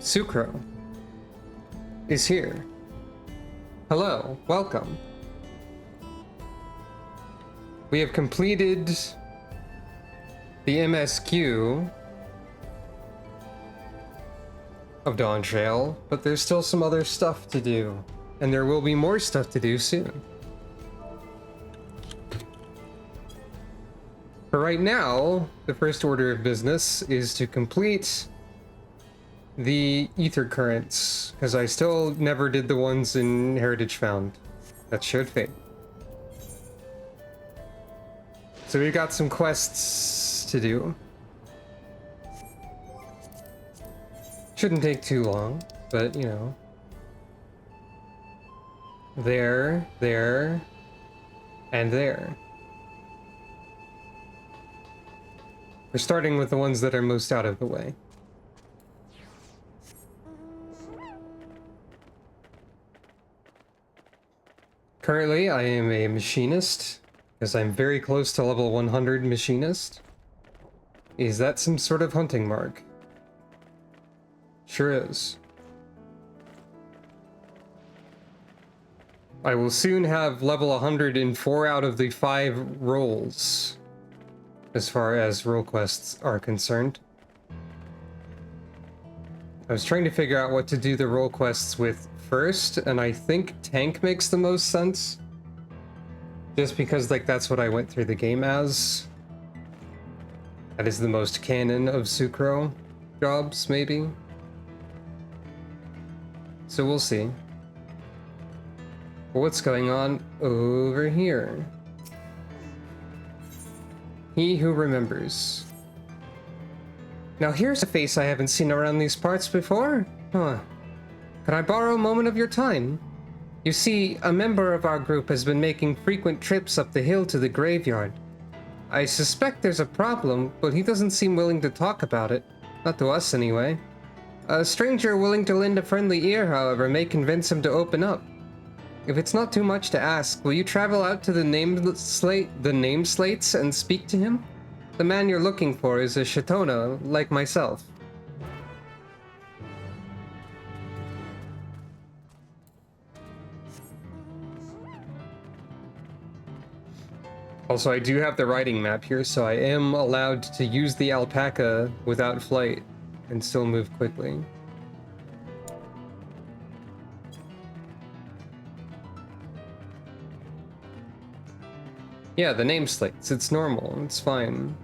S'crow is here. Hello, welcome. We have completed the MSQ of Dawntrail, but there's still some other stuff to do, and there will be more stuff to do soon. For right now, the first order of business is to complete the Aether currents, because I still never did the ones in Heritage Found. That's Shared Fate. So we've got some quests to do. Shouldn't take too long, but you know. There, and there. We're starting with the ones that are most out of the way. Currently, I am a machinist, because I'm very close to level 100 machinist. Is that some sort of hunting mark? Sure is. I will soon have level 100 in 4 out of the 5 roles, as far as role quests are concerned. I was trying to figure out what to do the role quests with first, and I think tank makes the most sense. Just because, like, that's what I went through the game as. That is the most canon of S'crow jobs, maybe. So we'll see. What's going on over here? He who remembers. Now here's a face I haven't seen around these parts before. Huh. Could I borrow a moment of your time? You see, a member of our group has been making frequent trips up the hill to the graveyard. I suspect there's a problem, but he doesn't seem willing to talk about it. Not to us, anyway. A stranger willing to lend a friendly ear, however, may convince him to open up. If it's not too much to ask, will you travel out to the name slates and speak to him? The man you're looking for is a Shatona, like myself. Also, I do have the riding map here, so I am allowed to use the alpaca without flight and still move quickly. Yeah, the name slates. It's normal. It's fine.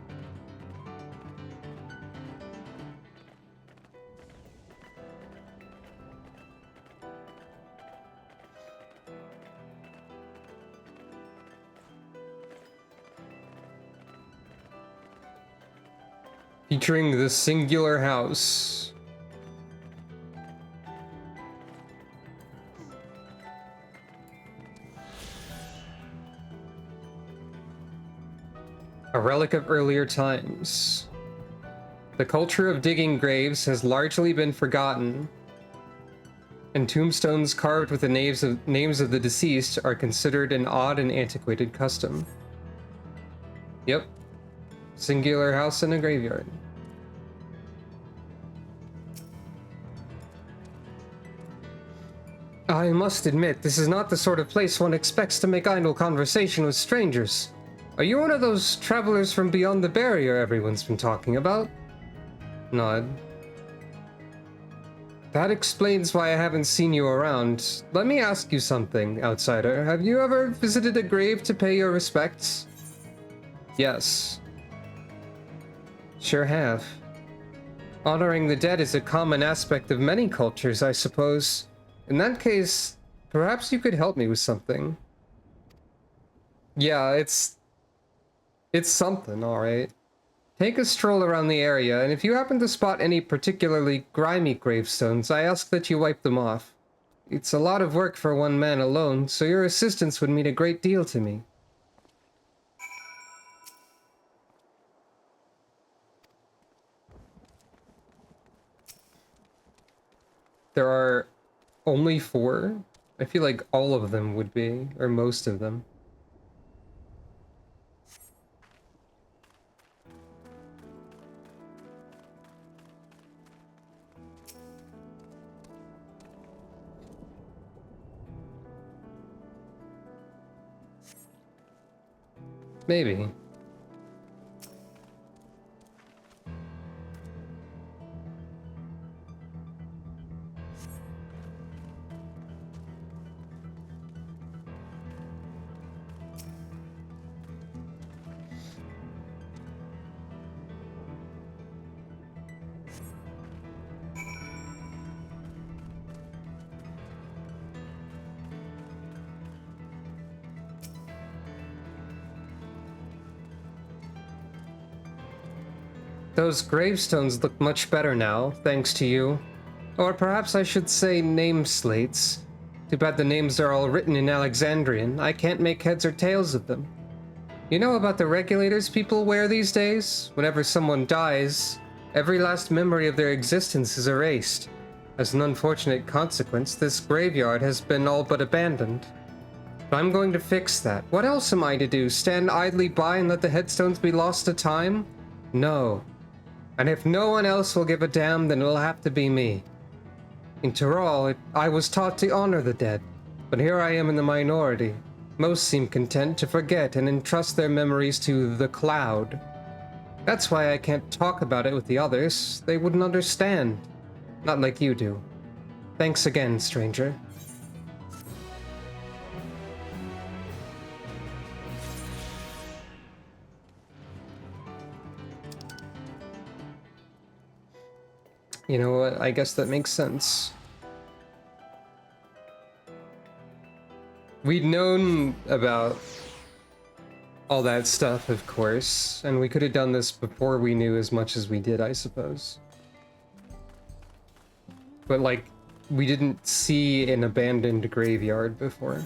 Featuring the singular house. A relic of earlier times. The culture of digging graves has largely been forgotten, and tombstones carved with the names of the deceased are considered an odd and antiquated custom. Yep. Singular house in a graveyard. I must admit, this is not the sort of place one expects to make idle conversation with strangers. Are you one of those travelers from beyond the barrier everyone's been talking about? Nod. That explains why I haven't seen you around. Let me ask you something, outsider. Have you ever visited a grave to pay your respects? Yes. Sure have. Honoring the dead is a common aspect of many cultures, I suppose. In that case, perhaps you could help me with something. Yeah, it's something, alright. Take a stroll around the area, and if you happen to spot any particularly grimy gravestones, I ask that you wipe them off. It's a lot of work for one man alone, so your assistance would mean a great deal to me. There are only 4? I feel like all of them would be, or most of them. Maybe. Those gravestones look much better now, thanks to you. Or perhaps I should say name slates. Too bad the names are all written in Alexandrian. I can't make heads or tails of them. You know about the regulators people wear these days? Whenever someone dies, every last memory of their existence is erased. As an unfortunate consequence, this graveyard has been all but abandoned. But I'm going to fix that. What else am I to do? Stand idly by and let the headstones be lost to time? No. And if no one else will give a damn, then it'll have to be me. In Tyrol, I was taught to honor the dead, but here I am in the minority. Most seem content to forget and entrust their memories to the cloud. That's why I can't talk about it with the others. They wouldn't understand. Not like you do. Thanks again, stranger. You know what? I guess that makes sense. We'd known about all that stuff, of course, and we could have done this before we knew as much as we did, I suppose. But, like, we didn't see an abandoned graveyard before.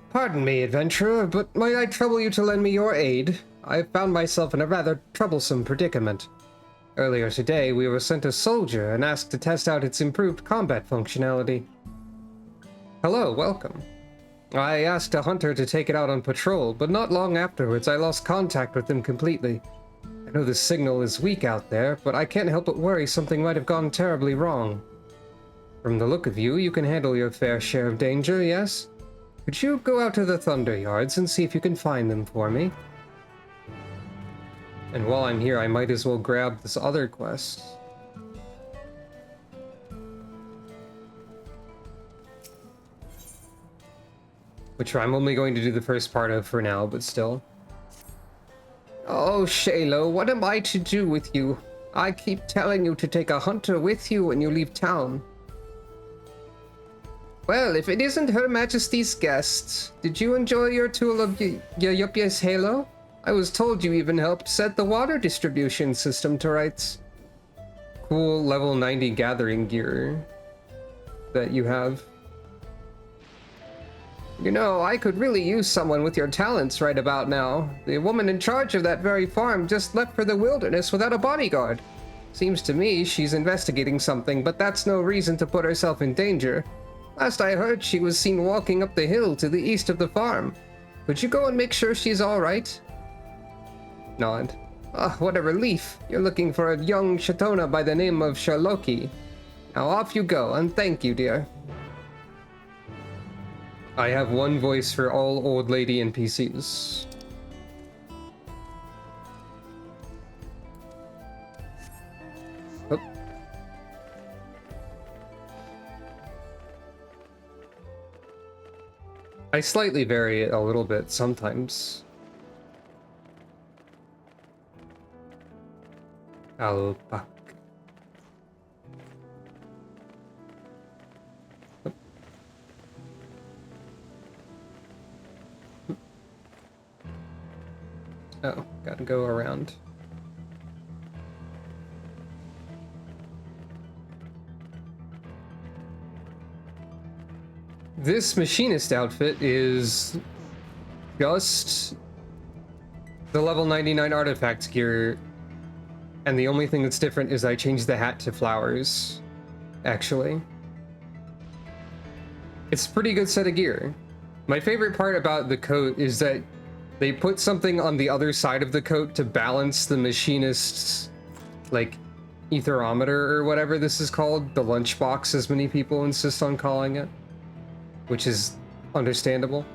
Pardon me, adventurer, but might I trouble you to lend me your aid? I've found myself in a rather troublesome predicament. Earlier today, we were sent a soldier and asked to test out its improved combat functionality. Hello, welcome. I asked a hunter to take it out on patrol, but not long afterwards I lost contact with him completely. I know the signal is weak out there, but I can't help but worry something might have gone terribly wrong. From the look of you, you can handle your fair share of danger, yes? Could you go out to the Thunder Yards and see if you can find them for me? And while I'm here, I might as well grab this other quest. Which I'm only going to do the first part of for now, but still. Oh, Shalo, what am I to do with you? I keep telling you to take a hunter with you when you leave town. Well, if it isn't Her Majesty's guest, did you enjoy your tour of Yupyes Halo? I was told you even helped set the water distribution system to rights. Cool level 90 gathering gear that you have. You know, I could really use someone with your talents right about now. The woman in charge of that very farm just left for the wilderness without a bodyguard. Seems to me she's investigating something, but that's no reason to put herself in danger. Last I heard, she was seen walking up the hill to the east of the farm. Could you go and make sure she's all right? Nod. Ah, what a relief. You're looking for a young Shatona by the name of Sharloki. Now off you go, and thank you, dear. I have one voice for all old lady NPCs. Oh. I slightly vary it a little bit sometimes. Alpak. Oh, gotta go around. This machinist outfit is just the level 99 artifacts gear, and the only thing that's different is I changed the hat to flowers, actually. It's a pretty good set of gear. My favorite part about the coat is that they put something on the other side of the coat to balance the machinist's, like, etherometer or whatever this is called, the lunchbox as many people insist on calling it, which is understandable.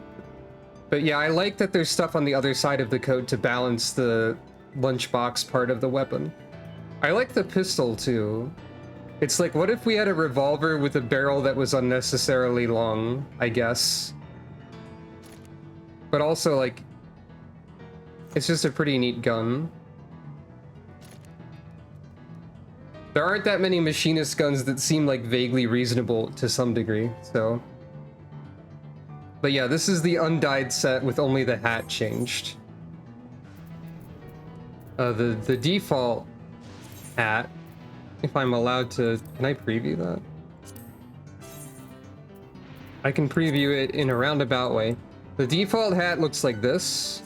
But yeah, I like that there's stuff on the other side of the coat to balance the lunchbox part of the weapon. I like the pistol too. It's like, what if we had a revolver with a barrel that was unnecessarily long, I guess. But also, like, it's just a pretty neat gun. There aren't that many machinist guns that seem like vaguely reasonable to some degree, so. But yeah, this is the undyed set with only the hat changed. The default hat, if I'm allowed to, can I preview that? I can preview it in a roundabout way. The default hat looks like this.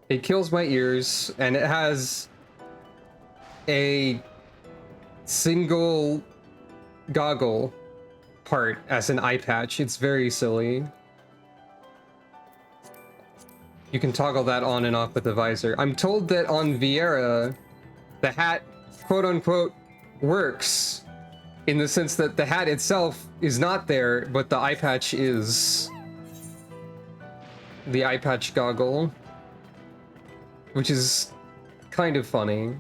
It kills my ears, and it has a single goggle part as an eye patch. It's very silly. You can toggle that on and off with the visor. I'm told that on Viera, the hat, quote unquote, works in the sense that the hat itself is not there, but the eye patch is. The eye patch goggle, which is kind of funny.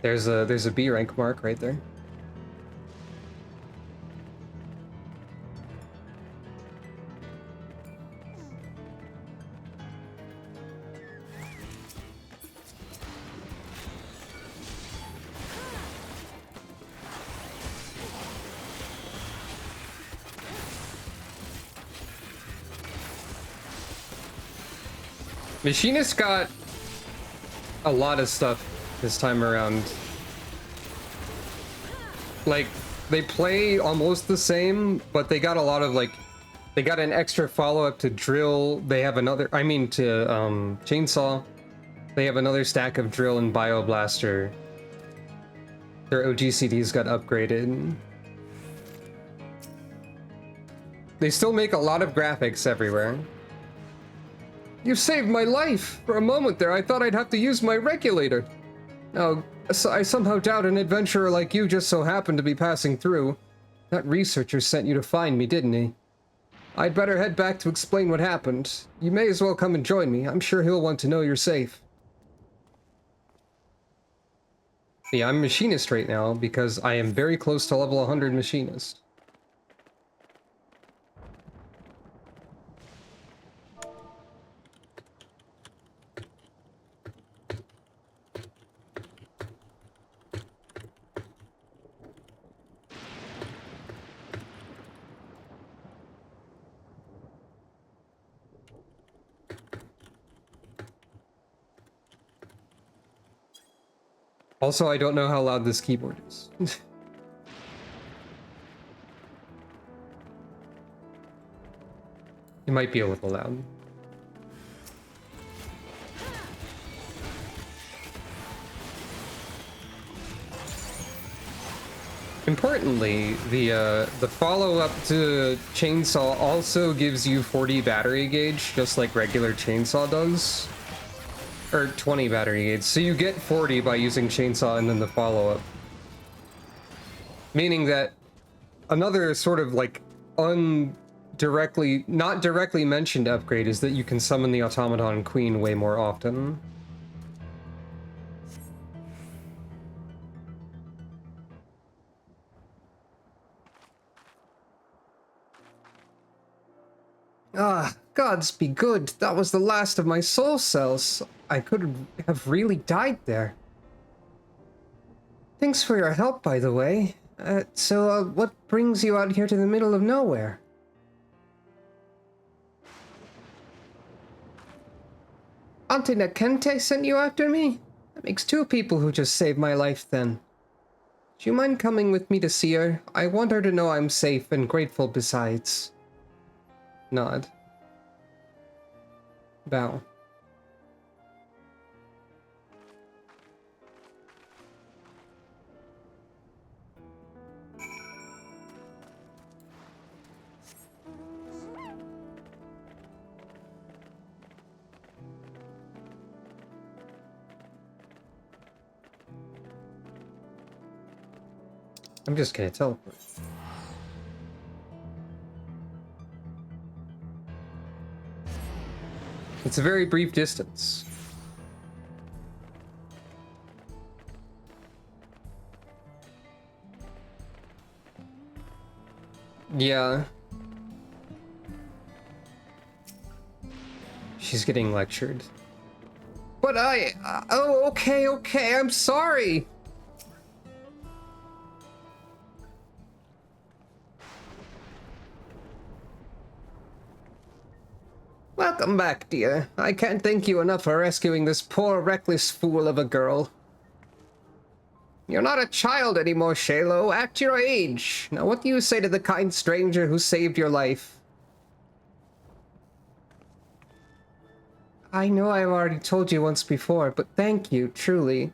There's a B rank mark right there. Machinist got a lot of stuff this time around. Like, they play almost the same, but they got a lot of, like, they got an extra follow-up to drill. They have another, I mean, to chainsaw. They have another stack of drill and bioblaster. Their OGCDs got upgraded. They still make a lot of graphics everywhere. You saved my life! For a moment there, I thought I'd have to use my regulator. Now, I somehow doubt an adventurer like you just so happened to be passing through. That researcher sent you to find me, didn't he? I'd better head back to explain what happened. You may as well come and join me. I'm sure he'll want to know you're safe. Yeah, I'm machinist right now because I am very close to level 100 machinist. Also, I don't know how loud this keyboard is. It might be a little loud. Importantly, the follow-up to Chainsaw also gives you 40 battery gauge, just like regular Chainsaw does. Or 20 battery gauge. So you get 40 by using Chainsaw and then the follow-up. Meaning that another sort of like not directly mentioned upgrade is that you can summon the Automaton Queen way more often. Ah, gods be good. That was the last of my soul cells. I could have really died there. Thanks for your help, by the way. So what brings you out here to the middle of nowhere? Auntie Nakente sent you after me? That makes two people who just saved my life then. Do you mind coming with me to see her? I want her to know I'm safe and grateful besides. Nod. Bow. I'm just gonna teleport. It's a very brief distance. Yeah. She's getting lectured. But oh, okay, I'm sorry. Welcome back, dear. I can't thank you enough for rescuing this poor, reckless fool of a girl. You're not a child anymore, Shaylo. Act your age. Now, what do you say to the kind stranger who saved your life? I know I've already told you once before, but thank you, truly.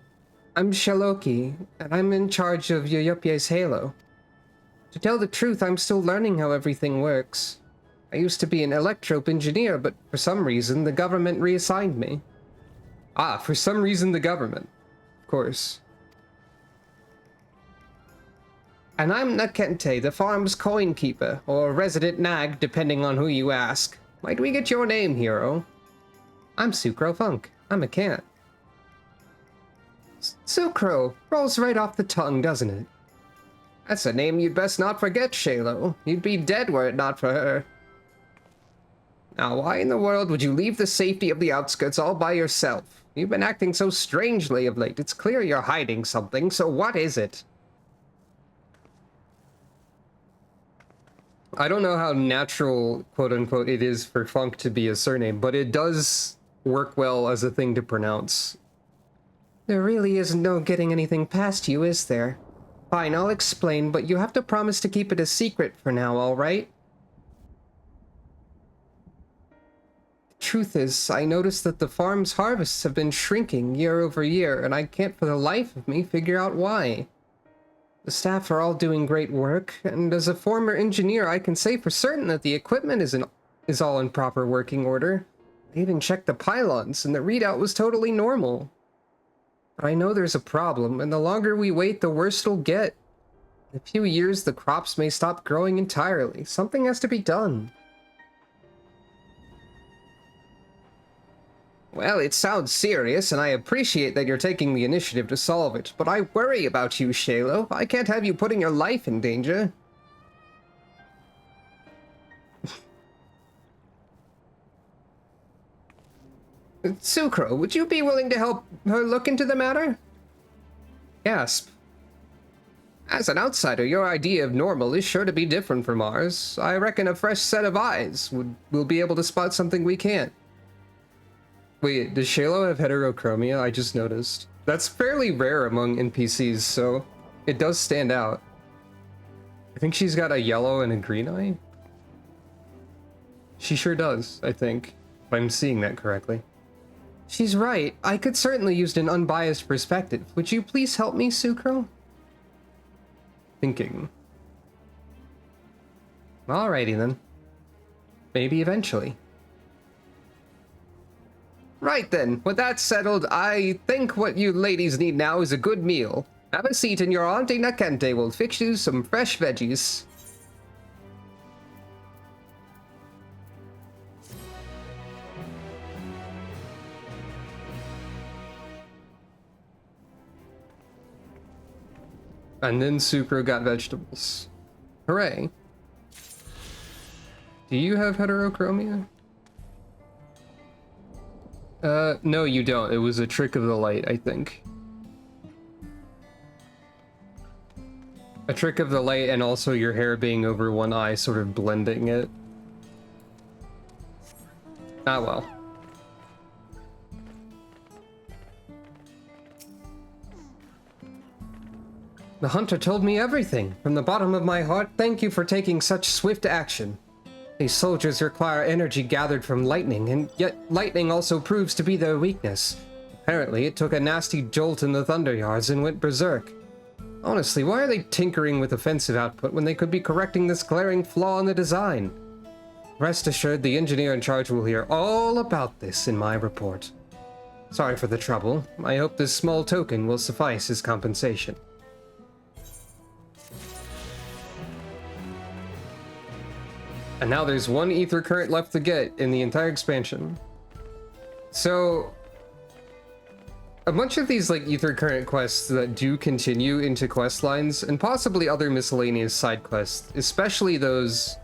I'm Shaloki, and I'm in charge of Yoyopye's Halo. To tell the truth, I'm still learning how everything works. I used to be an electrope engineer, but for some reason, the government reassigned me. Ah, for some reason, the government. Of course. And I'm Nakente, the farm's coin keeper, or resident nag, depending on who you ask. Might we get your name, hero? I'm S'crow Funk. I'm a cat. S'crow rolls right off the tongue, doesn't it? That's a name you'd best not forget, Shaylo. You'd be dead were it not for her. Now, why in the world would you leave the safety of the outskirts all by yourself? You've been acting so strangely of late. It's clear you're hiding something, so what is it? I don't know how natural, quote-unquote, it is for Funk to be a surname, but it does work well as a thing to pronounce. There really isn't no getting anything past you, is there? Fine, I'll explain, but you have to promise to keep it a secret for now, alright? The truth is, I noticed that the farm's harvests have been shrinking year over year, and I can't for the life of me figure out why. The staff are all doing great work, and as a former engineer, I can say for certain that the equipment is all in proper working order. I even checked the pylons, and the readout was totally normal. But I know there's a problem, and the longer we wait, the worse it'll get. In a few years, the crops may stop growing entirely. Something has to be done. Well, it sounds serious, and I appreciate that you're taking the initiative to solve it, but I worry about you, Shaylo. I can't have you putting your life in danger. S'crow, would you be willing to help her look into the matter? Gasp. As an outsider, your idea of normal is sure to be different from ours. I reckon a fresh set of eyes will be able to spot something we can't. Wait, does Shaylo have heterochromia? I just noticed. That's fairly rare among NPCs, so it does stand out. I think she's got a yellow and a green eye. She sure does, I think, if I'm seeing that correctly. She's right. I could certainly use an unbiased perspective. Would you please help me, S'crow? Thinking. Alrighty then. Maybe eventually. Right then, with that settled, I think what you ladies need now is a good meal. Have a seat and your Auntie Nakente will fix you some fresh veggies. And then S'crow got vegetables. Hooray. Do you have heterochromia? No, you don't. It was a trick of the light, I think. A trick of the light and also your hair being over one eye, sort of blending it. Ah, well. The hunter told me everything. From the bottom of my heart, thank you for taking such swift action. These soldiers require energy gathered from lightning, and yet lightning also proves to be their weakness. Apparently, it took a nasty jolt in the Thunder Yards and went berserk. Honestly, why are they tinkering with offensive output when they could be correcting this glaring flaw in the design? Rest assured, the engineer in charge will hear all about this in my report. Sorry for the trouble. I hope this small token will suffice as compensation. And now there's one ether current left to get in the entire expansion. So a bunch of these like ether current quests that do continue into quest lines and possibly other miscellaneous side quests, especially those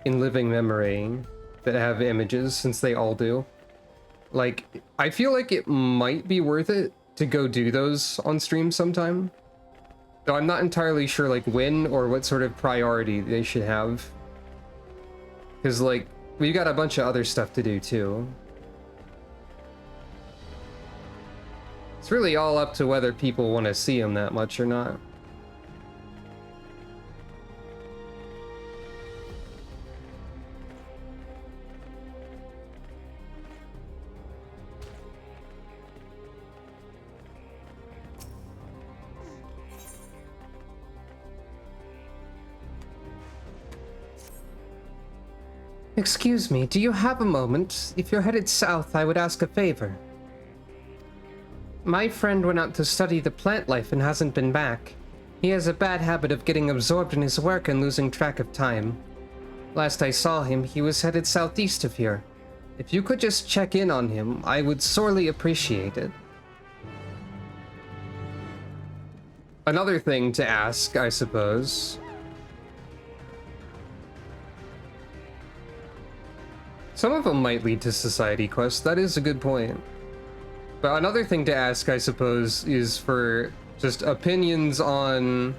in living memory that have images, since they all do. Like, I feel like it might be worth it to go do those on stream sometime. Though I'm not entirely sure like when or what sort of priority they should have. Because like, we've got a bunch of other stuff to do too. It's really all up to whether people want to see them that much or not. Excuse me, do you have a moment? If you're headed south, I would ask a favor. My friend went out to study the plant life and hasn't been back. He has a bad habit of getting absorbed in his work and losing track of time. Last I saw him, he was headed southeast of here. If you could just check in on him, I would sorely appreciate it. Another thing to ask, I suppose. Some of them might lead to society quests, that is a good point. But another thing to ask, I suppose, is for just opinions on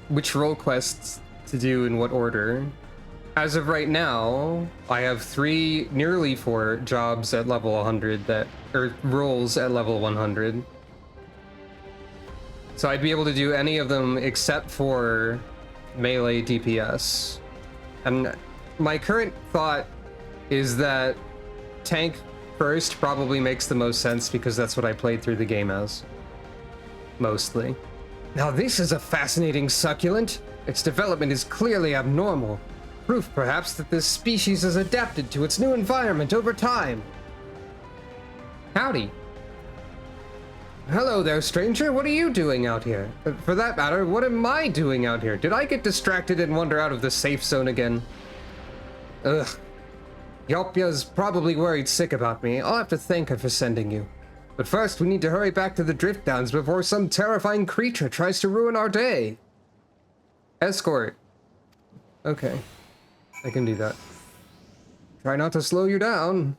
which role quests to do in what order. As of right now, I have nearly 4 jobs at level 100 or roles at level 100. So I'd be able to do any of them except for melee DPS. And my current thought is that tank first probably makes the most sense because that's what I played through the game as. Mostly. Now this is a fascinating succulent. Its development is clearly abnormal. Proof perhaps that this species has adapted to its new environment over time. Howdy. Hello there, stranger. What are you doing out here? For that matter, what am I doing out here? Did I get distracted and wander out of the safe zone again? Ugh. Yelpya's probably worried sick about me. I'll have to thank her for sending you. But first, we need to hurry back to the drift downs before some terrifying creature tries to ruin our day. Escort. Okay. I can do that. Try not to slow you down.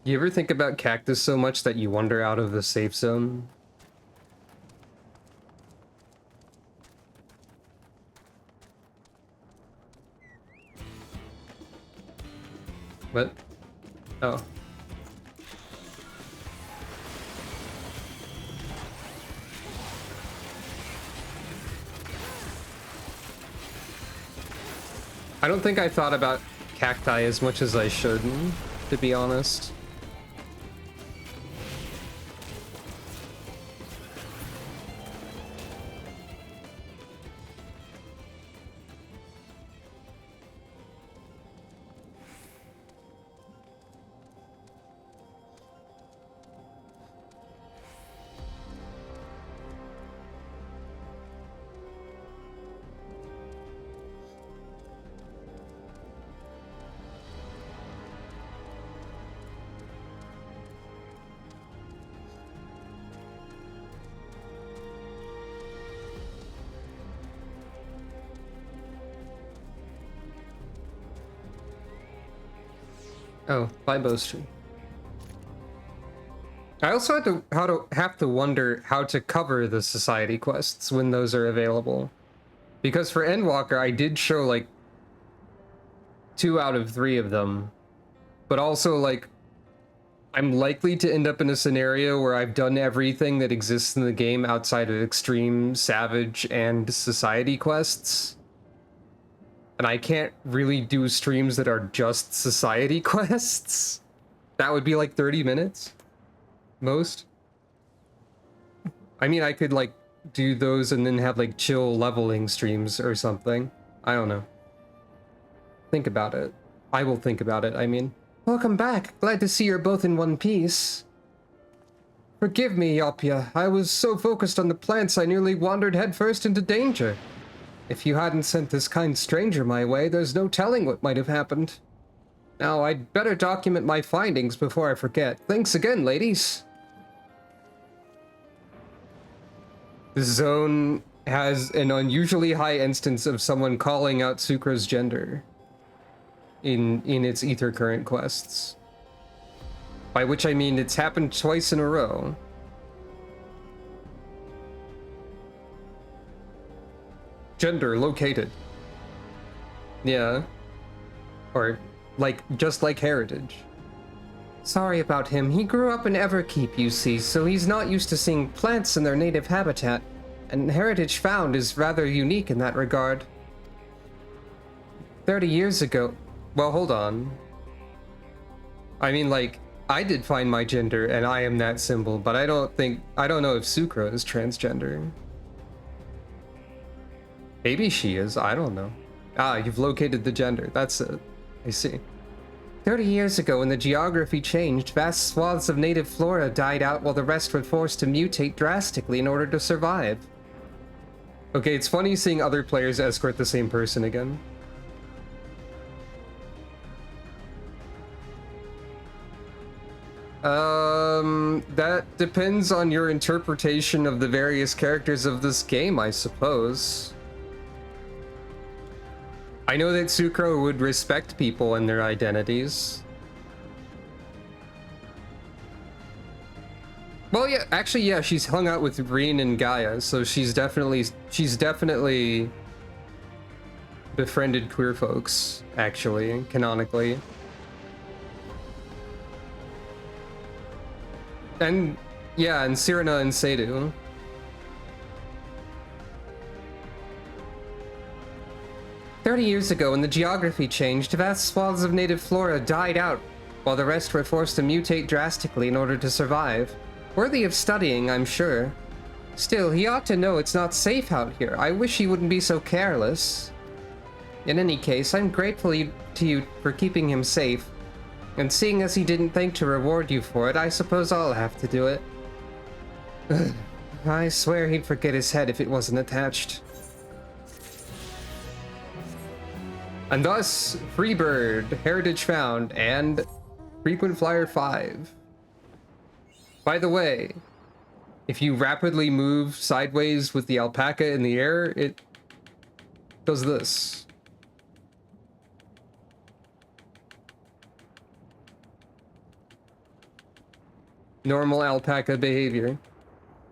You ever think about cactus so much that you wander out of the safe zone? What? Oh. I don't think I thought about cacti as much as I should, to be honest. Oh, by Bowstream. I also have to wonder how to cover the society quests when those are available. Because for Endwalker, I did show like 2 out of 3 of them. But also like, I'm likely to end up in a scenario where I've done everything that exists in the game outside of Extreme, Savage, and Society quests. And I can't really do streams that are just society quests. That would be like 30 minutes. Most. I mean, I could like do those and then have like chill leveling streams or something. I don't know. Think about it. I will think about it, I mean. Welcome back. Glad to see you're both in one piece. Forgive me, Yopia. I was so focused on the plants I nearly wandered headfirst into danger. If you hadn't sent this kind stranger my way, there's no telling what might have happened. Now, I'd better document my findings before I forget. Thanks again, ladies. This zone has an unusually high instance of someone calling out S'crow's gender in its Aether current quests. By which I mean it's happened twice in a row. Gender located. Yeah. Or, just like heritage. Sorry about him. He grew up in Everkeep, you see, so he's not used to seeing plants in their native habitat, and heritage found is rather unique in that regard. 30 years ago... Well, hold on. I mean, I did find my gender, and I am that symbol, but I don't know if S'crow is transgender. Maybe she is, I don't know. Ah, you've located the gender, that's it. I see. 30 years ago, when the geography changed, vast swaths of native flora died out while the rest were forced to mutate drastically in order to survive. Okay, it's funny seeing other players escort the same person again. That depends on your interpretation of the various characters of this game, I suppose. I know that S'crow would respect people and their identities. Well, yeah, actually, yeah, she's hung out with Reen and Gaia, so she's definitely befriended queer folks, actually, canonically. And, yeah, and Cyrano and Seydu. "30 years ago, when the geography changed, vast swaths of native flora died out, while the rest were forced to mutate drastically in order to survive. Worthy of studying, I'm sure. Still, he ought to know it's not safe out here. I wish he wouldn't be so careless. In any case, I'm grateful to you for keeping him safe. And seeing as he didn't think to reward you for it, I suppose I'll have to do it. I swear he'd forget his head if it wasn't attached." And thus, Freebird, Heritage Found, and Frequent Flyer 5. By the way, if you rapidly move sideways with the alpaca in the air, it does this. Normal alpaca behavior.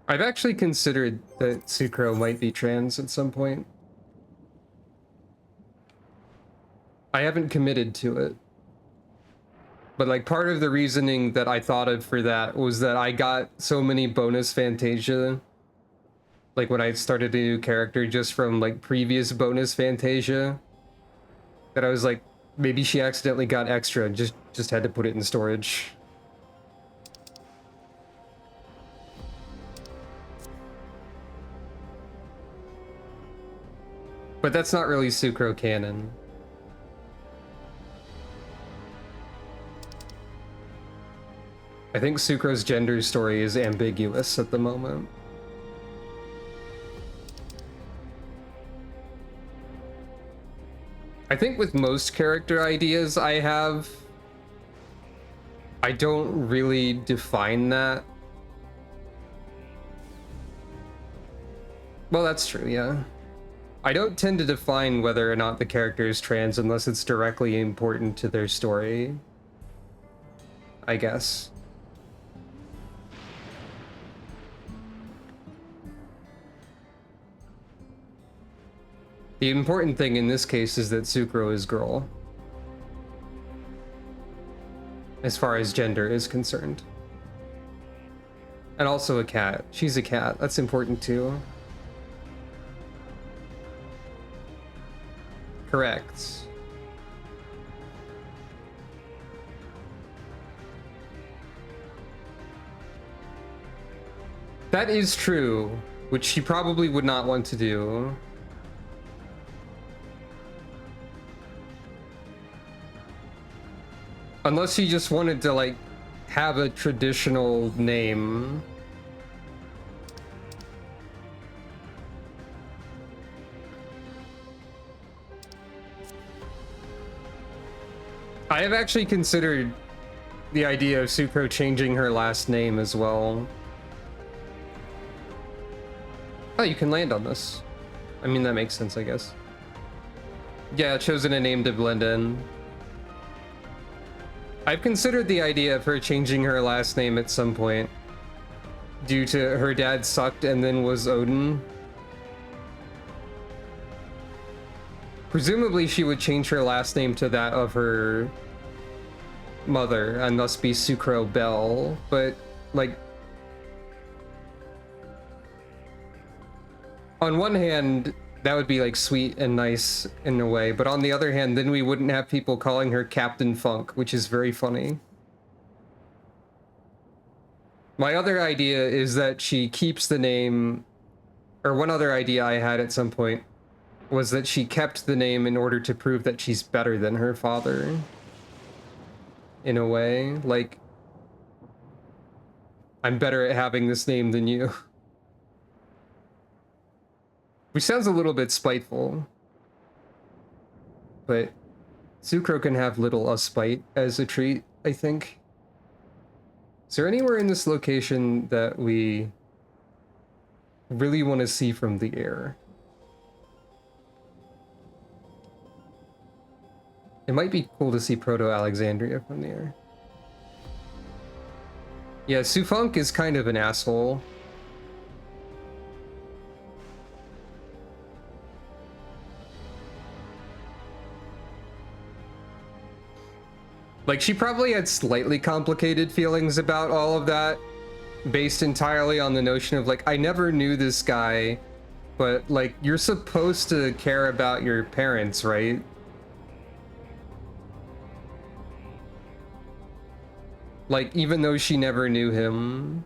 I've actually considered that S'crow might be trans at some point. I haven't committed to it. But part of the reasoning that I thought of for that was that I got so many bonus Fantasia. When I started a new character just from previous bonus Fantasia. That I was like, maybe she accidentally got extra and just had to put it in storage. But that's not really S'crow canon. I think S'crow's gender story is ambiguous at the moment. I think with most character ideas I have, I don't really define that. Well, that's true, yeah. I don't tend to define whether or not the character is trans unless it's directly important to their story, I guess. The important thing in this case is that S'crow is girl, as far as gender is concerned. And also a cat. She's a cat. That's important too. Correct. That is true, which she probably would not want to do. Unless she just wanted to, like, have a traditional name. I have actually considered the idea of S'crow changing her last name as well. Oh, you can land on this. I mean, that makes sense, I guess. Yeah, chosen a name to blend in. I've considered the idea of her changing her last name at some point due to her dad sucked and then was Odin. Presumably she would change her last name to that of her mother and thus be S'crow Bell, but like on one hand that would be like sweet and nice in a way, but on the other hand then we wouldn't have people calling her Captain Funk, which is very funny. My other idea is that she keeps the name, or one other idea I had at some point was that she kept the name in order to prove that she's better than her father. In a way, like, I'm better at having this name than you. Which sounds a little bit spiteful. But S'crow can have little spite as a treat, I think. Is there anywhere in this location that we really want to see from the air? It might be cool to see Proto-Alexandria from the air. Yeah, Sufunk is kind of an asshole. Like, she probably had slightly complicated feelings about all of that, based entirely on the notion of, like, I never knew this guy, but, like, you're supposed to care about your parents, right? Like, even though she never knew him.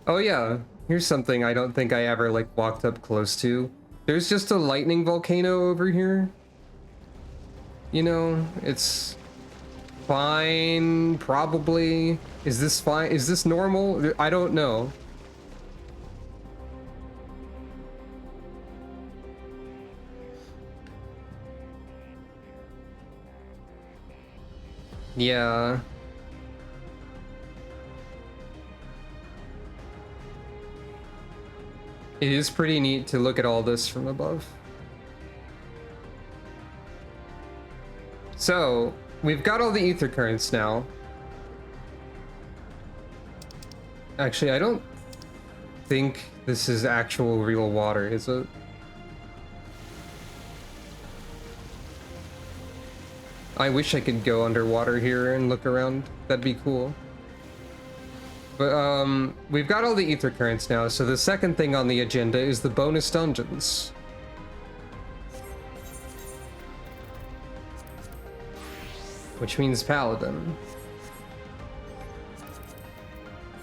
Oh yeah, here's something I don't think I ever, like, walked up close to. There's just a lightning volcano over here. You know, it's fine, probably. Is this fine? Is this normal? I don't know. Yeah. It is pretty neat to look at all this from above. So, we've got all the ether currents now. Actually, I don't think this is actual real water, is it? I wish I could go underwater here and look around. That'd be cool. But, we've got all the ether currents now, so the second thing on the agenda is the bonus dungeons. Which means Paladin.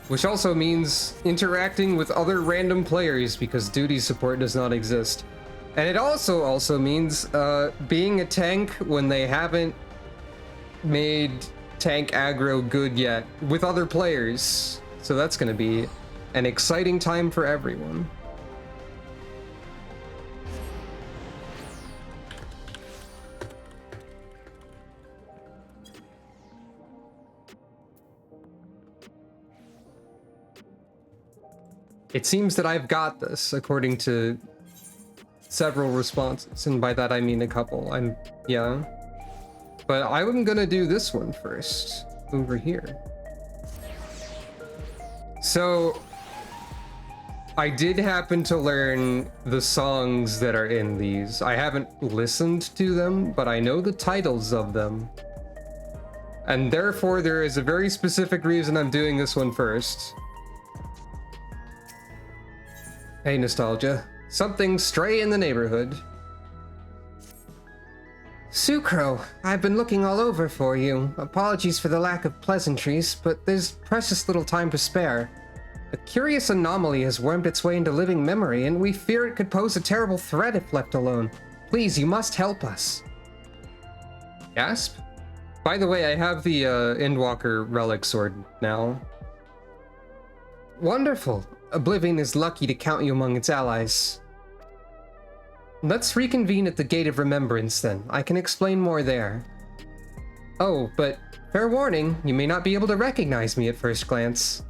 Which also means interacting with other random players, because duty support does not exist. And it also means, being a tank when they haven't made tank aggro good yet with other players. So that's going to be an exciting time for everyone. It seems that I've got this, according to several responses, and by that I mean a couple. Yeah. But I'm gonna do this one first, over here. So, I did happen to learn the songs that are in these. I haven't listened to them, but I know the titles of them. And therefore, there is a very specific reason I'm doing this one first. Hey, Nostalgia. Something stray in the neighborhood. S'crow, I've been looking all over for you. Apologies for the lack of pleasantries, but there's precious little time to spare. A curious anomaly has wormed its way into living memory, and we fear it could pose a terrible threat if left alone. Please, you must help us. Gasp? By the way, I have the Endwalker relic sword now. Wonderful. Oblivion is lucky to count you among its allies. Let's reconvene at the Gate of Remembrance then. I can explain more there. Oh, but fair warning, you may not be able to recognize me at first glance.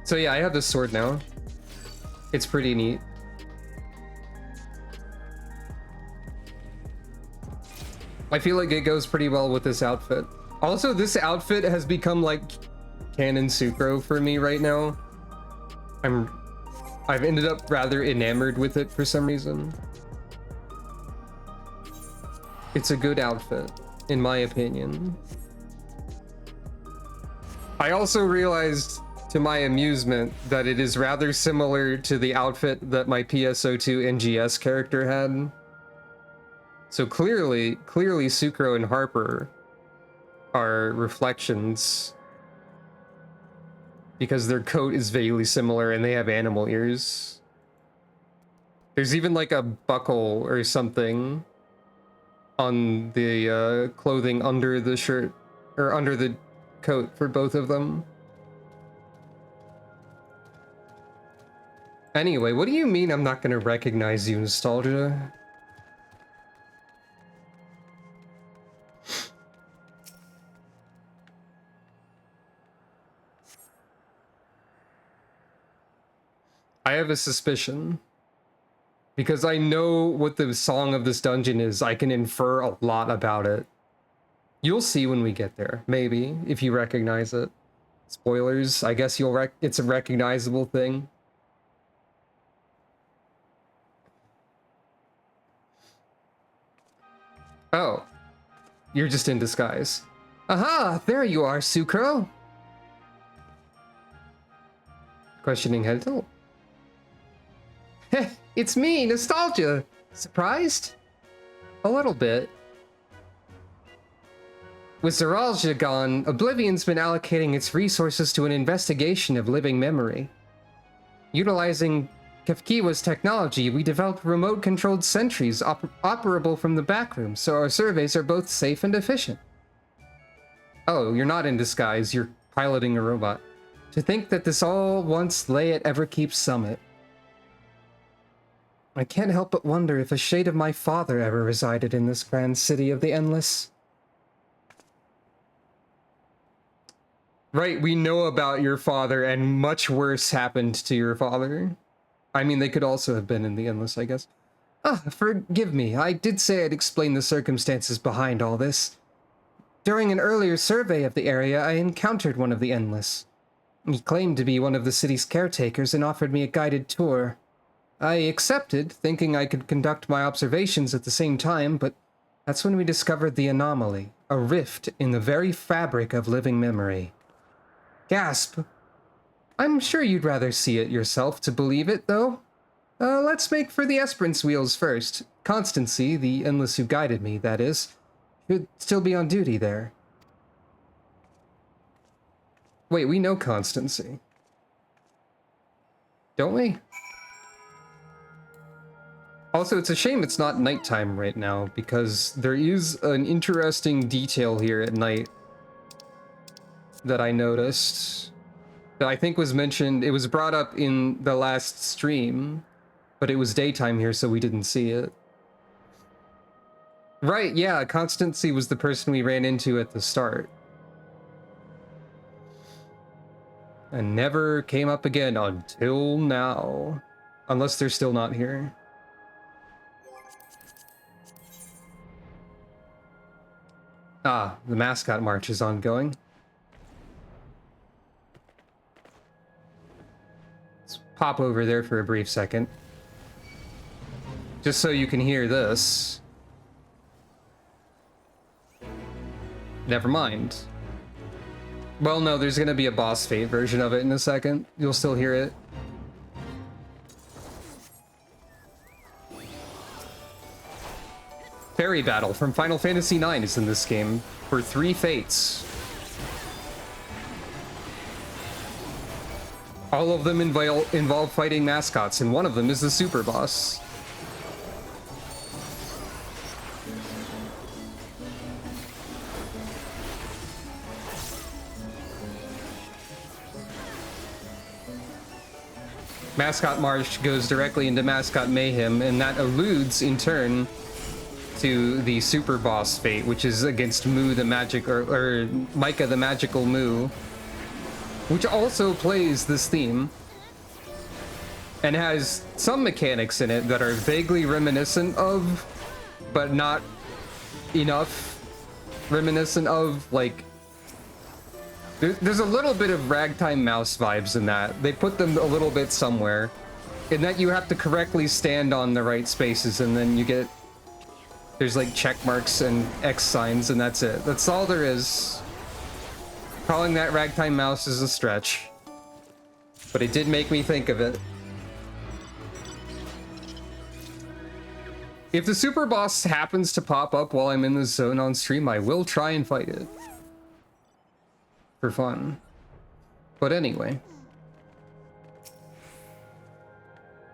So yeah, I have this sword now. It's pretty neat. I feel like it goes pretty well with this outfit. Also, this outfit has become like canon S'crow for me right now. I've ended up rather enamored with it for some reason. It's a good outfit, in my opinion. I also realized, to my amusement, that it is rather similar to the outfit that my PSO2 NGS character had. So clearly S'crow and Harper are reflections, because their coat is vaguely similar and they have animal ears. There's even like a buckle or something on the clothing under the shirt, or under the coat for both of them. Anyway, what do you mean I'm not gonna recognize you, Nostalgia? I have a suspicion. Because I know what the song of this dungeon is, I can infer a lot about it. You'll see when we get there, maybe, if you recognize it. Spoilers, I guess it's a recognizable thing. Oh, you're just in disguise. Aha, there you are, S'crow. Questioning head. Oh. Heh, it's me, Nostalgia. Surprised? A little bit. With Zeralgia gone, Oblivion's been allocating its resources to an investigation of living memory. Utilizing Kefkiwa's technology, we developed remote-controlled sentries operable from the backroom, so our surveys are both safe and efficient. Oh, you're not in disguise, you're piloting a robot. To think that this all once lay at Everkeep's summit. I can't help but wonder if a shade of my father ever resided in this grand city of the Endless. Right, we know about your father, and much worse happened to your father. I mean, they could also have been in the Endless, I guess. Ah, forgive me, I did say I'd explain the circumstances behind all this. During an earlier survey of the area, I encountered one of the Endless. He claimed to be one of the city's caretakers and offered me a guided tour. I accepted, thinking I could conduct my observations at the same time, but that's when we discovered the anomaly, a rift in the very fabric of living memory. Gasp! I'm sure you'd rather see it yourself to believe it, though. Let's make for the Esperance wheels first. Constancy, the Endless who guided me, that is, should still be on duty there. Wait, we know Constancy. Don't we? Also, it's a shame it's not nighttime right now, because there is an interesting detail here at night that I noticed, that I think was mentioned. It was brought up in the last stream, but it was daytime here, so we didn't see it. Right, yeah, Constancy was the person we ran into at the start. And never came up again until now. Unless they're still not here. Ah, the mascot march is ongoing. Let's pop over there for a brief second. Just so you can hear this. Never mind. Well, no, there's gonna be a boss fight version of it in a second. You'll still hear it. Fairy Battle from Final Fantasy IX is in this game for 3 fates. All of them involve fighting mascots, and one of them is the super boss. Mascot Marsh goes directly into Mascot Mayhem, and that alludes, in turn, to the super boss fate, which is against Moo the Magic, or Micah the Magical Moo, which also plays this theme, and has some mechanics in it that are vaguely reminiscent of, but not enough reminiscent of, like, there's a little bit of Ragtime Mouse vibes in that. They put them a little bit somewhere, in that you have to correctly stand on the right spaces, and then you get, there's like check marks and X signs, and that's it. That's all there is. Calling that Ragtime Mouse is a stretch, but it did make me think of it. If the super boss happens to pop up while I'm in the zone on stream, I will try and fight it. For fun. But anyway.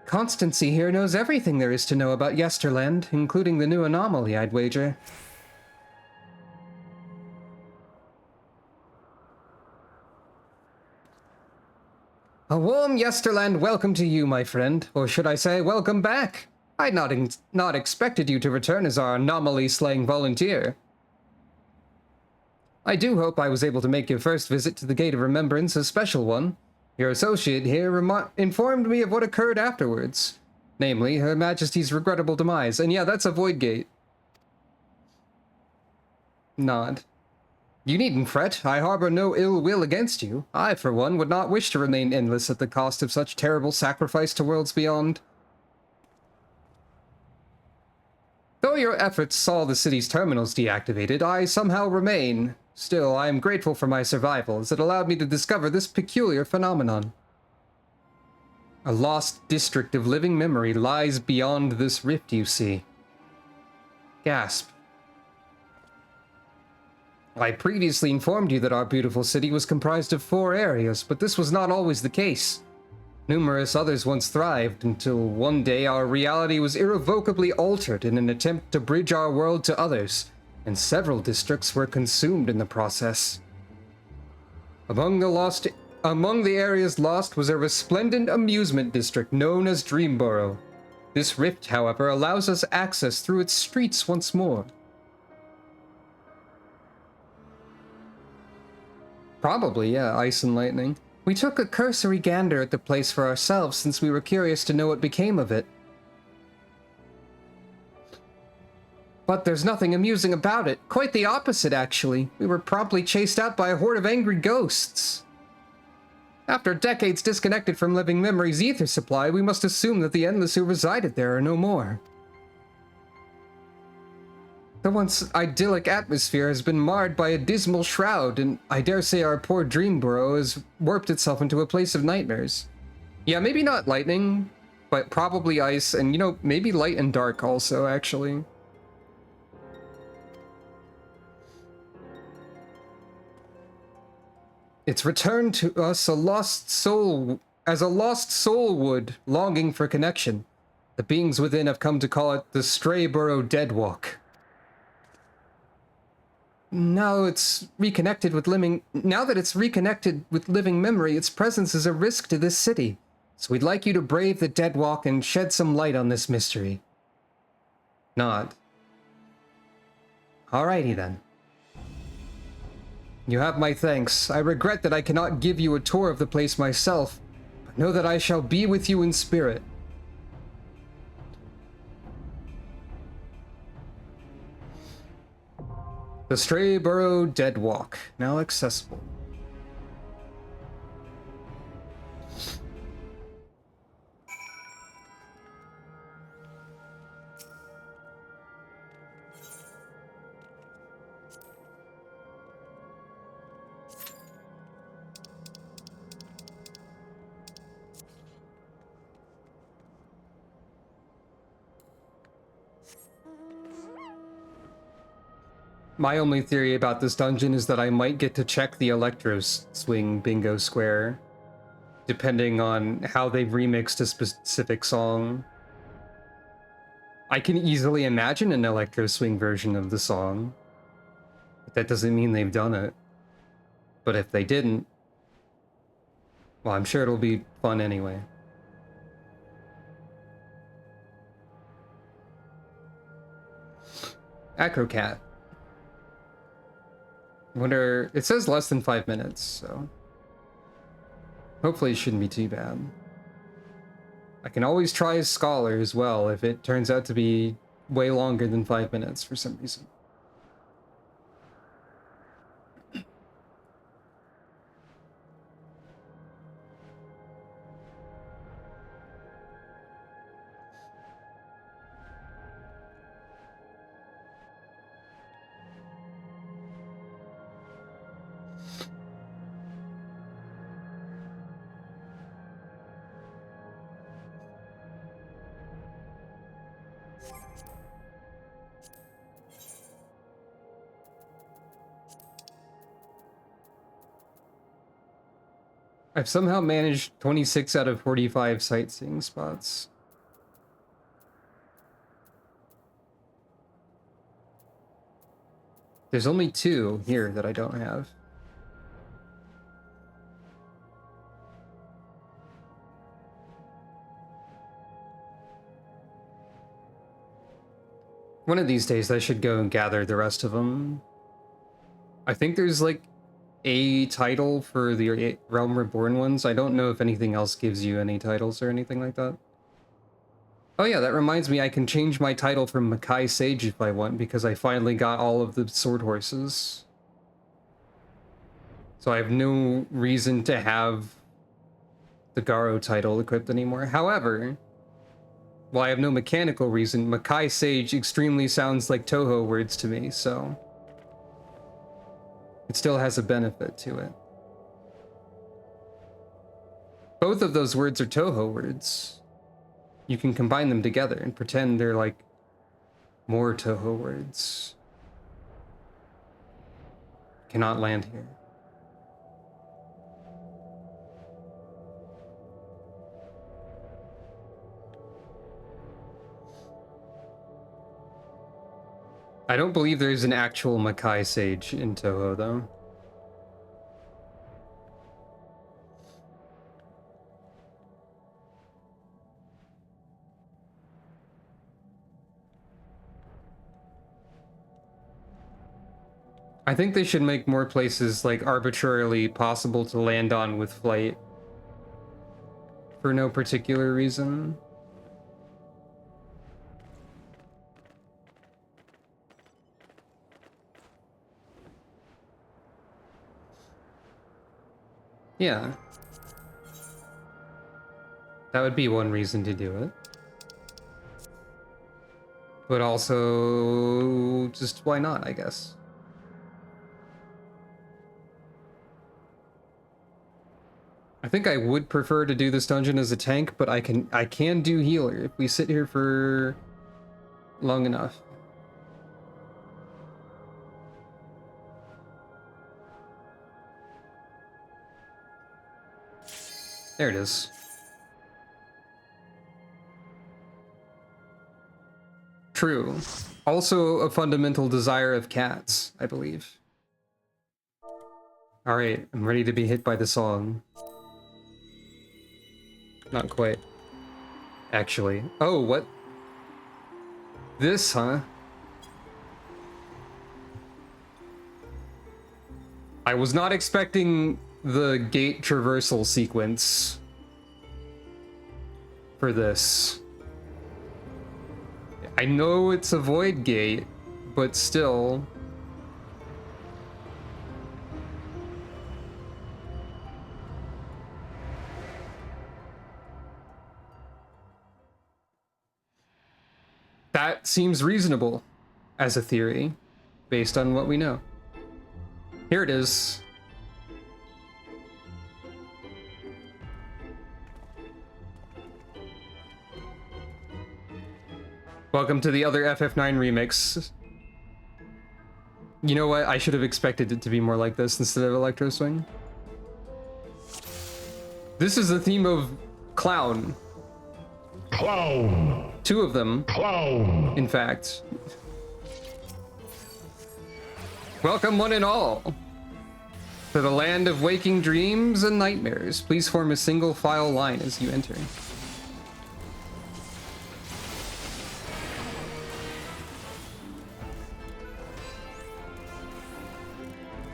Constancy here knows everything there is to know about Yesterland, including the new anomaly, I'd wager. A warm Yesterland welcome to you, my friend. Or should I say, welcome back. I'd not expected you to return as our anomaly-slaying volunteer. I do hope I was able to make your first visit to the Gate of Remembrance a special one. Your associate here informed me of what occurred afterwards. Namely, Her Majesty's regrettable demise. And yeah, that's a Void Gate. Nod. You needn't fret. I harbor no ill will against you. I, for one, would not wish to remain endless at the cost of such terrible sacrifice to worlds beyond. Though your efforts saw the city's terminals deactivated, I somehow remain. Still, I am grateful for my survival, as it allowed me to discover this peculiar phenomenon. A lost district of living memory lies beyond this rift you see. Gasp. I previously informed you that our beautiful city was comprised of 4 areas, but this was not always the case. Numerous others once thrived, until one day our reality was irrevocably altered in an attempt to bridge our world to others, and several districts were consumed in the process. Among the areas lost was a resplendent amusement district known as Dreamborough. This rift, however, allows us access through its streets once more. Probably, yeah, Ice and Lightning. We took a cursory gander at the place for ourselves since we were curious to know what became of it. But there's nothing amusing about it. Quite the opposite, actually. We were promptly chased out by a horde of angry ghosts. After decades disconnected from living memory's ether supply, we must assume that the endless who resided there are no more. The once idyllic atmosphere has been marred by a dismal shroud, and I dare say our poor Dreamborough has warped itself into a place of nightmares. Yeah, maybe not lightning, but probably ice, and, you know, maybe light and dark also, actually. It's returned to us a lost soul would, longing for connection. The beings within have come to call it the Strayborough Deadwalk. Now that it's reconnected with living memory, its presence is a risk to this city. So we'd like you to brave the Deadwalk and shed some light on this mystery. Nod. Alrighty then. You have my thanks. I regret that I cannot give you a tour of the place myself, but know that I shall be with you in spirit. The Strayborough Deadwalk, now accessible. My only theory about this dungeon is that I might get to check the Electro Swing bingo square depending on how they've remixed a specific song. I can easily imagine an electro swing version of the song, but that doesn't mean they've done it. But if they didn't, well, I'm sure it'll be fun anyway. Acrocat. Wonder, it says less than 5 minutes, so hopefully it shouldn't be too bad. I can always try as Scholar as well if it turns out to be way longer than 5 minutes for some reason. I've somehow managed 26 out of 45 sightseeing spots. There's only 2 here that I don't have. One of these days I should go and gather the rest of them. I think there's like a title for the Realm Reborn ones. I don't know if anything else gives you any titles or anything like that. Oh yeah, that reminds me, I can change my title from Makai Sage if I want, because I finally got all of the sword horses. So I have no reason to have the Garo title equipped anymore. However, while I have no mechanical reason, Makai Sage extremely sounds like Toho words to me, so it still has a benefit to it. Both of those words are Toho words. You can combine them together and pretend they're like more Toho words. Cannot land here. I don't believe there's an actual Makai Sage in Toho, though. I think they should make more places like arbitrarily possible to land on with flight for no particular reason. Yeah. That would be one reason to do it. But also, just why not, I guess. I think I would prefer to do this dungeon as a tank, but I can do healer if we sit here for long enough. There it is. True. Also a fundamental desire of cats, I believe. Alright, I'm ready to be hit by the song. Not quite. Actually. Oh, what? This, huh? I was not expecting the gate traversal sequence for this. I know it's a void gate, but still. That seems reasonable as a theory, based on what we know. Here it is. Welcome to the other FF9 remix. You know what? I should have expected it to be more like this instead of Electro Swing. This is the theme of clown. Clown. 2 of them. Clown. In fact. Welcome one and all to the land of waking dreams and nightmares. Please form a single file line as you enter.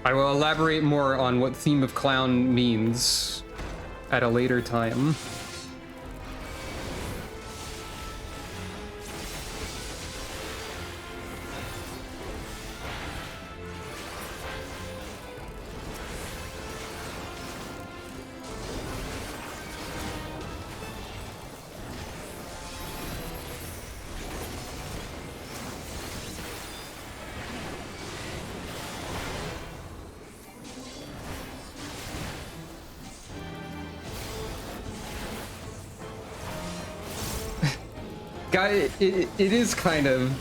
I will elaborate more on what theme of clown means at a later time. Guy, it is kind of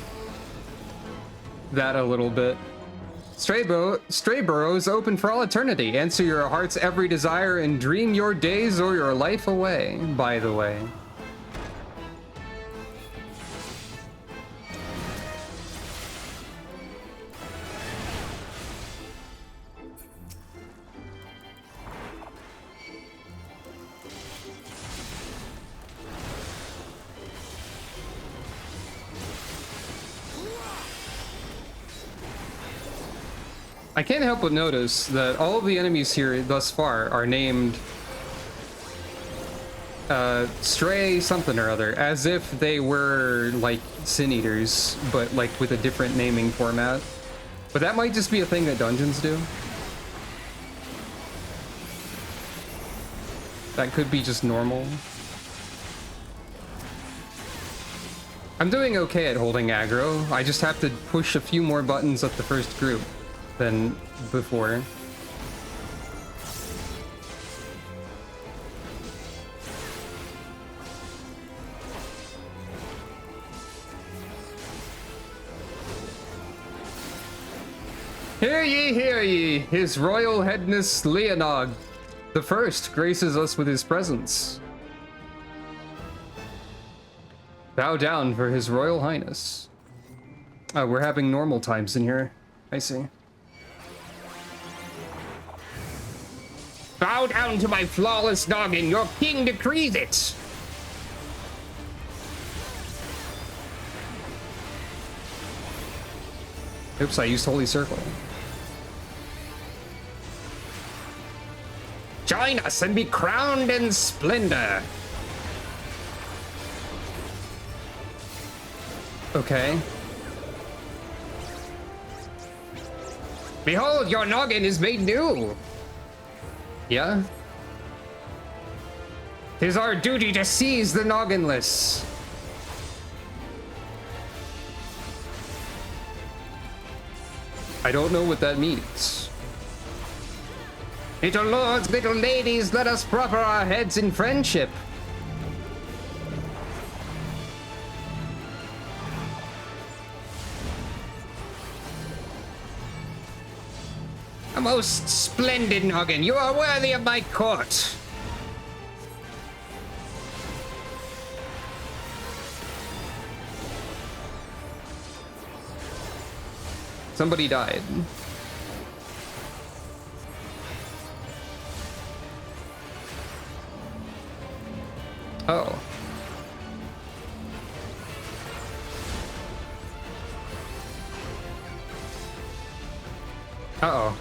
that a little bit. Stray burrows open for all eternity. Answer your heart's every desire and dream your days or your life away, by the way. I can't help but notice that all of the enemies here thus far are named Stray something or other, as if they were like Sin Eaters, but like with a different naming format. But that might just be a thing that dungeons do. That could be just normal. I'm doing okay at holding aggro. I just have to push a few more buttons at the first group than before. Hear ye, His Royal Headness Leonog the First graces us with his presence. Bow down for His Royal Highness. Oh, we're having normal times in here. I see. Bow down to my flawless noggin, your king decrees it! Oops, I used Holy Circle. Join us and be crowned in splendor! Okay. Behold, your noggin is made new! Yeah? 'Tis our duty to seize the nogginless. I don't know what that means. Little lords, little ladies, let us proffer our heads in friendship. A most splendid noggin. You are worthy of my court. Somebody died. Oh. Uh-oh.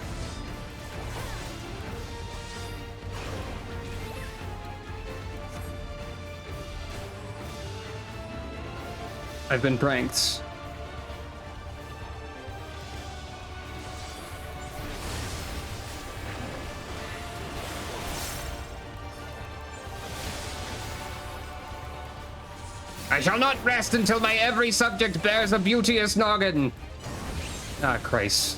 I've been pranked. I shall not rest until my every subject bears a beauteous noggin. Ah, Christ.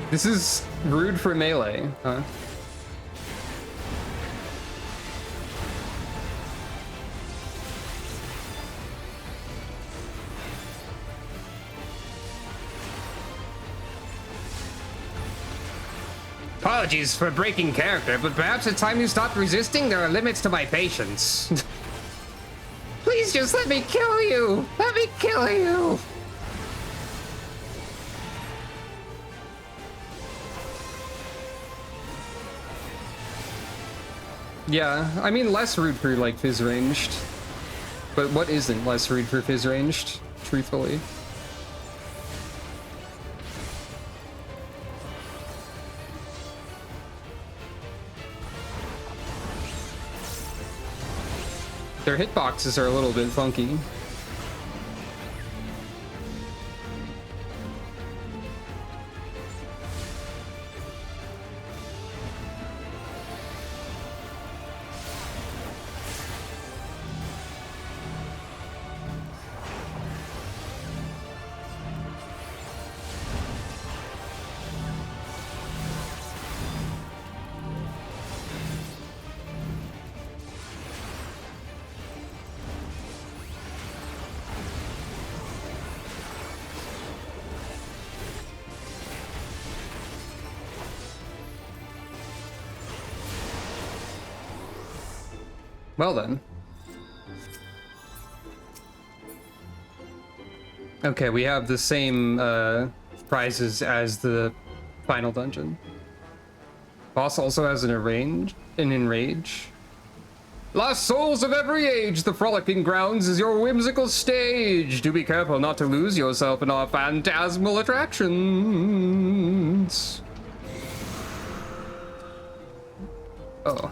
This is rude for melee, huh? Apologies for breaking character, but perhaps it's time you stopped resisting. There are limits to my patience. Please just let me kill you! Let me kill you! Yeah, I mean less rude for like fizz ranged. But what isn't less rude for fizz ranged, truthfully? Their hitboxes are a little bit funky. Well then. Okay, we have the same prizes as the final dungeon. Boss also has an enrage. Lost souls of every age, the frolicking grounds is your whimsical stage. Do be careful not to lose yourself in our phantasmal attractions. Oh.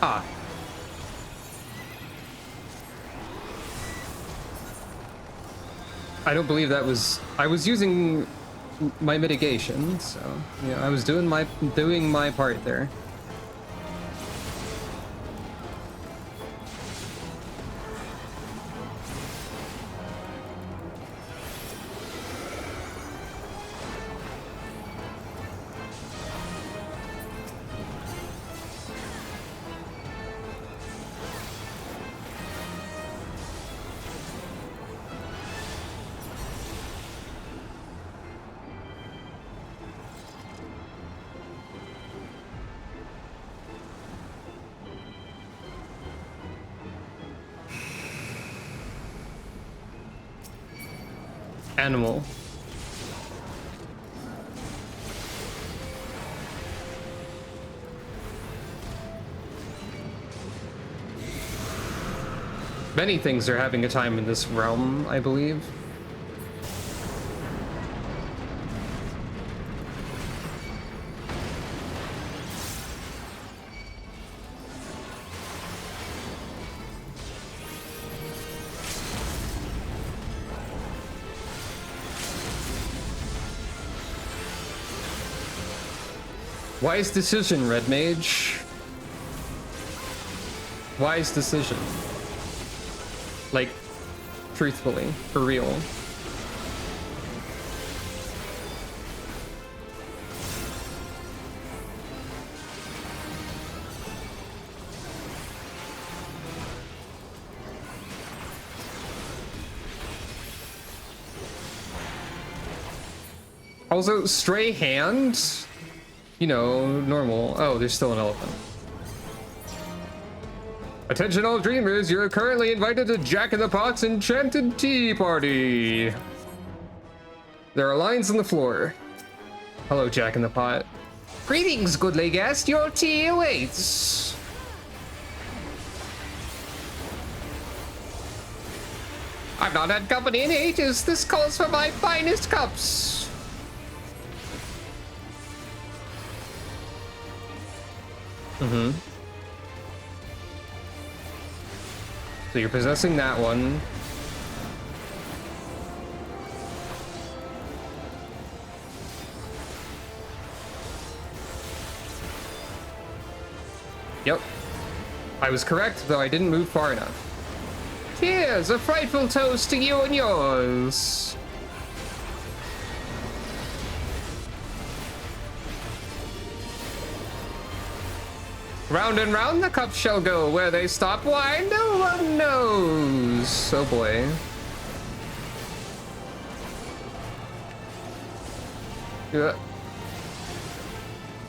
Ah. I don't believe that was... I was using my mitigation, so yeah, I was doing my part there. Animal. Many things are having a time in this realm, I believe. Wise decision, Red Mage. Wise decision. Like, truthfully, for real. Also, stray hand? You know, normal. Oh, there's still an elephant. Attention all dreamers, you're currently invited to Jack in the Pot's Enchanted Tea Party. There are lines on the floor. Hello, Jack in the Pot. Greetings, goodly guest. Your tea awaits. I've not had company in ages. This calls for my finest cups. Mm-hmm. So you're possessing that one. Yep. I was correct, though I didn't move far enough. Here's a frightful toast to you and yours. Round and round the cups shall go. Where they stop, why, no one knows. Oh boy. Yeah.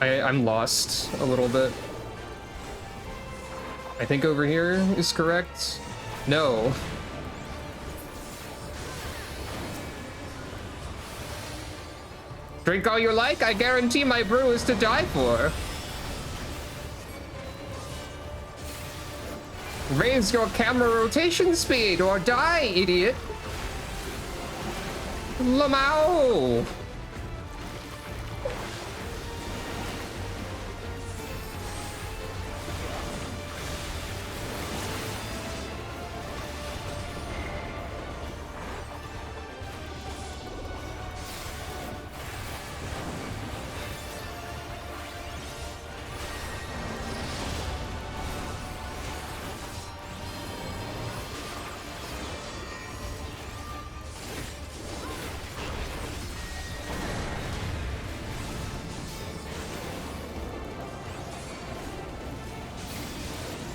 I'm lost a little bit. I think over here is correct. No. Drink all you like, I guarantee my brew is to die for. Raise your camera rotation speed or die, idiot. Lamau.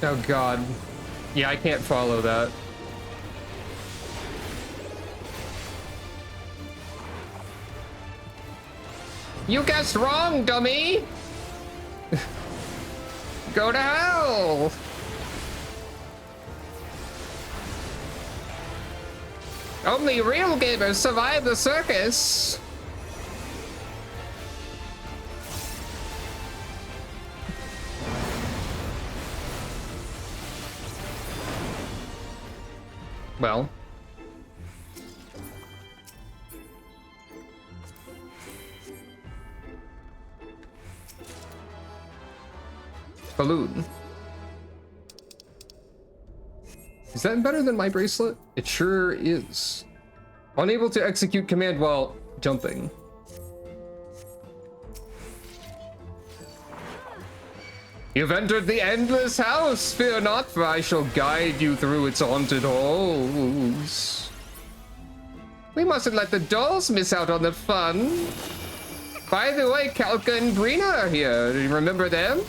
Oh god. Yeah, I can't follow that. You guessed wrong, dummy! Go to hell! Only real gamers survive the circus! Well. Balloon. Is that better than my bracelet? It sure is. Unable to execute command while jumping. You've entered the endless house. Fear not, for I shall guide you through its haunted halls. We mustn't let the dolls miss out on the fun. By the way, Kalka and Brina are here. Do you remember them?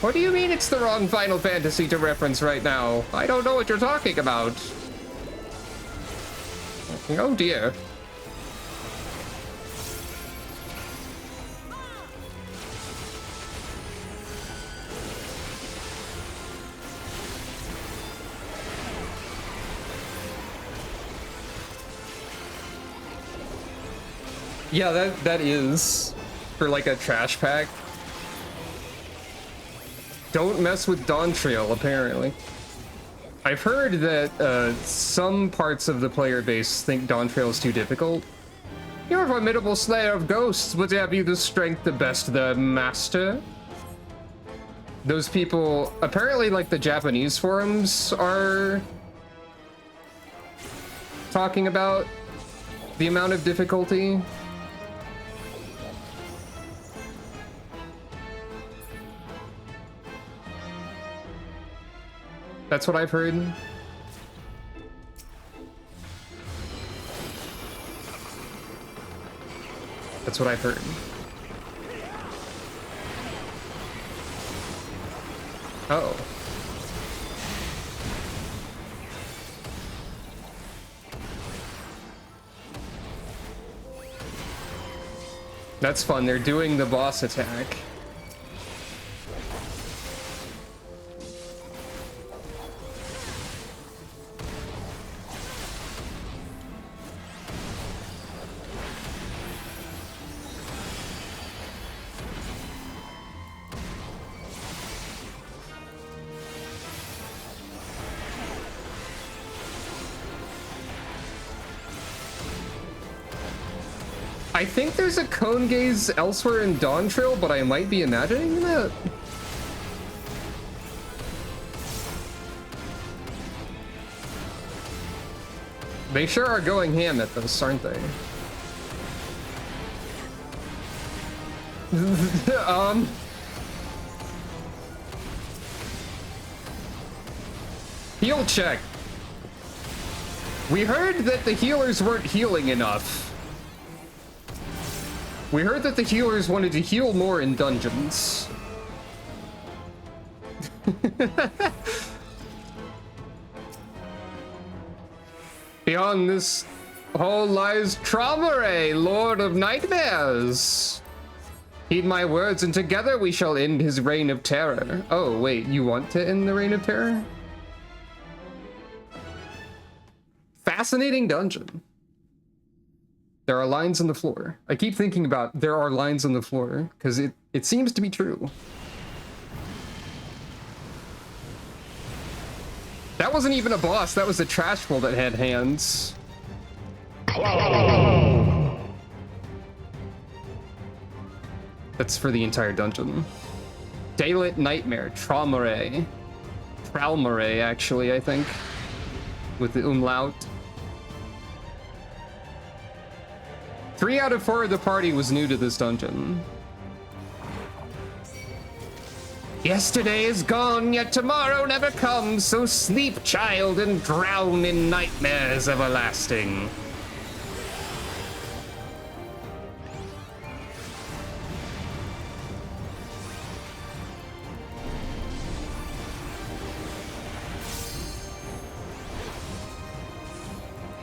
What do you mean it's the wrong Final Fantasy to reference right now? I don't know what you're talking about. Oh dear. Yeah, that is for like a trash pack. Don't mess with Dawntrail, apparently. I've heard that some parts of the player base think Dawntrail is too difficult. You're a formidable slayer of ghosts, but have you the strength to best the master? Those people, apparently like the Japanese forums are talking about the amount of difficulty. That's what I've heard. That's what I've heard. Oh. That's fun. They're doing the boss attack. I think there's a cone gaze elsewhere in Dawntrail, but I might be imagining that. They sure are going ham at this, aren't they? Heal check. We heard that the healers weren't healing enough. We heard that the healers wanted to heal more in dungeons. Beyond this hall lies Traumare, Lord of Nightmares. Heed my words, and together we shall end his reign of terror. Oh, wait, you want to end the reign of terror? Fascinating dungeon. There are lines on the floor. I keep thinking about there are lines on the floor, because it seems to be true. That wasn't even a boss, that was a trash pull that had hands. That's for the entire dungeon. Daylit Nightmare, Traumare. Traumare, actually, I think. With the umlaut. 3 out of 4 of the party was new to this dungeon. Yesterday is gone, yet tomorrow never comes, so sleep, child, and drown in nightmares everlasting.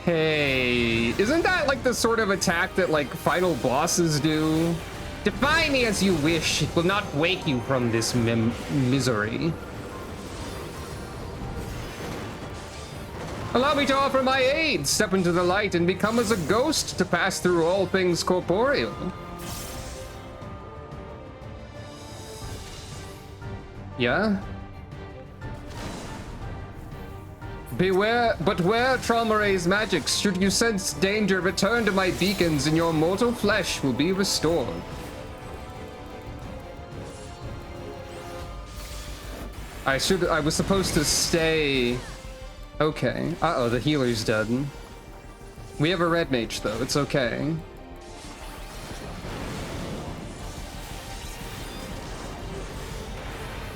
Hey, isn't that like the sort of attack that like final bosses do? Defy me as you wish, it will not wake you from this misery. Allow me to offer my aid, step into the light and become as a ghost to pass through all things corporeal. Yeah? Beware, but wear Traumare's magics. Should you sense danger, return to my beacons and your mortal flesh will be restored. I was supposed to stay. Okay. Uh-oh, the healer's dead. We have a red mage though, it's okay.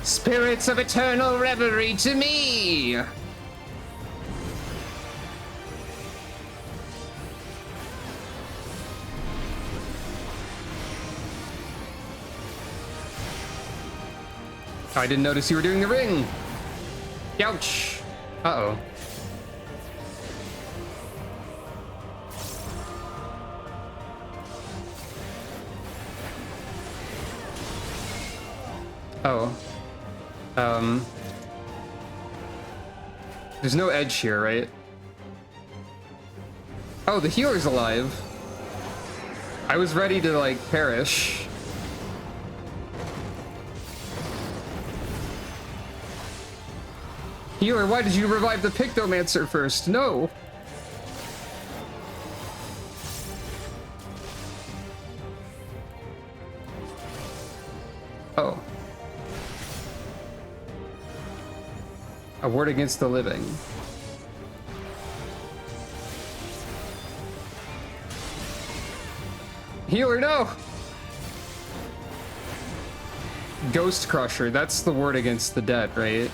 Spirits of eternal reverie to me! I didn't notice you were doing the ring. Ouch. Uh-oh. Oh. There's no edge here, right? Oh, the healer's alive. I was ready to, like, perish. Healer, why did you revive the Pictomancer first? No. Oh. A ward against the living. Healer, no! Ghost Crusher, that's the ward against the dead, right?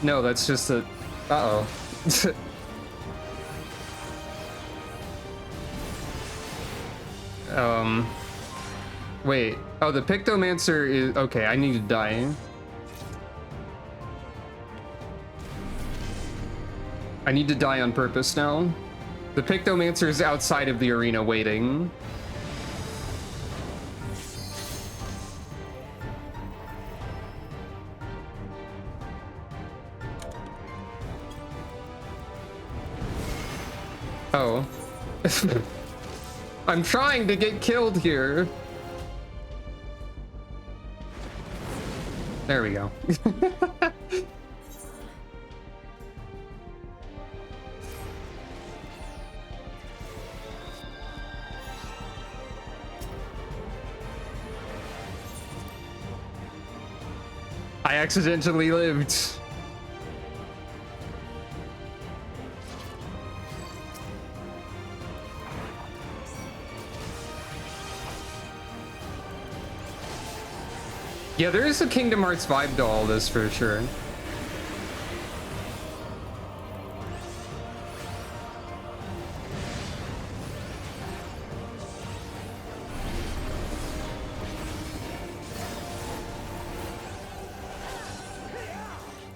No, that's just a... Uh-oh. Wait. Oh, the Pictomancer is... Okay, I need to die. I need to die on purpose now. The Pictomancer is outside of the arena waiting. Oh. I'm trying to get killed here. There we go. I accidentally lived. Yeah, there is a Kingdom Hearts vibe to all this for sure.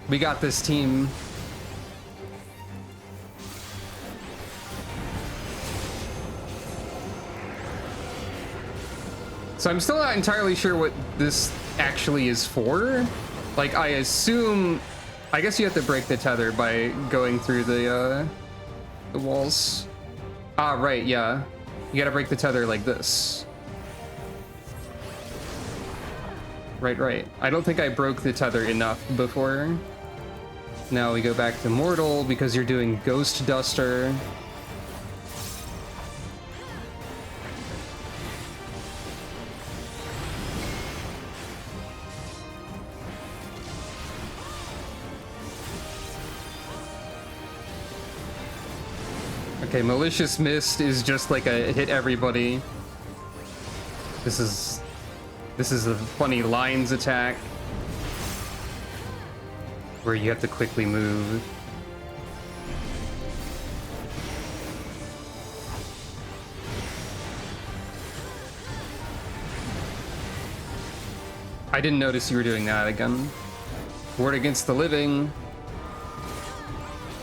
We got this team. So I'm still not entirely sure what this actually is for. Like, I assume, I guess you have to break the tether by going through the walls. Ah, right, yeah. You gotta break the tether like this. Right. I don't think I broke the tether enough before. Now we go back to Mortal because you're doing Ghost Duster. Okay, Malicious Mist is just like a hit everybody. This is a funny lines attack where you have to quickly move. I didn't notice you were doing that again. Ward Against the Living.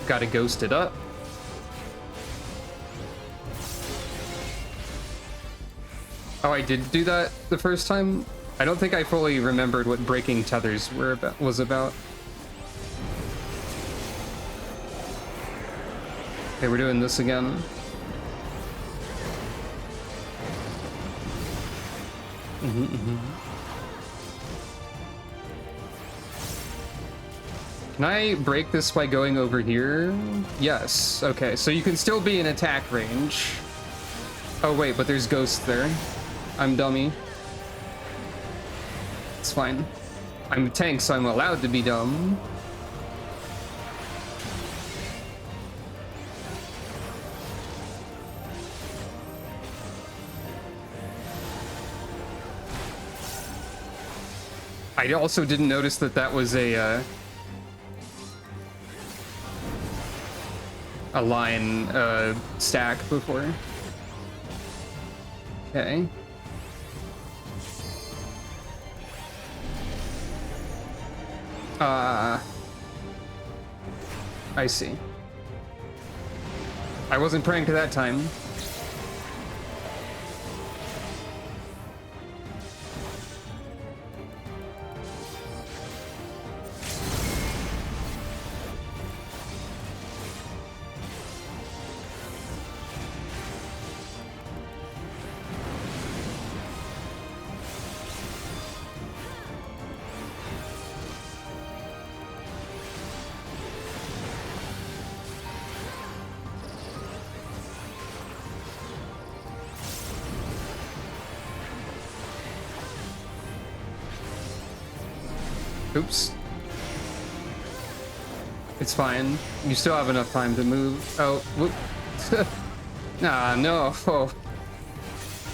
Gotta ghost it up. Oh, I did do that the first time? I don't think I fully remembered what breaking tethers was about. Okay, we're doing this again. Can I break this by going over here? Yes. Okay, so you can still be in attack range. Oh wait, but there's ghosts there. I'm dummy. It's fine. I'm a tank, so I'm allowed to be dumb. I also didn't notice that that was a line stack before. Okay. I see. I wasn't pranked that time. Oops. It's fine. You still have enough time to move. Oh, whoop. Nah, no. Oh.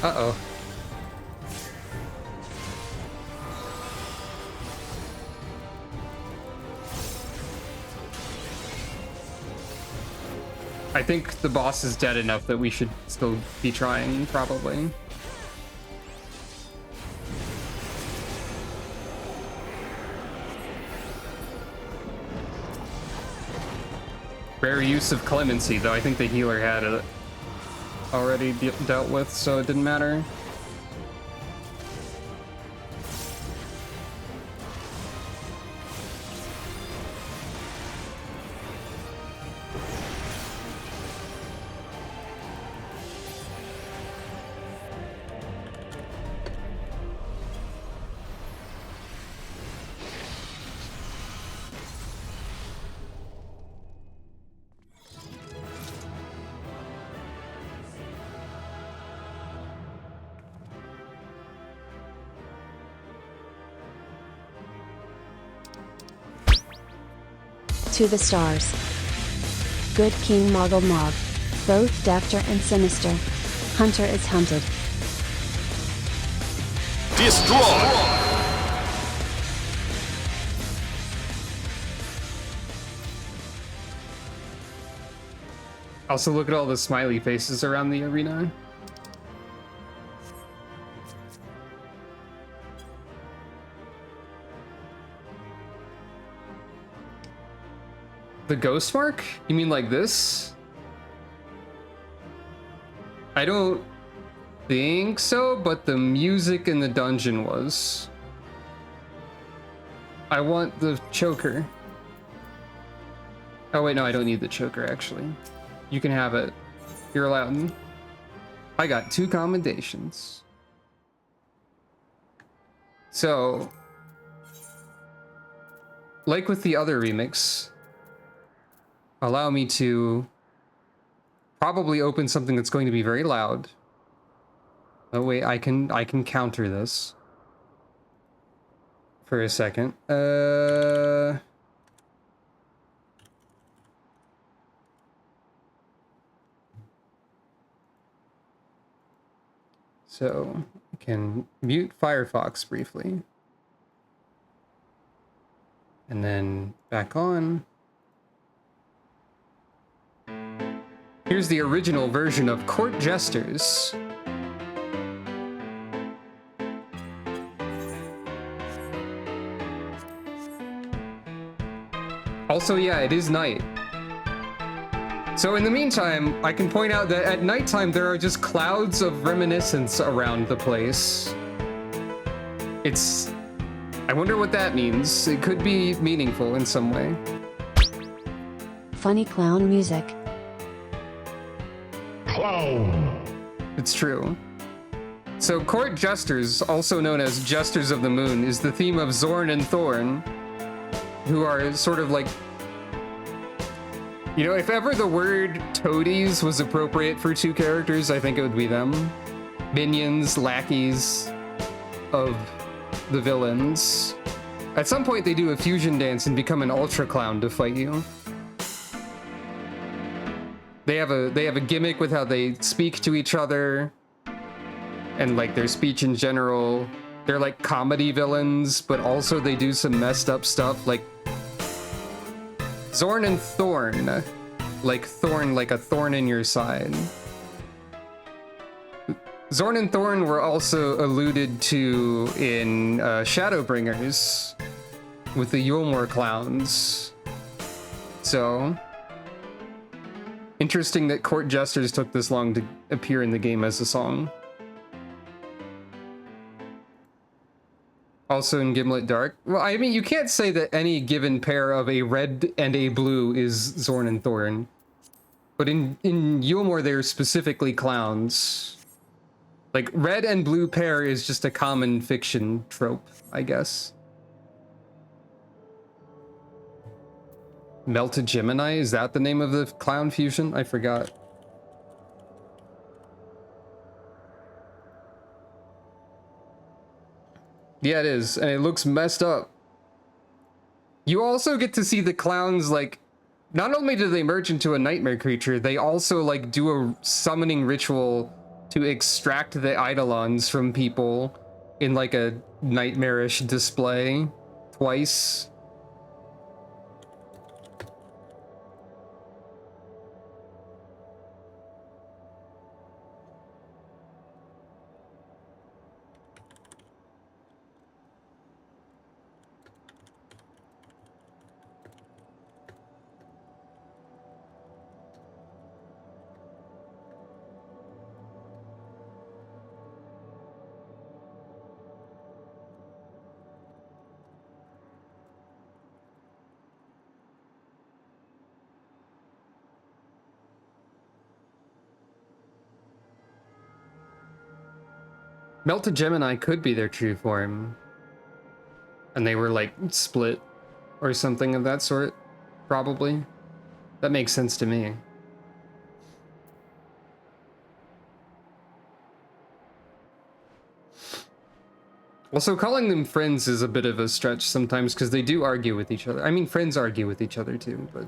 Uh-oh. I think the boss is dead enough that we should still be trying, probably. Rare use of clemency, though I think the healer had it already dealt with, so it didn't matter. to the stars. Good King Moggle Mog. Both dexter and sinister. Hunter is hunted. Destroy! Also, look at all the smiley faces around the arena. The ghost mark? You mean like this? I don't think so, but the music in the dungeon was. I want the choker. Oh wait, no, I don't need the choker, actually. You can have it. You're allowed. I got 2 commendations. So, like with the other remix, allow me to probably open something that's going to be very loud. Oh wait, I can counter this for a second. So I can mute Firefox briefly. And then back on. Here's the original version of Court Jesters. Also, yeah, it is night. So in the meantime, I can point out that at nighttime there are just clouds of reminiscence around the place. I wonder what that means. It could be meaningful in some way. Funny clown music. Clown! It's true. So Court Jesters, also known as Jesters of the Moon, is the theme of Zorn and Thorn, who are sort of like, you know, if ever the word toadies was appropriate for 2 characters, I think it would be them. Minions, lackeys of the villains. At some point they do a fusion dance and become an ultra clown to fight you. They have a gimmick with how they speak to each other and like their speech in general. They're like comedy villains, but also they do some messed up stuff like Zorn and Thorn, like thorn, like a thorn in your side. Zorn and Thorn were also alluded to in Shadowbringers with the Yulmore clowns. So, interesting that Court Jesters took this long to appear in the game as a song. Also in Gimlet Dark. Well, I mean, you can't say that any given pair of a red and a blue is Zorn and Thorn. But in Yulmore, they're specifically clowns. Like, red and blue pair is just a common fiction trope, I guess. Melted Gemini, is that the name of the clown fusion? I forgot. Yeah, it is, and it looks messed up. You also get to see the clowns, like, not only do they merge into a nightmare creature, they also, like, do a summoning ritual to extract the eidolons from people in, like, a nightmarish display twice. Melted Gemini could be their true form. And they were, like, split or something of that sort, probably. That makes sense to me. Also, calling them friends is a bit of a stretch sometimes because they do argue with each other. I mean, friends argue with each other too, but...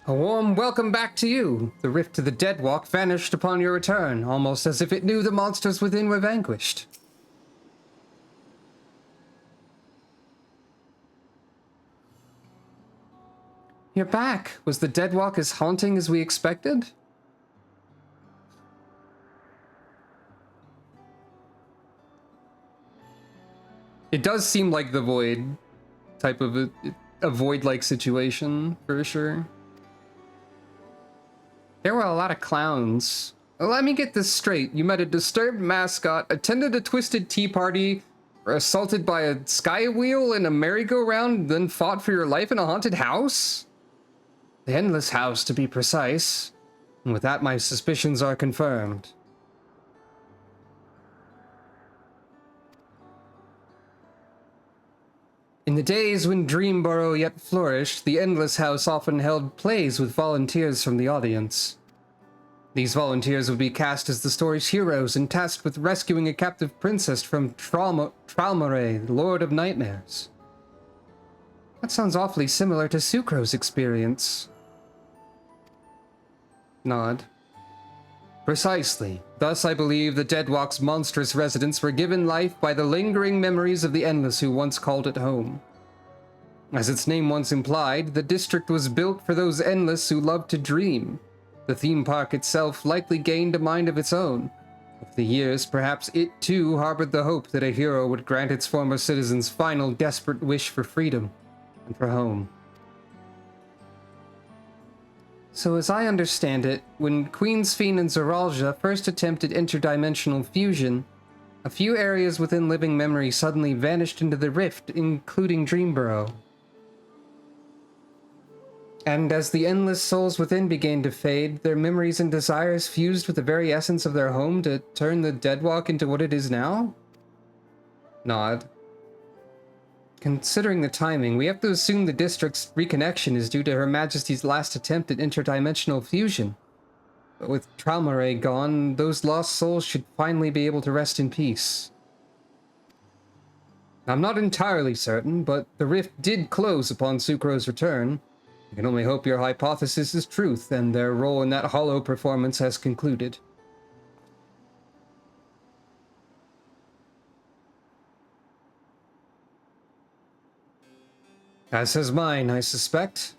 A warm welcome back to you. The rift to the Deadwalk vanished upon your return, almost as if it knew the monsters within were vanquished. You're back. Was the Deadwalk as haunting as we expected? It does seem like the Void type of a Void-like situation, for sure. There were a lot of clowns. Let me get this straight. You met a disturbed mascot, attended a twisted tea party, were assaulted by a sky wheel in a merry-go-round, then fought for your life in a haunted house? The Endless House, to be precise. And with that, my suspicions are confirmed. In the days when Dreamborough yet flourished, the Endless House often held plays with volunteers from the audience. These volunteers would be cast as the story's heroes and tasked with rescuing a captive princess from Tralmaray, Lord of Nightmares. That sounds awfully similar to S'crow's experience. Nod. Precisely. Thus, I believe the Deadwalk's monstrous residents were given life by the lingering memories of the Endless who once called it home. As its name once implied, the district was built for those Endless who loved to dream. The theme park itself likely gained a mind of its own. Over the years, perhaps it too harbored the hope that a hero would grant its former citizens' final desperate wish for freedom and for home. So as I understand it, when Queen's Fiend and Zoralja first attempted interdimensional fusion, a few areas within living memory suddenly vanished into the rift, including Dreamborough. And as the endless souls within began to fade, their memories and desires fused with the very essence of their home to turn the Deadwalk into what it is now? Nod. Considering the timing, we have to assume the district's reconnection is due to Her Majesty's last attempt at interdimensional fusion. But with Tralmaray gone, those lost souls should finally be able to rest in peace. I'm not entirely certain, but the rift did close upon S'crow's return. I can only hope your hypothesis is truth, and their role in that hollow performance has concluded. As has mine, I suspect.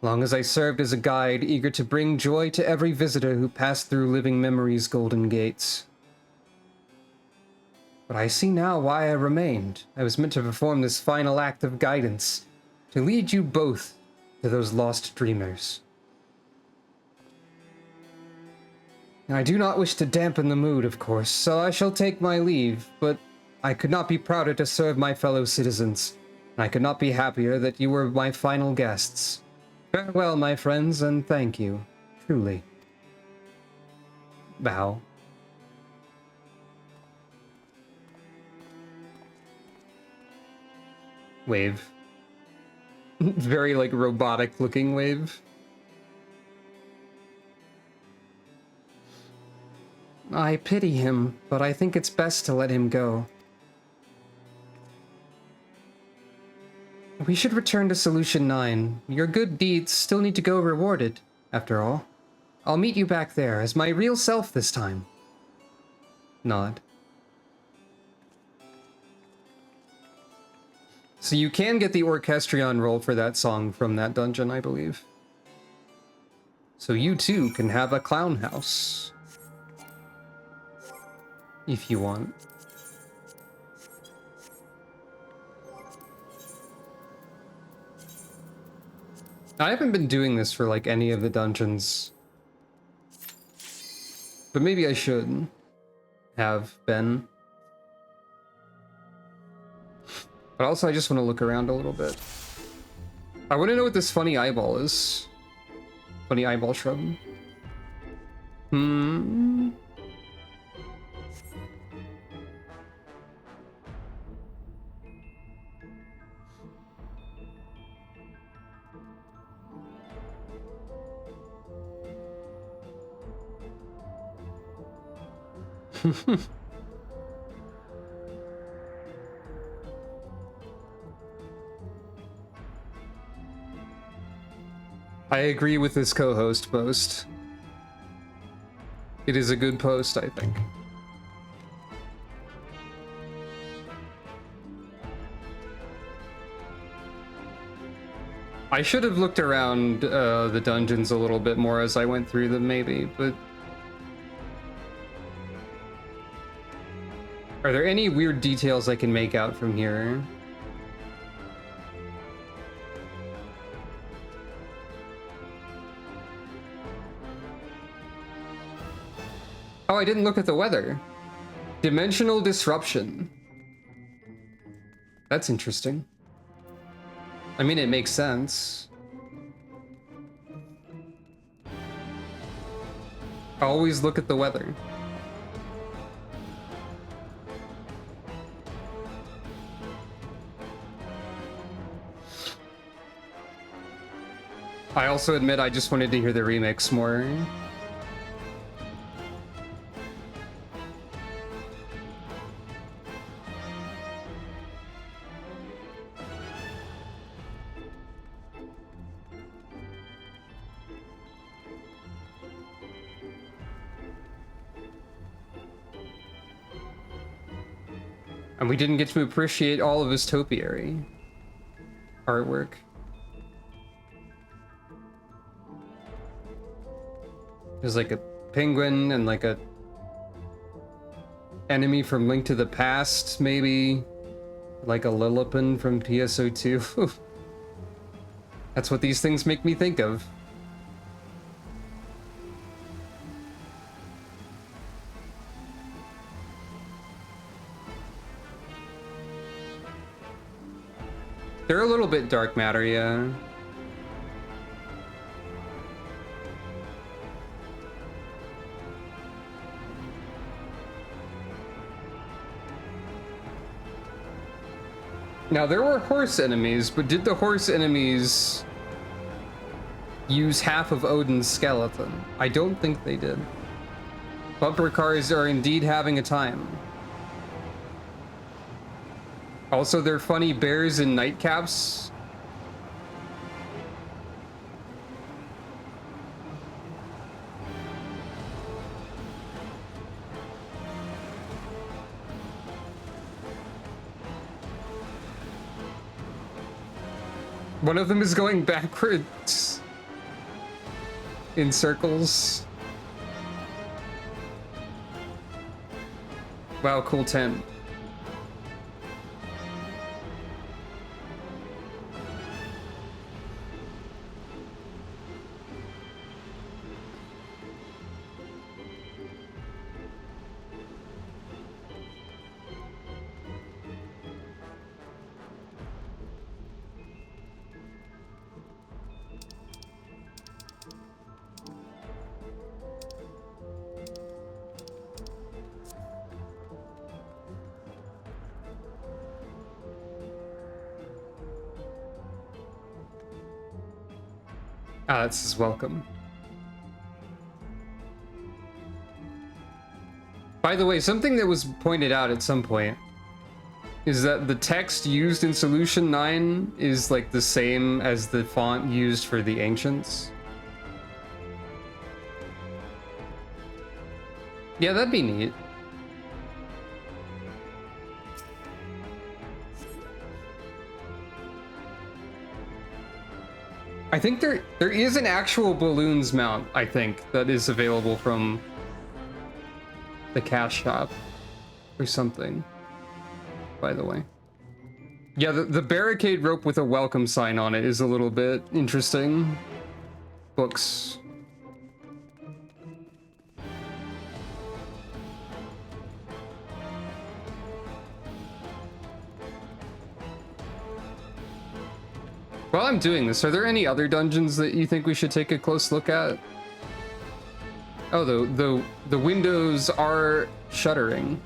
Long as I served as a guide, eager to bring joy to every visitor who passed through living memory's golden gates. But I see now why I remained. I was meant to perform this final act of guidance, to lead you both to those lost dreamers. I do not wish to dampen the mood, of course, so I shall take my leave, but I could not be prouder to serve my fellow citizens. I could not be happier that you were my final guests. Farewell, my friends, and thank you. Truly. Bow. Wave. Very, like, robotic-looking wave. I pity him, but I think it's best to let him go. We should return to Solution 9. Your good deeds still need to go rewarded, after all. I'll meet you back there, as my real self this time. Nod. So you can get the Orchestrion roll for that song from that dungeon, I believe. So you too can have a clown house. If you want. I haven't been doing this for, like, any of the dungeons. But maybe I should have been. But also, I just want to look around a little bit. I want to know what this funny eyeball is. Funny eyeball shrub. I agree with this co-host post. It is a good post, I think. I should have looked around the dungeons a little bit more as I went through them, maybe, but... Are there any weird details I can make out from here? Oh, I didn't look at the weather. Dimensional disruption. That's interesting. I mean, it makes sense. Always look at the weather. I also admit I just wanted to hear the remix more. And we didn't get to appreciate all of his topiary artwork. There's like a penguin and like a enemy from Link to the Past, maybe. Like a Lilliput from PSO2. That's what these things make me think of. They're a little bit dark matter, yeah. Now, there were horse enemies, but did the horse enemies use half of Odin's skeleton? I don't think they did. Bumper cars are indeed having a time. Also, they're funny bears in nightcaps. One of them is going backwards in circles. Wow, cool tent. Ah, this is welcome. By the way, something that was pointed out at some point is that the text used in Solution 9 is like the same as the font used for the Ancients. Yeah, that'd be neat. I think there is an actual balloons mount, I think, that is available from the cash shop or something, by the way. Yeah, the barricade rope with a welcome sign on it is a little bit interesting. Books. While I'm doing this, are there any other dungeons that you think we should take a close look at? Oh, the windows are shuttering.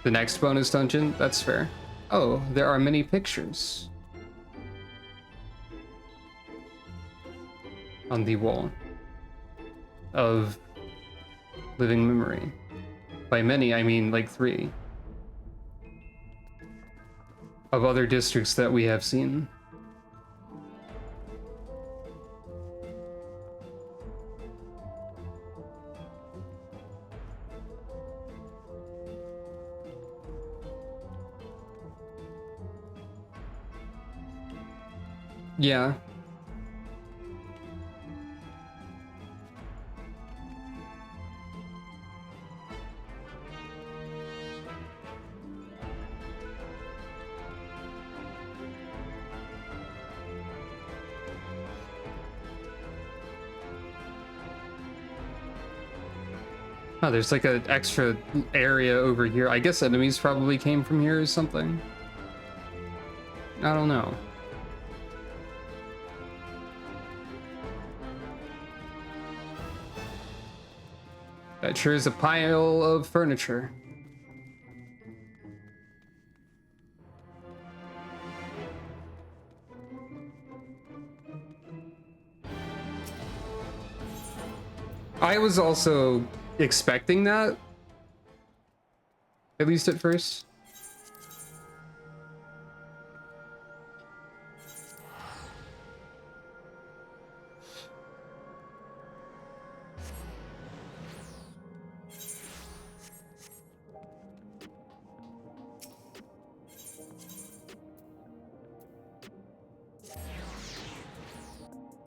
The next bonus dungeon? That's fair. Oh, there are many pictures. on the wall of living memory. By many, I mean like 3 of other districts that we have seen. Yeah. Oh, there's like an extra area over here. I guess enemies probably came from here or something. I don't know. That sure is a pile of furniture. I was also expecting that, at least at first.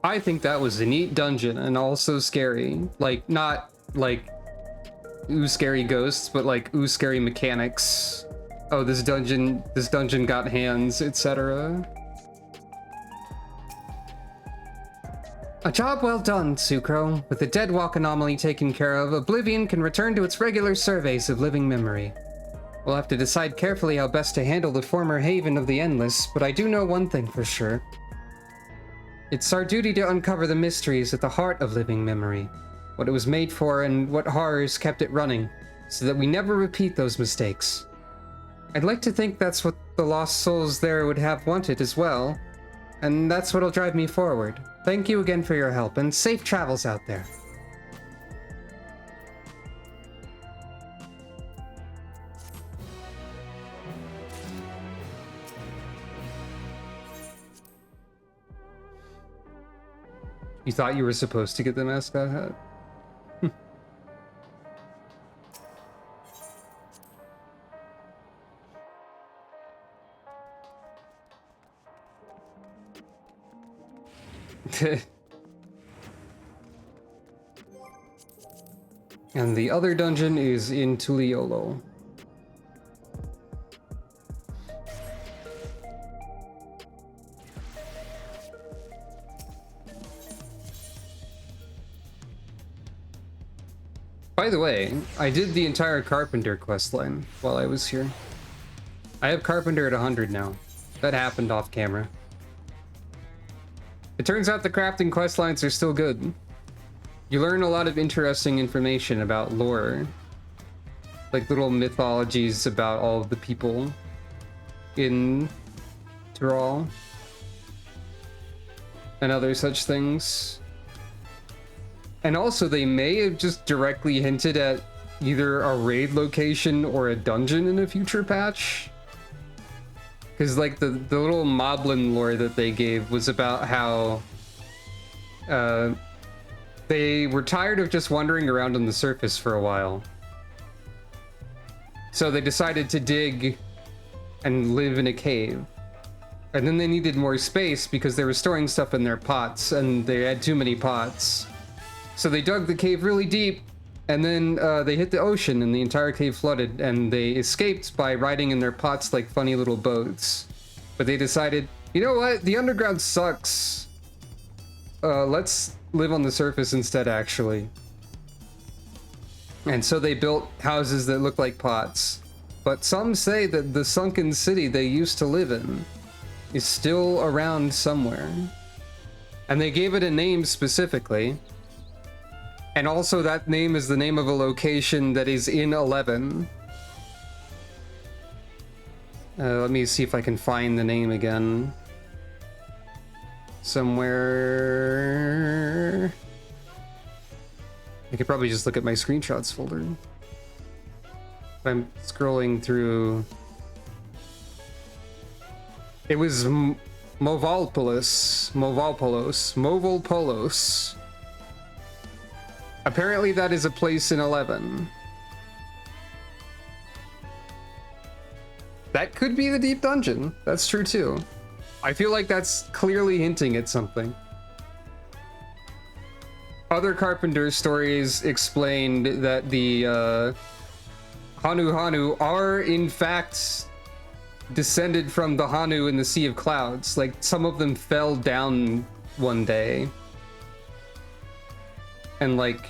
I think that was a neat dungeon and also scary. Like, not like ooh scary ghosts, but like ooh scary mechanics. Oh, this dungeon got hands, etc. A job well done, S'crow. With the Deadwalk anomaly taken care of, Oblivion can return to its regular surveys of living memory. We'll have to decide carefully how best to handle the former haven of the Endless, but I do know one thing for sure. It's our duty to uncover the mysteries at the heart of living memory, what it was made for and what horrors kept it running, so that we never repeat those mistakes. I'd like to think that's what the lost souls there would have wanted as well, and that's what'll drive me forward. Thank you again for your help, and safe travels out there. You thought you were supposed to get the mascot hat? And the other dungeon is in Tuliolo. By the way, I did the entire Carpenter questline while I was here. I have Carpenter at 100 now. That happened off camera. It turns out the crafting questlines are still good. You learn a lot of interesting information about lore. Like little mythologies about all of the people in Tyrol. And other such things. And also, they may have just directly hinted at either a raid location or a dungeon in a future patch. Because, like, the little Moblin lore that they gave was about how they were tired of just wandering around on the surface for a while. So they decided to dig and live in a cave. And then they needed more space because they were storing stuff in their pots, and they had too many pots. So they dug the cave really deep, and then they hit the ocean, and the entire cave flooded, and they escaped by riding in their pots like funny little boats. But they decided, you know what? The underground sucks. Let's live on the surface instead, actually. And so they built houses that look like pots. But some say that the sunken city they used to live in is still around somewhere. And they gave it a name specifically. And also that name is the name of a location that is in 11. Let me see if I can find the name again. somewhere. I could probably just look at my screenshots folder. I'm scrolling through. It was Movalpolos. Apparently that is a place in 11. That could be the deep dungeon. That's true too. I feel like that's clearly hinting at something. Other Carpenter stories explained that the Hanu are in fact descended from the Hanu in the Sea of Clouds. Like, some of them fell down one day and like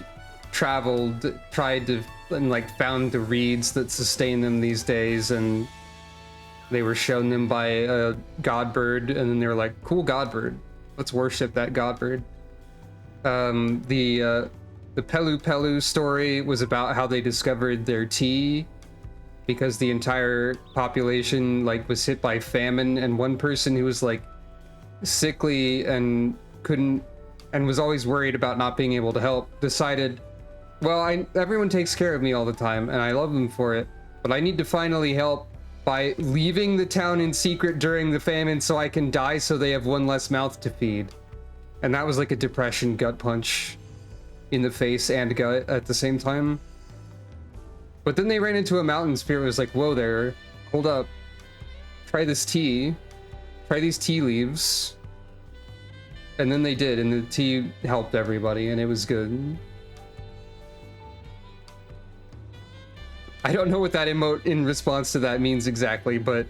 traveled, tried to, and like found the reeds that sustain them these days, and they were shown them by a god bird, and then they were like, cool god bird, let's worship that god bird. The Pelu Pelu story was about how they discovered their tea because the entire population like was hit by famine, and one person who was like sickly and couldn't, and was always worried about not being able to help, decided, well, everyone takes care of me all the time and I love them for it, but I need to finally help by leaving the town in secret during the famine so I can die so they have one less mouth to feed. And that was like a depression gut punch in the face and gut at the same time. But then they ran into a mountain spirit. Was like, whoa there, hold up, try this tea, try these tea leaves. And then they did, and the tea helped everybody, and it was good. I don't know what that emote in response to that means exactly, but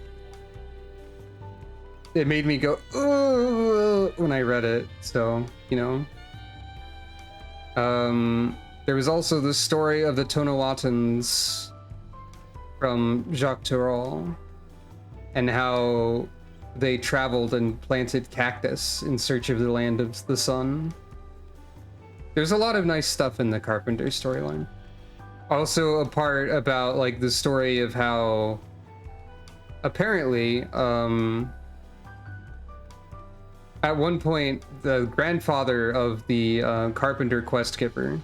it made me go, ugh, when I read it, so, you know. There was also the story of the Tonawatans from Jacques Turol, and how they traveled and planted cactus in search of the land of the sun. There's a lot of nice stuff in the Carpenter storyline. Also a part about like the story of how apparently at one point the grandfather of the Carpenter quest giver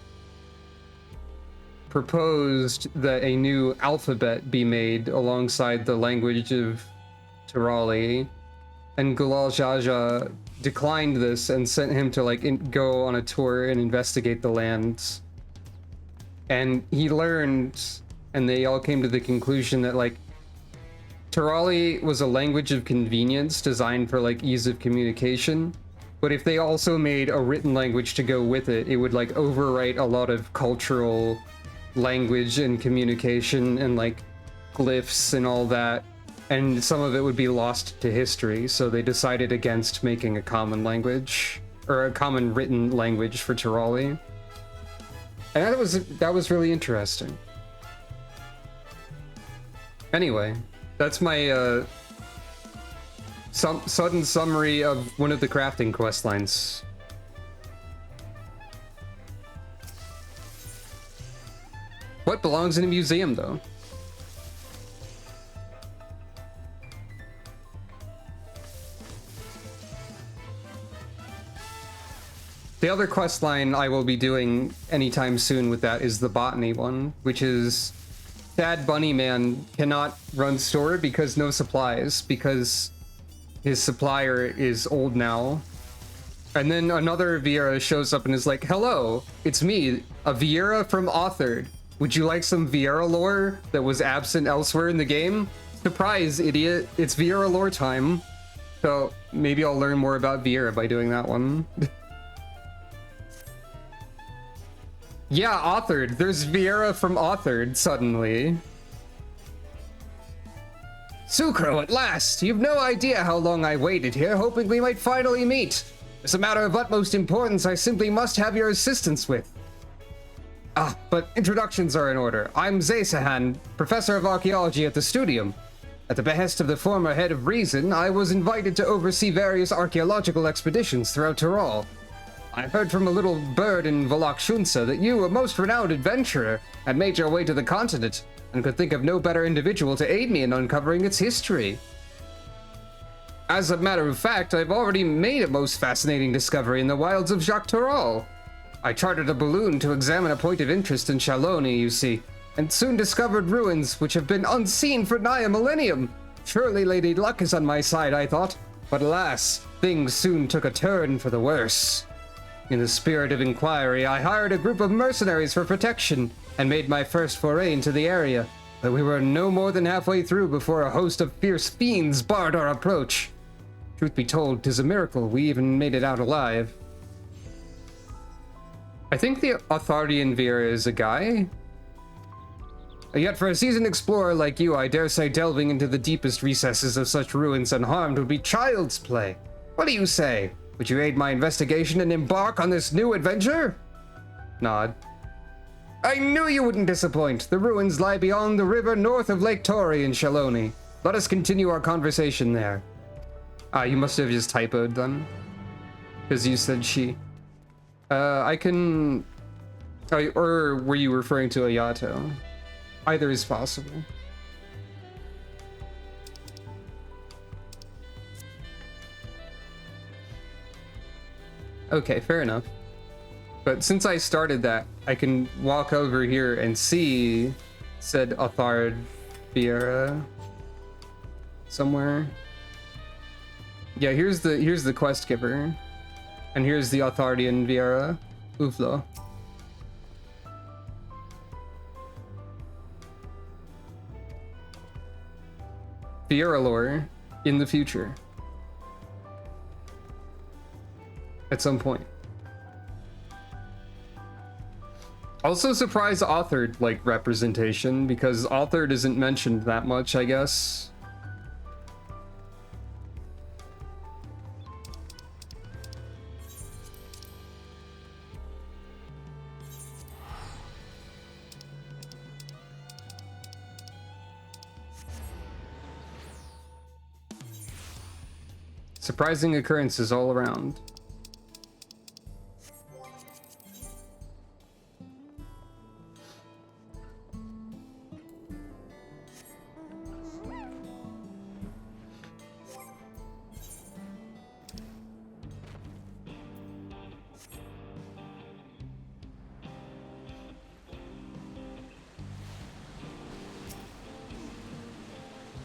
proposed that a new alphabet be made alongside the language of Turali, and Gulal Jaja declined this and sent him to like go on a tour and investigate the lands. And he learned, and they all came to the conclusion that like Turali was a language of convenience designed for like ease of communication, but if they also made a written language to go with it, it would like overwrite a lot of cultural language and communication and like glyphs and all that, and some of it would be lost to history. So they decided against making a common language, or a common written language for Turali. And that was really interesting. Anyway, that's my sudden summary of one of the crafting quest lines. What belongs in a museum, though? The other quest line I will be doing anytime soon with that is the botany one, which is Sad Bunny Man cannot run store because no supplies, because his supplier is old now. And then another Vieira shows up and is like, hello, it's me, a Vieira from Authored. Would you like some Vieira lore that was absent elsewhere in the game? Surprise, idiot, it's Vieira lore time. So maybe I'll learn more about Vieira by doing that one. Yeah, Authored. There's Vieira from Authored, suddenly. S'crow, at last! You've no idea how long I waited here, hoping we might finally meet. It's a matter of utmost importance I simply must have your assistance with. Ah, but introductions are in order. I'm Zesahan, professor of archaeology at the Studium. At the behest of the former head of Reason, I was invited to oversee various archaeological expeditions throughout Tyrol. I heard from a little bird in Volakshunsa that you, a most renowned adventurer, had made your way to the continent, and could think of no better individual to aid me in uncovering its history. As a matter of fact, I've already made a most fascinating discovery in the wilds of Jacques Toral. I chartered a balloon to examine a point of interest in Chaloni, you see, and soon discovered ruins which have been unseen for nigh a millennium. Surely Lady Luck is on my side, I thought, but alas, things soon took a turn for the worse. In the spirit of inquiry, I hired a group of mercenaries for protection and made my first foray into the area, but we were no more than halfway through before a host of fierce fiends barred our approach. Truth be told, 'tis a miracle we even made it out alive. I think the Authorian Vera is a guy. Yet for a seasoned explorer like you, I dare say delving into the deepest recesses of such ruins unharmed would be child's play. What do you say? Would you aid my investigation and embark on this new adventure? Nod. I knew you wouldn't disappoint. The ruins lie beyond the river north of Lake Tory in Chaloni. Let us continue our conversation there. Ah, you must have just typoed then. Because you said she. I can... or were you referring to Ayato? Either is possible. Okay, fair enough. But since I started that, I can walk over here and see said Authard Viera somewhere. Yeah, here's the quest giver. And here's the Authardian Viera, Uvlo. Viera lore in the future. At some point. Also surprised authored, like, representation, because authored isn't mentioned that much, I guess. Surprising occurrences all around.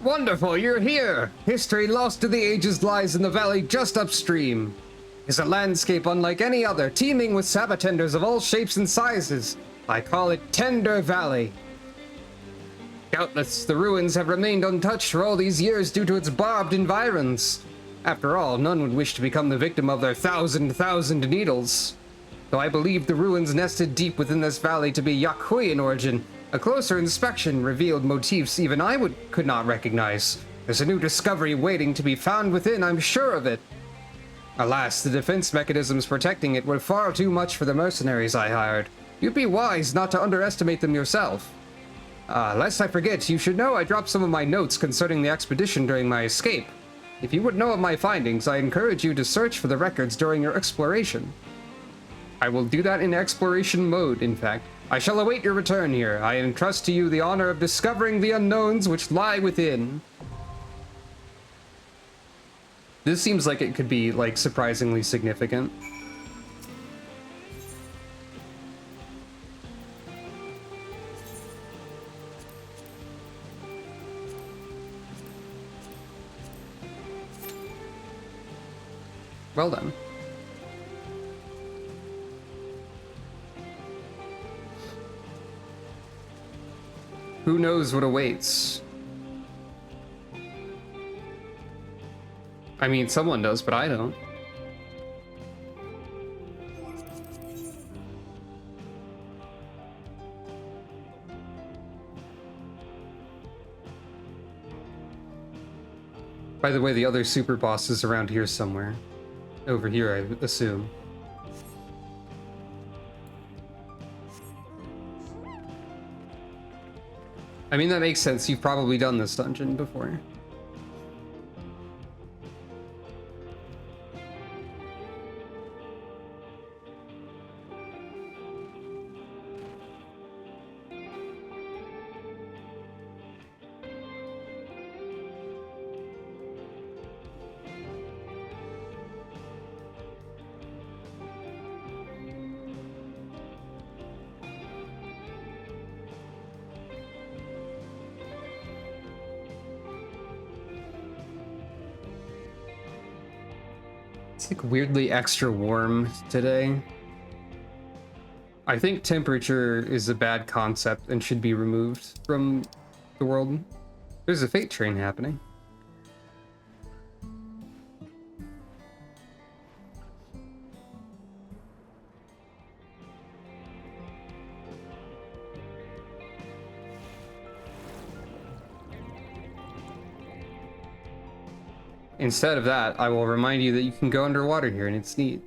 Wonderful, you're here! History lost to the ages lies in the valley just upstream. It's a landscape unlike any other, teeming with sabbatenders of all shapes and sizes. I call it Tender Valley. Doubtless, the ruins have remained untouched for all these years due to its barbed environs. After all, none would wish to become the victim of their thousand needles. Though I believe the ruins nested deep within this valley to be Yakhui in origin, a closer inspection revealed motifs even I could not recognize. There's a new discovery waiting to be found within, I'm sure of it. Alas, the defense mechanisms protecting it were far too much for the mercenaries I hired. You'd be wise not to underestimate them yourself. Lest I forget, you should know I dropped some of my notes concerning the expedition during my escape. If you would know of my findings, I encourage you to search for the records during your exploration. I will do that in exploration mode, in fact. I shall await your return here. I entrust to you the honor of discovering the unknowns which lie within. This seems like it could be, like, surprisingly significant. Well done. Who knows what awaits? I mean, someone does, but I don't. By the way, the other super boss is around here somewhere. Over here, I assume. I mean, that makes sense. You've probably done this dungeon before. It's like weirdly extra warm today. I think temperature is a bad concept and should be removed from the world. There's a fate train happening. Instead of that, I will remind you that you can go underwater here and it's neat.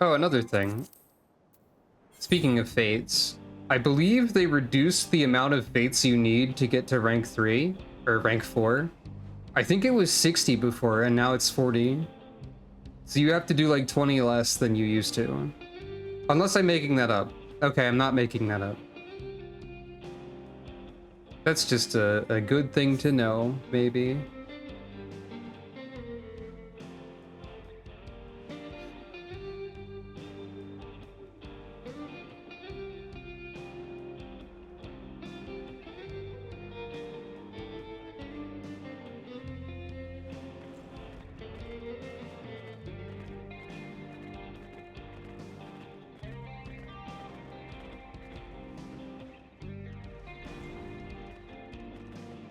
Oh, another thing. Speaking of fates, I believe they reduced the amount of fates you need to get to rank 3, or rank 4. I think it was 60 before, and now it's 40. So you have to do like 20 less than you used to. Unless I'm making that up. Okay, I'm not making that up. That's just a good thing to know, maybe.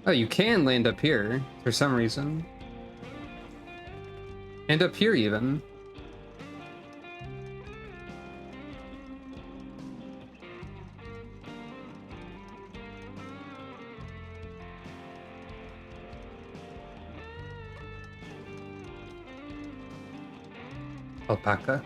Oh, you can land up here for some reason. And up here even. Alpaca.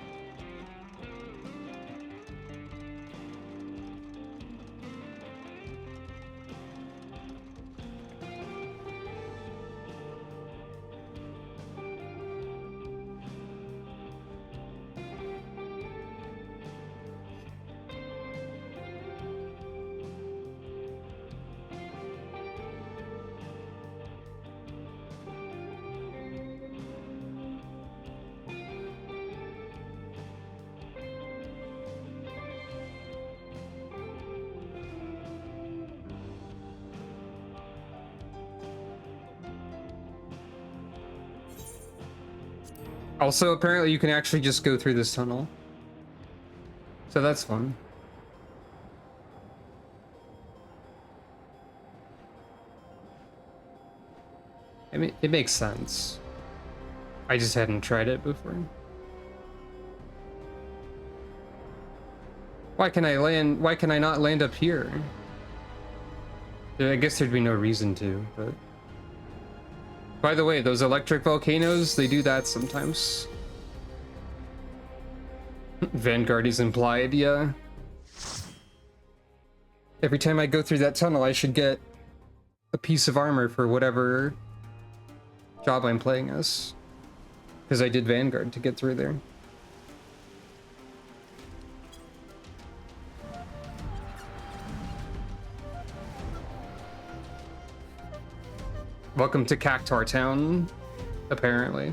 Also, apparently you can actually just go through this tunnel. So that's fun. I mean, it makes sense. I just hadn't tried it before. Why can I not land up here? I guess there'd be no reason to, but... By the way, those electric volcanoes, they do that sometimes. Vanguard is implied, yeah. Every time I go through that tunnel, I should get a piece of armor for whatever job I'm playing as. Because I did Vanguard to get through there. Welcome to Cactar Town, apparently.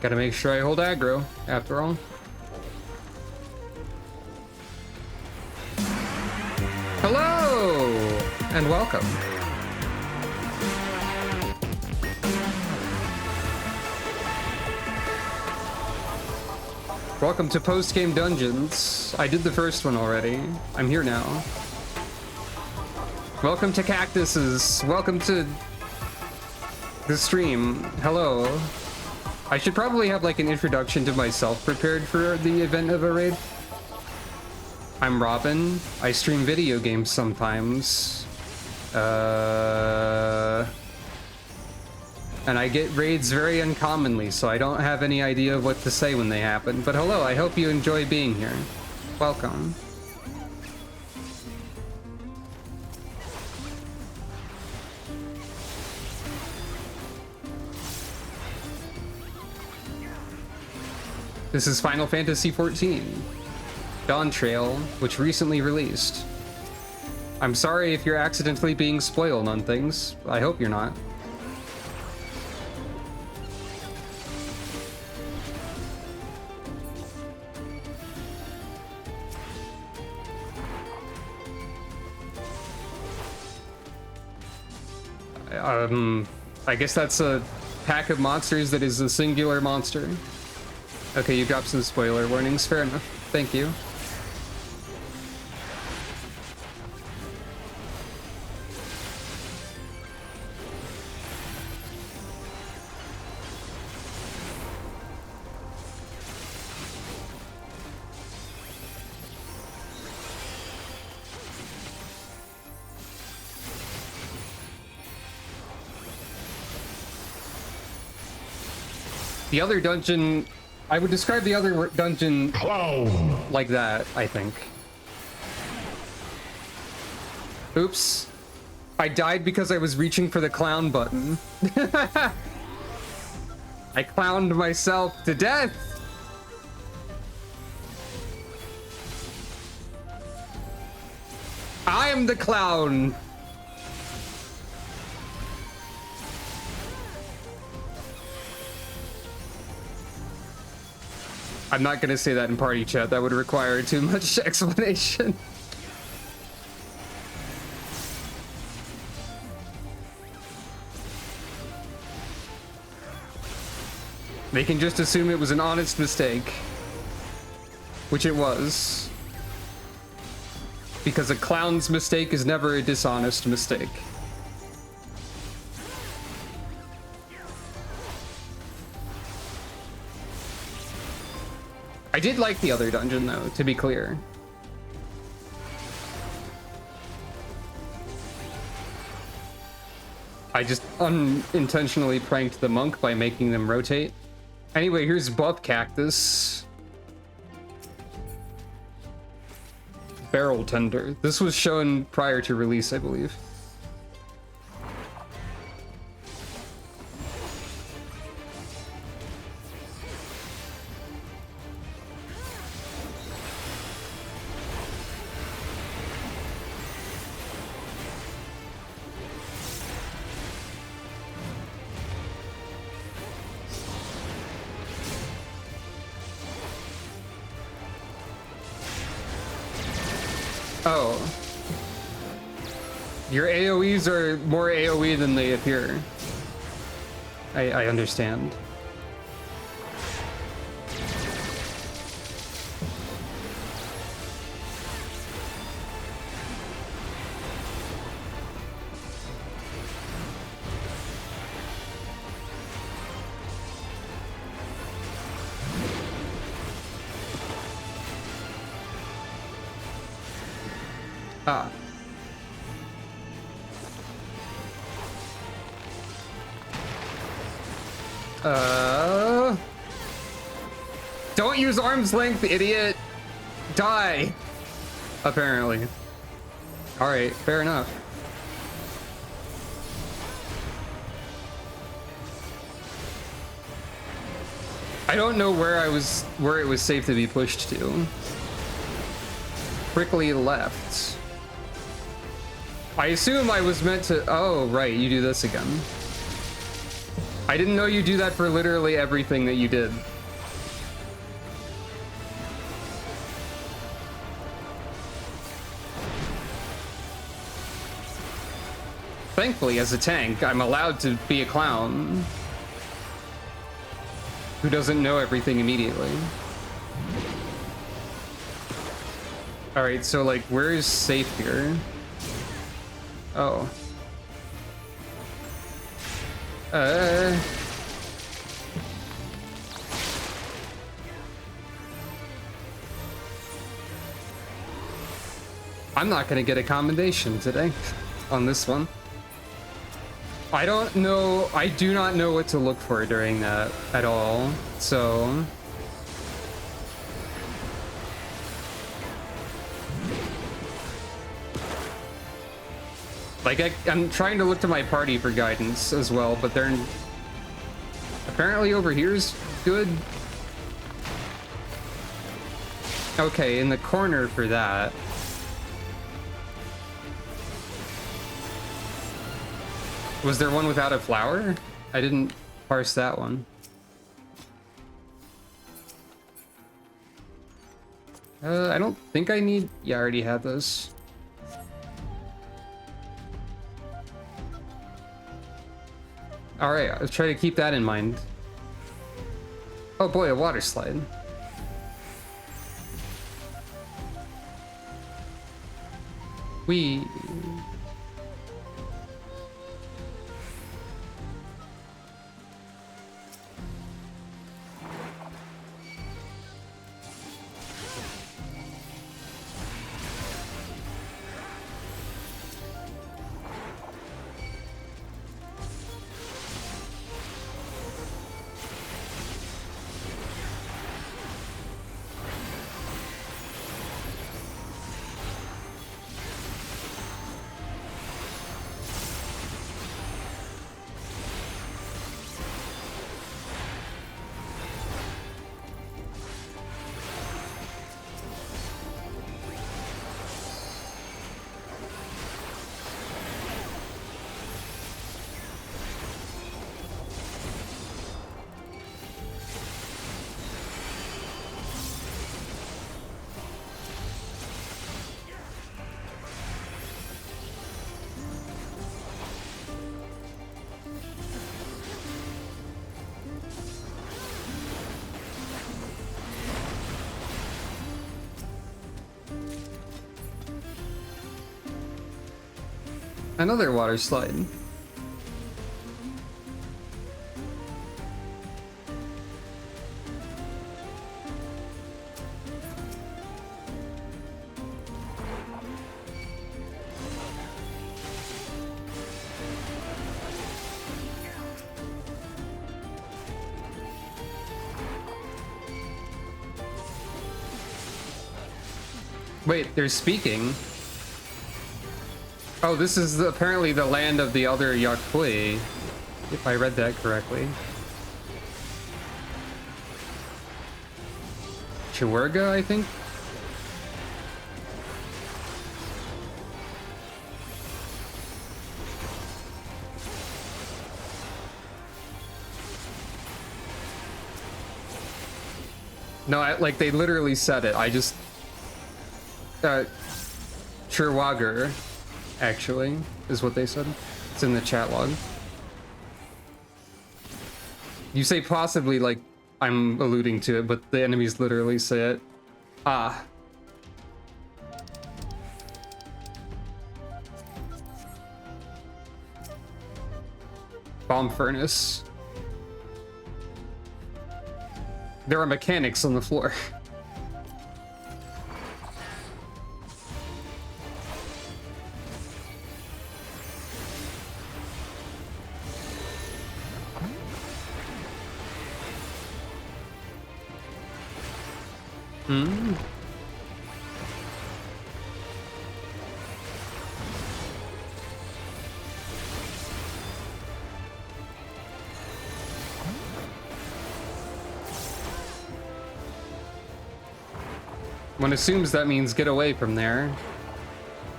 Gotta make sure I hold aggro, after all. Hello, and welcome. Welcome to post-game dungeons. I did the first one already. I'm here now. Welcome to cactuses. Welcome to the stream. Hello. I should probably have like an introduction to myself prepared for the event of a raid. I'm Robin. I stream video games sometimes. And I get raids very uncommonly, so I don't have any idea of what to say when they happen. But hello, I hope you enjoy being here. Welcome. This is Final Fantasy XIV Dawntrail, which recently released. I'm sorry if you're accidentally being spoiled on things. I hope you're not. I guess that's a pack of monsters that is a singular monster. Okay, you dropped some spoiler warnings. Fair enough. Thank you. The other dungeon, I would describe the other dungeon like that, I think. Oops. I died because I was reaching for the clown button. I clowned myself to death. I am the clown. I'm not gonna say that in party chat. That would require too much explanation. They can just assume it was an honest mistake, which it was. Because a clown's mistake is never a dishonest mistake. I did like the other dungeon, though, to be clear. I just unintentionally pranked the monk by making them rotate. Anyway, here's Buff Cactus. Barrel Tender. This was shown prior to release, I believe. Oh. Your AoEs are more AoE than they appear. I understand. Ah. Don't use arm's length, idiot. Die. Apparently. Alright, fair enough. I don't know where it was safe to be pushed to. Prickly left. I assume I was meant to... Oh, right, you do this again. I didn't know you do that for literally everything that you did. Thankfully, as a tank, I'm allowed to be a clown who doesn't know everything immediately. Alright, so, like, where is safe here? Oh. I'm not gonna get a commendation today on this one. I don't know, I do not know what to look for during that at all, so... Like, I'm trying to look to my party for guidance as well, but they're... Apparently over here's good. Okay, in the corner for that. Was there one without a flower? I didn't parse that one. I don't think I need... Yeah, I already have those. Alright, I'll try to keep that in mind. Oh boy, a water slide. Whee. Another water slide. Wait, they're speaking. Oh, this is apparently the land of the other Yakui, if I read that correctly. Chiwerga, I think? No, like they literally said it. I just... Chiwerga, actually, is what they said. It's in the chat log. You say possibly like I'm alluding to it, but the enemies literally say it. Ah. Bomb furnace. There are mechanics on the floor. One assumes that means get away from there.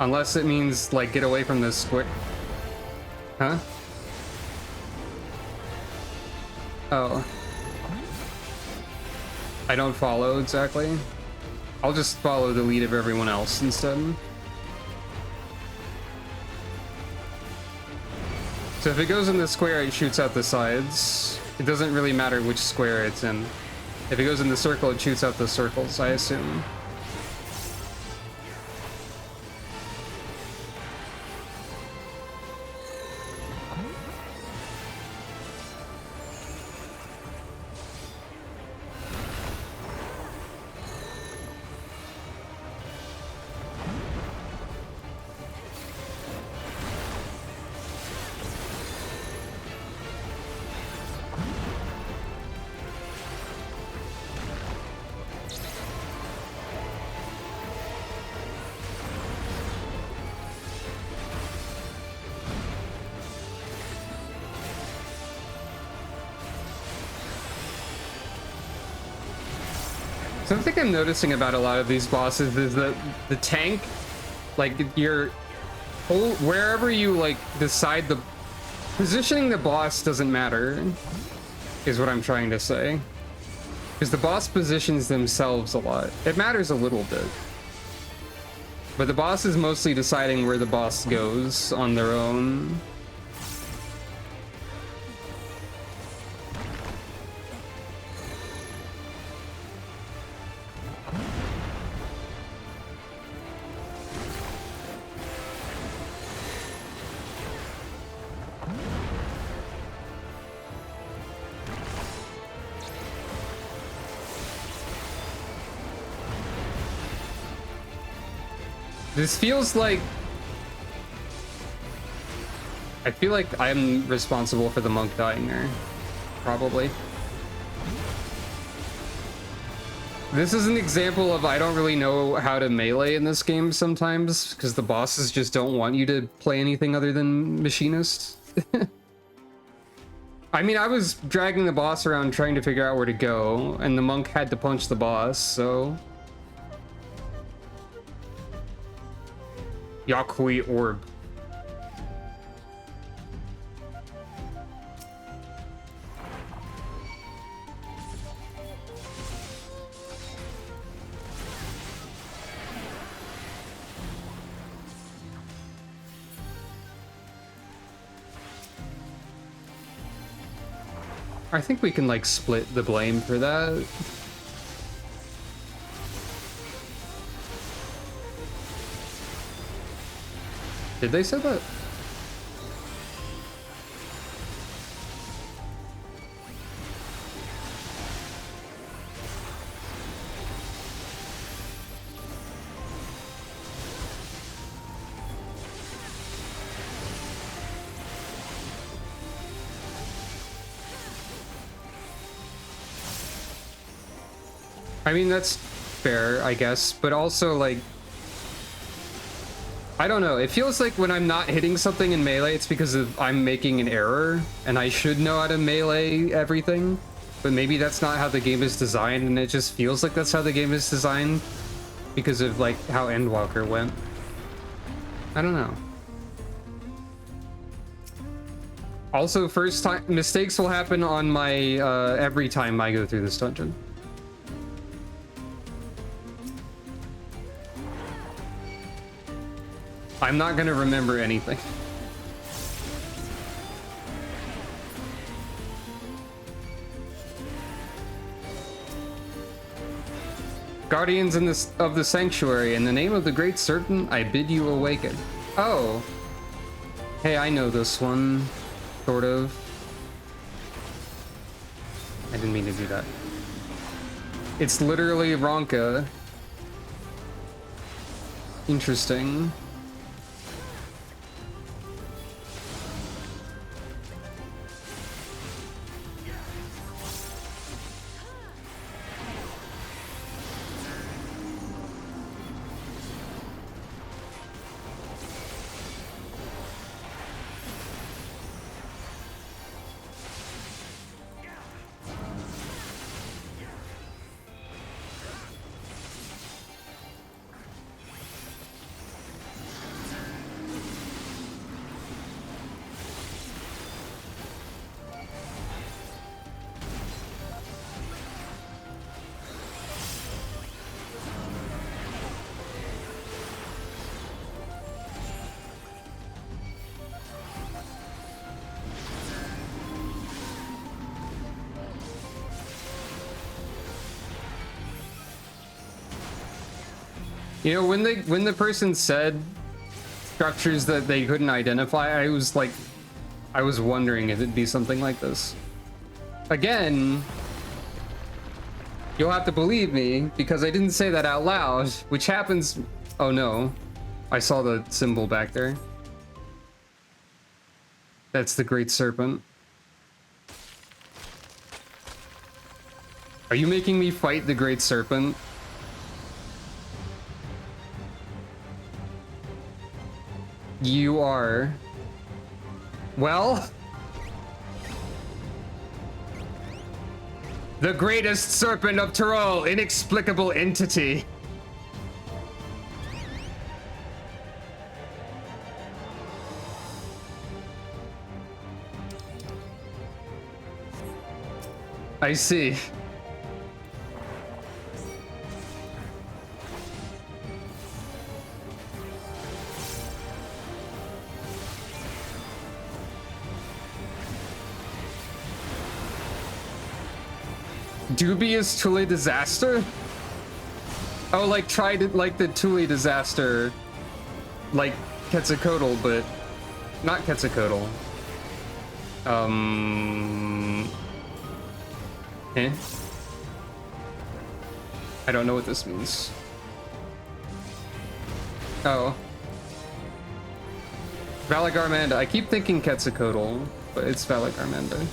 Unless it means, like, get away from this square. Huh? Oh. I don't follow exactly. I'll just follow the lead of everyone else instead. So if it goes in the square, it shoots out the sides. It doesn't really matter which square it's in. If it goes in the circle, it shoots out the circles, I assume. Something I'm noticing about a lot of these bosses is that the tank, like wherever you like decide the positioning the boss doesn't matter, is what I'm trying to say. Because the boss positions themselves a lot. It matters a little bit. But the boss is mostly deciding where the boss goes on their own. This feels like... I feel like I'm responsible for the monk dying there. Probably. This is an example of I don't really know how to melee in this game sometimes, because the bosses just don't want you to play anything other than machinist. I mean, I was dragging the boss around trying to figure out where to go, and the monk had to punch the boss, so... Yakui Orb. I think we can like split the blame for that. Did they say that? I mean, that's fair, I guess, but also like I don't know, it feels like when I'm not hitting something in melee, it's because I'm making an error, and I should know how to melee everything, but maybe that's not how the game is designed, and it just feels like that's how the game is designed because of like how Endwalker went. I don't know. Also, first time mistakes will happen on my every time I go through this dungeon. I'm not gonna remember anything. Guardians of the Sanctuary, in the name of the Great Serpent, I bid you awaken. Oh. Hey, I know this one. Sort of. I didn't mean to do that. It's literally Ronka. Interesting. You know, when the person said structures that they couldn't identify, I was wondering if it'd be something like this. Again, you'll have to believe me because I didn't say that out loud, which happens. Oh no, I saw the symbol back there. That's the Great Serpent. Are you making me fight the Great Serpent? You are. Well, The greatest serpent of Tyrol, inexplicable entity. I see. Dubious Thule disaster? Oh, like tried it like the Thule disaster, like Quetzalcoatl, but not Quetzalcoatl. Eh? I don't know what this means. Oh. Valagarmanda. I keep thinking Quetzalcoatl, but it's Valagarmanda.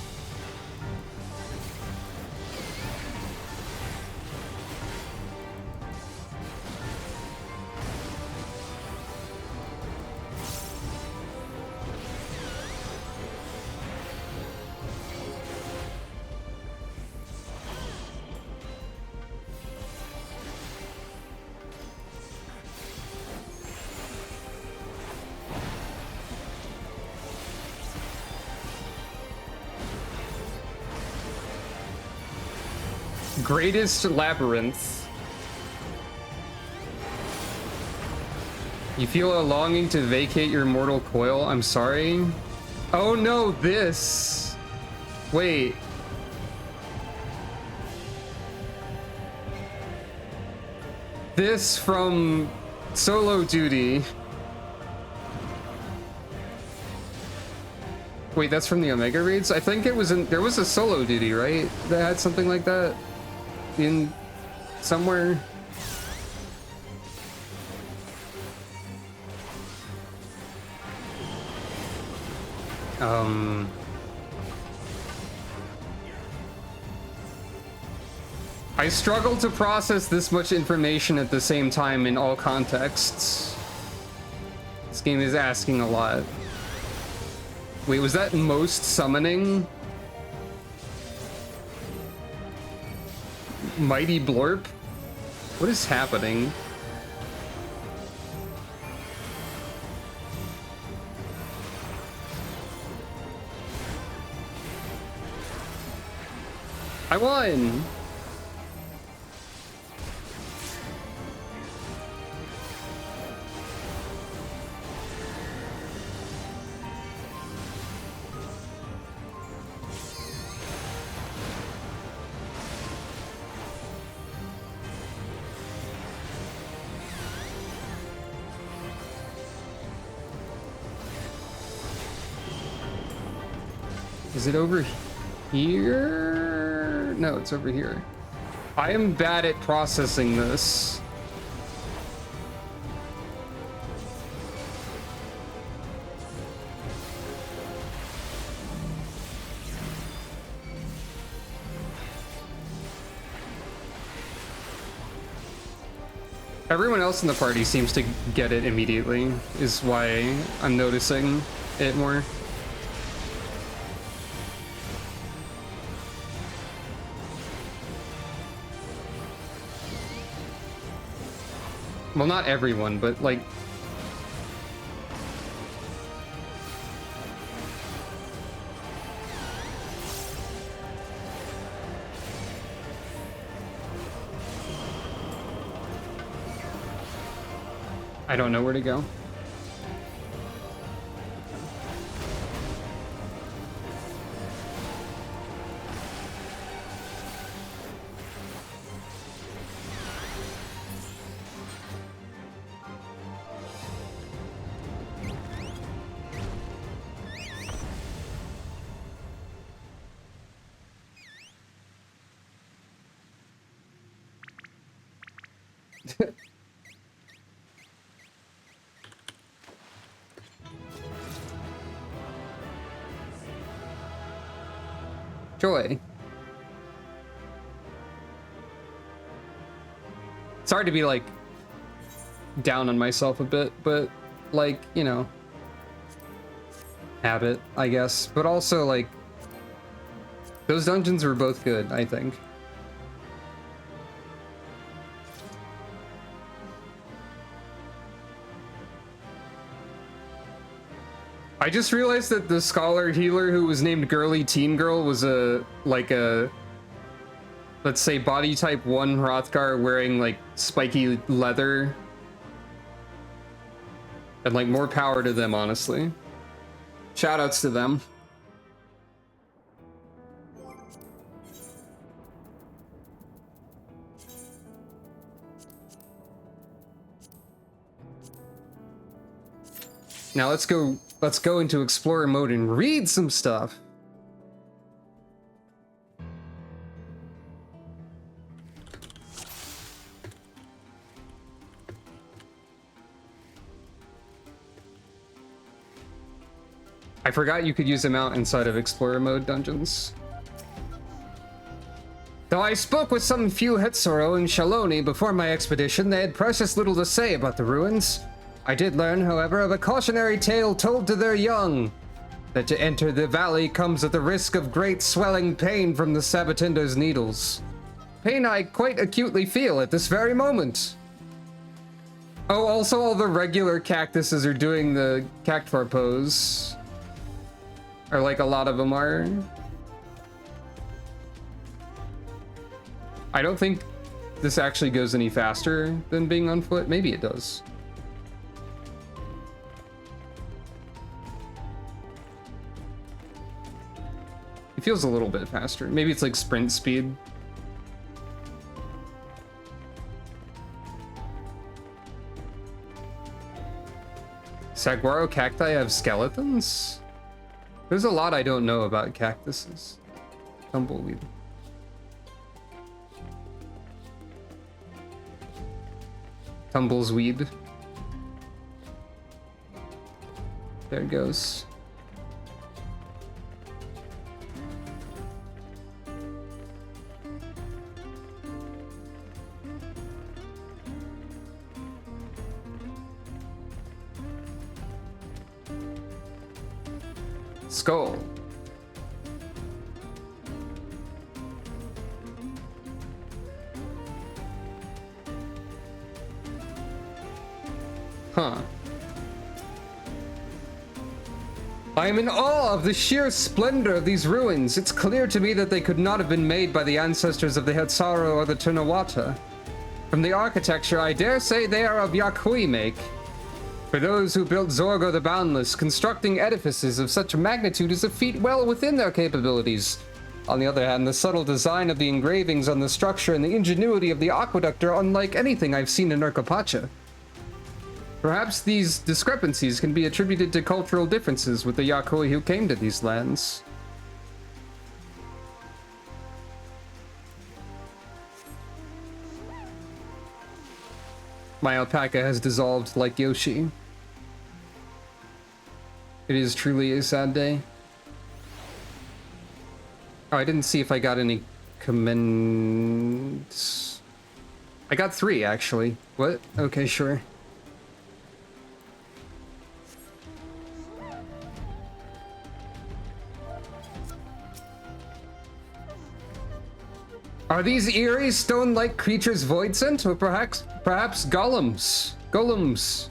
Greatest labyrinth. You feel a longing to vacate your mortal coil? I'm sorry. Oh no, this. Wait. This from Solo Duty. Wait, that's from the Omega Raids? I think it was in, there was a Solo Duty, right? That had something like that in somewhere. I struggle to process this much information at the same time in all contexts. This game is asking a lot. Wait, was that most summoning? Mighty Blorp? What is happening? I won! Is it over here? No, it's over here. I am bad at processing this. Everyone else in the party seems to get it immediately, is why I'm noticing it more. Well, not everyone, but like... I don't know where to go. Joy. It's hard to be like down on myself a bit, but like, you know, habit, I guess. But also like those dungeons were both good, I think. I just realized that the scholar healer who was named Girly Teen Girl was like a, let's say, body type 1 Hrothgar wearing like spiky leather. And like more power to them, honestly. Shoutouts to them. Now let's go into explorer mode and read some stuff. I forgot you could use them out inside of explorer mode dungeons. Though I spoke with some few Hetsoro and Shaloni before my expedition, they had precious little to say about the ruins. I did learn, however, of a cautionary tale told to their young, that to enter the valley comes at the risk of great swelling pain from the Sabatinder's needles. Pain I quite acutely feel at this very moment. Oh, also all the regular cactuses are doing the cactuar pose. Or like a lot of them are. I don't think this actually goes any faster than being on foot. Maybe it does. It feels a little bit faster. Maybe it's like sprint speed. Saguaro cacti have skeletons? There's a lot I don't know about cactuses. Tumbleweed. Tumblesweed. There it goes. Skull. Huh. I am in awe of the sheer splendor of these ruins. It's clear to me that they could not have been made by the ancestors of the Hetsaro or the Turnawata. From the architecture, I dare say they are of Yakui make. For those who built Zorgo the Boundless, constructing edifices of such magnitude is a feat well within their capabilities. On the other hand, the subtle design of the engravings on the structure and the ingenuity of the aqueduct are unlike anything I've seen in Urkapacha. Perhaps these discrepancies can be attributed to cultural differences with the Yakui who came to these lands. My alpaca has dissolved like Yoshi. It is truly a sad day. Oh, I didn't see if I got any commends. I got 3, actually. What? Okay, sure. Are these eerie stone-like creatures void sent, or perhaps golems? Golems.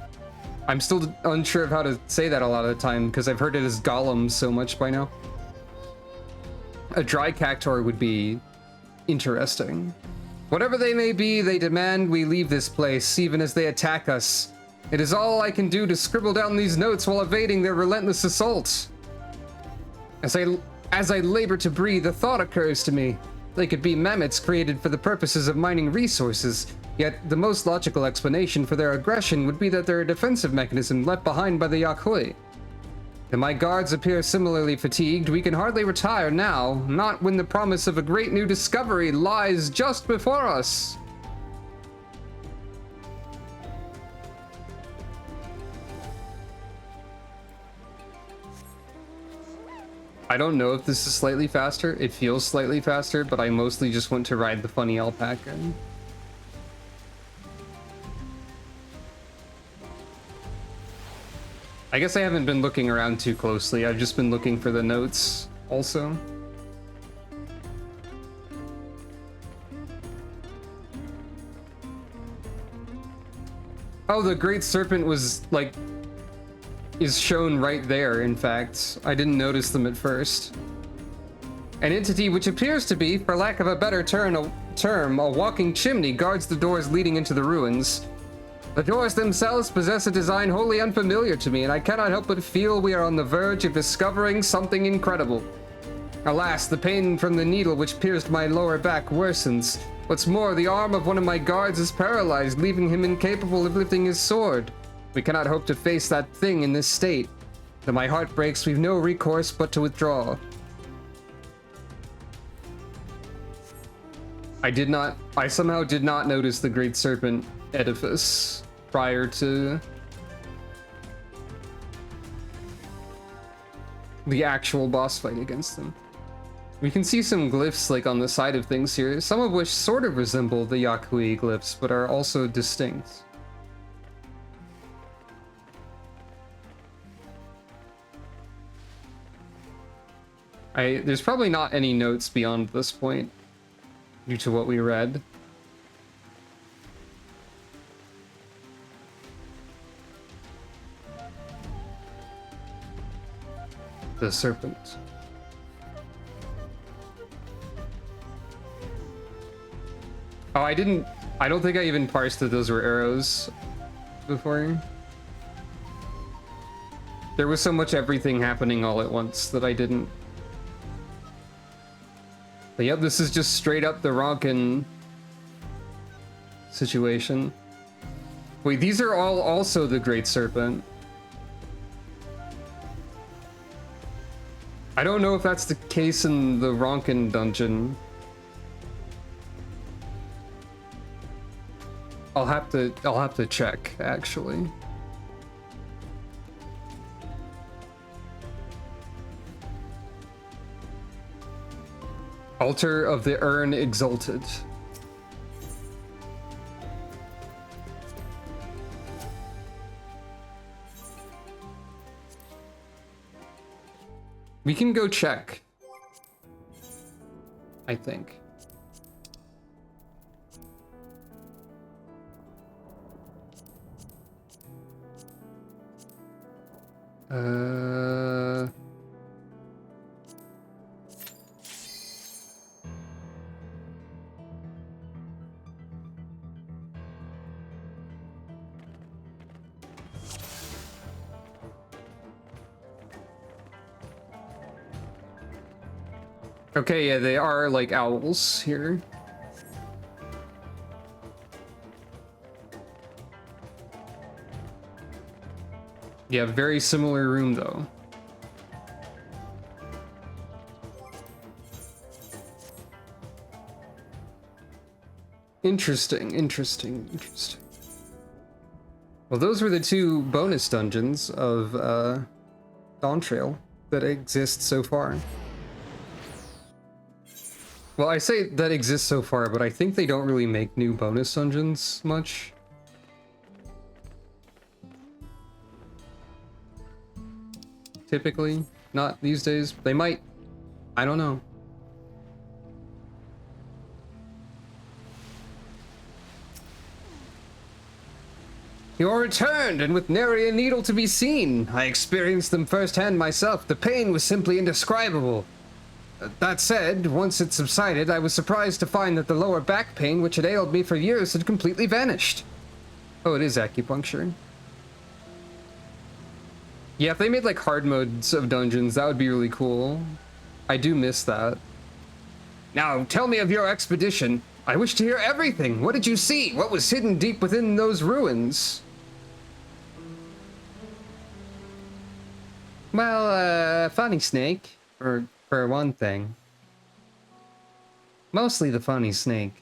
I'm still unsure of how to say that a lot of the time because I've heard it as golems so much by now. A dry cactuar would be interesting. Whatever they may be, they demand we leave this place, even as they attack us. It is all I can do to scribble down these notes while evading their relentless assault. As I labor to breathe, a thought occurs to me. They could be mammoths created for the purposes of mining resources, yet the most logical explanation for their aggression would be that they're a defensive mechanism left behind by the Yakui. And my guards appear similarly fatigued. We can hardly retire now, not when the promise of a great new discovery lies just before us. I don't know if this is slightly faster. It feels slightly faster, but I mostly just want to ride the funny alpaca. I guess I haven't been looking around too closely. I've just been looking for the notes also. Oh, the Great Serpent was like is shown right there, in fact. I didn't notice them at first. An entity which appears to be, for lack of a better term, a walking chimney guards the doors leading into the ruins. The doors themselves possess a design wholly unfamiliar to me, and I cannot help but feel we are on the verge of discovering something incredible. Alas, the pain from the needle which pierced my lower back worsens. What's more, the arm of one of my guards is paralyzed, leaving him incapable of lifting his sword. We cannot hope to face that thing in this state. Though my heart breaks, we've no recourse but to withdraw. I somehow did not notice the Great Serpent edifice prior to the actual boss fight against them. We can see some glyphs like on the side of things here, some of which sort of resemble the Yakui glyphs, but are also distinct. There's probably not any notes beyond this point, due to what we read. The serpent. Oh, I don't think I even parsed that those were arrows before. There was so much everything happening all at once that I didn't. But yep, this is just straight up the Ronkin situation. Wait, these are all also the Great Serpent. I don't know if that's the case in the Ronkin dungeon. I'll have to check, actually. Altar of the Urn Exalted. We can go check, I think. Okay, yeah, they are like owls here. Yeah, very similar room though. Interesting. Well, those were the two bonus dungeons of Dawntrail that exist so far. Well, I say that exists so far, but I think they don't really make new bonus dungeons much. Typically, not these days. They might. I don't know. You're returned, and with nary a needle to be seen. I experienced them firsthand myself. The pain was simply indescribable. That said, once it subsided, I was surprised to find that the lower back pain, which had ailed me for years, had completely vanished. Oh, it is acupuncture. Yeah, if they made like hard modes of dungeons, that would be really cool. I do miss that. Now, tell me of your expedition. I wish to hear everything. What did you see? What was hidden deep within those ruins? Well, funny snake. For one thing. Mostly the funny snake.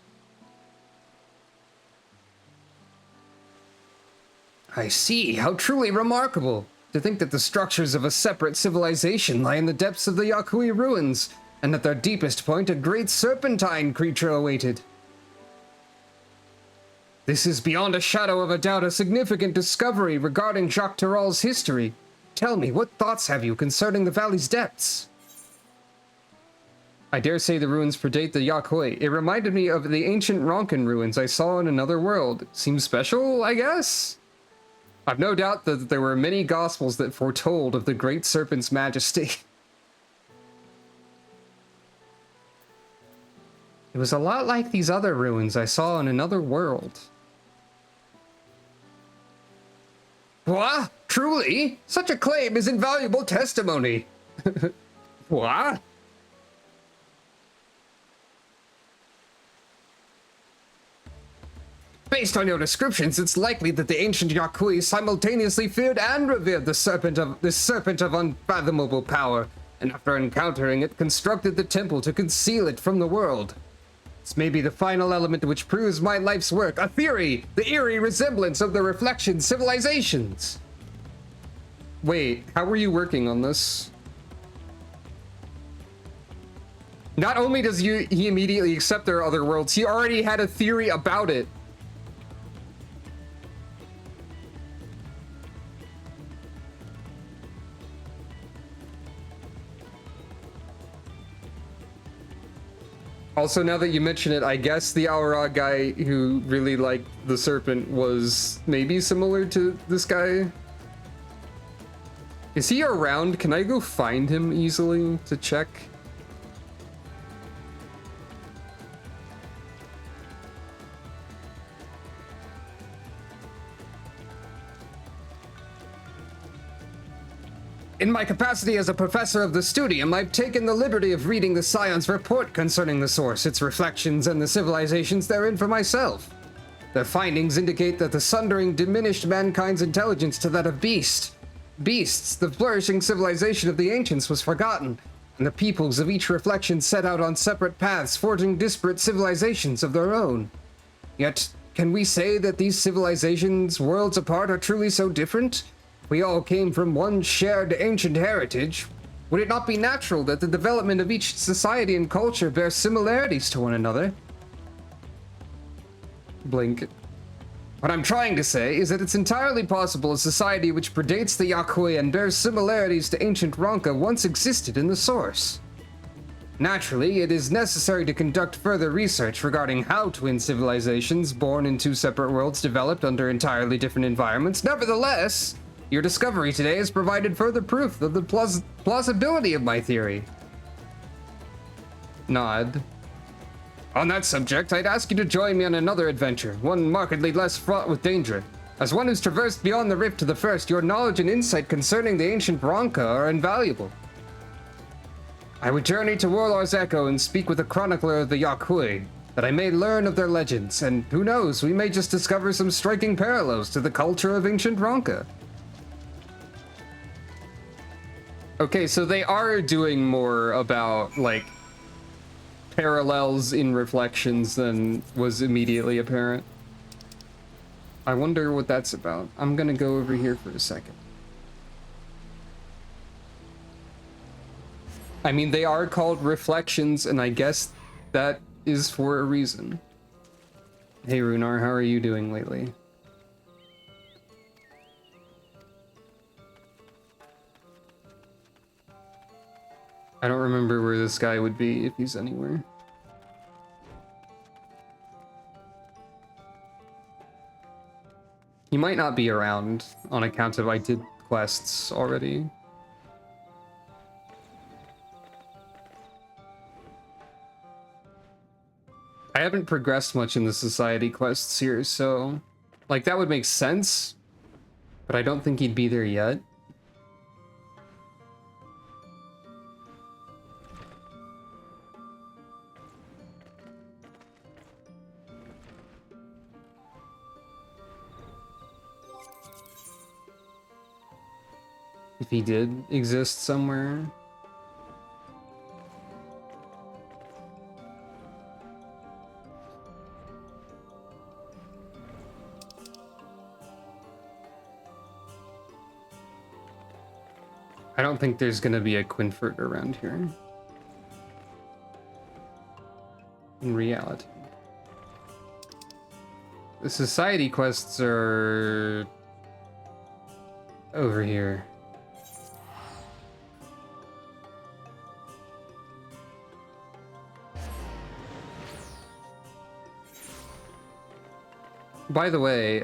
I see. How truly remarkable. To think that the structures of a separate civilization lie in the depths of the Yakui ruins, and at their deepest point a great serpentine creature awaited. This is beyond a shadow of a doubt a significant discovery regarding Jacques Taral's history. Tell me, what thoughts have you concerning the valley's depths? I dare say the ruins predate the Yakui. It reminded me of the ancient Ronkin ruins I saw in another world. Seems special, I guess? I've no doubt that there were many gospels that foretold of the great serpent's majesty. It was a lot like these other ruins I saw in another world. What? Truly? Such a claim is invaluable testimony. What? Based on your descriptions, it's likely that the ancient Yakui simultaneously feared and revered this serpent of unfathomable power, and after encountering it, constructed the temple to conceal it from the world. This may be the final element which proves my life's work, a theory, the eerie resemblance of the reflection civilizations. Wait, how were you working on this? Not only does he immediately accept there are other worlds, he already had a theory about it. Also, now that you mention it, I guess the Aura guy who really liked the serpent was maybe similar to this guy. Is he around? Can I go find him easily to check? In my capacity as a professor of the studium, I've taken the liberty of reading the Scion's report concerning the source, its reflections, and the civilizations therein for myself. Their findings indicate that the sundering diminished mankind's intelligence to that of beasts. The flourishing civilization of the ancients was forgotten, and the peoples of each reflection set out on separate paths, forging disparate civilizations of their own. Yet, can we say that these civilizations, worlds apart, are truly so different? We all came from one shared ancient heritage. Would it not be natural that the development of each society and culture bears similarities to one another? Blink. What I'm trying to say is that it's entirely possible a society which predates the Yakui and bears similarities to ancient Ronka once existed in the source. Naturally, it is necessary to conduct further research regarding how twin civilizations born in two separate worlds developed under entirely different environments. Nevertheless, your discovery today has provided further proof of the plausibility of my theory. Nod. On that subject, I'd ask you to join me on another adventure, one markedly less fraught with danger. As one who's traversed beyond the rift to the first, your knowledge and insight concerning the ancient Ronka are invaluable. I would journey to Warlord's Echo and speak with a chronicler of the Yakui, that I may learn of their legends, and who knows, we may just discover some striking parallels to the culture of ancient Ronka. Okay, so they are doing more about, like, parallels in reflections than was immediately apparent. I wonder what that's about. I'm gonna go over here for a second. I mean, they are called reflections, and I guess that is for a reason. Hey, Runar, how are you doing lately? I don't remember where this guy would be if he's anywhere. He might not be around on account of I did quests already. I haven't progressed much in the society quests here, so like that would make sense, but I don't think he'd be there yet. If he did exist somewhere. I don't think there's gonna be a Quinford around here. In reality. The society quests are over here. By the way,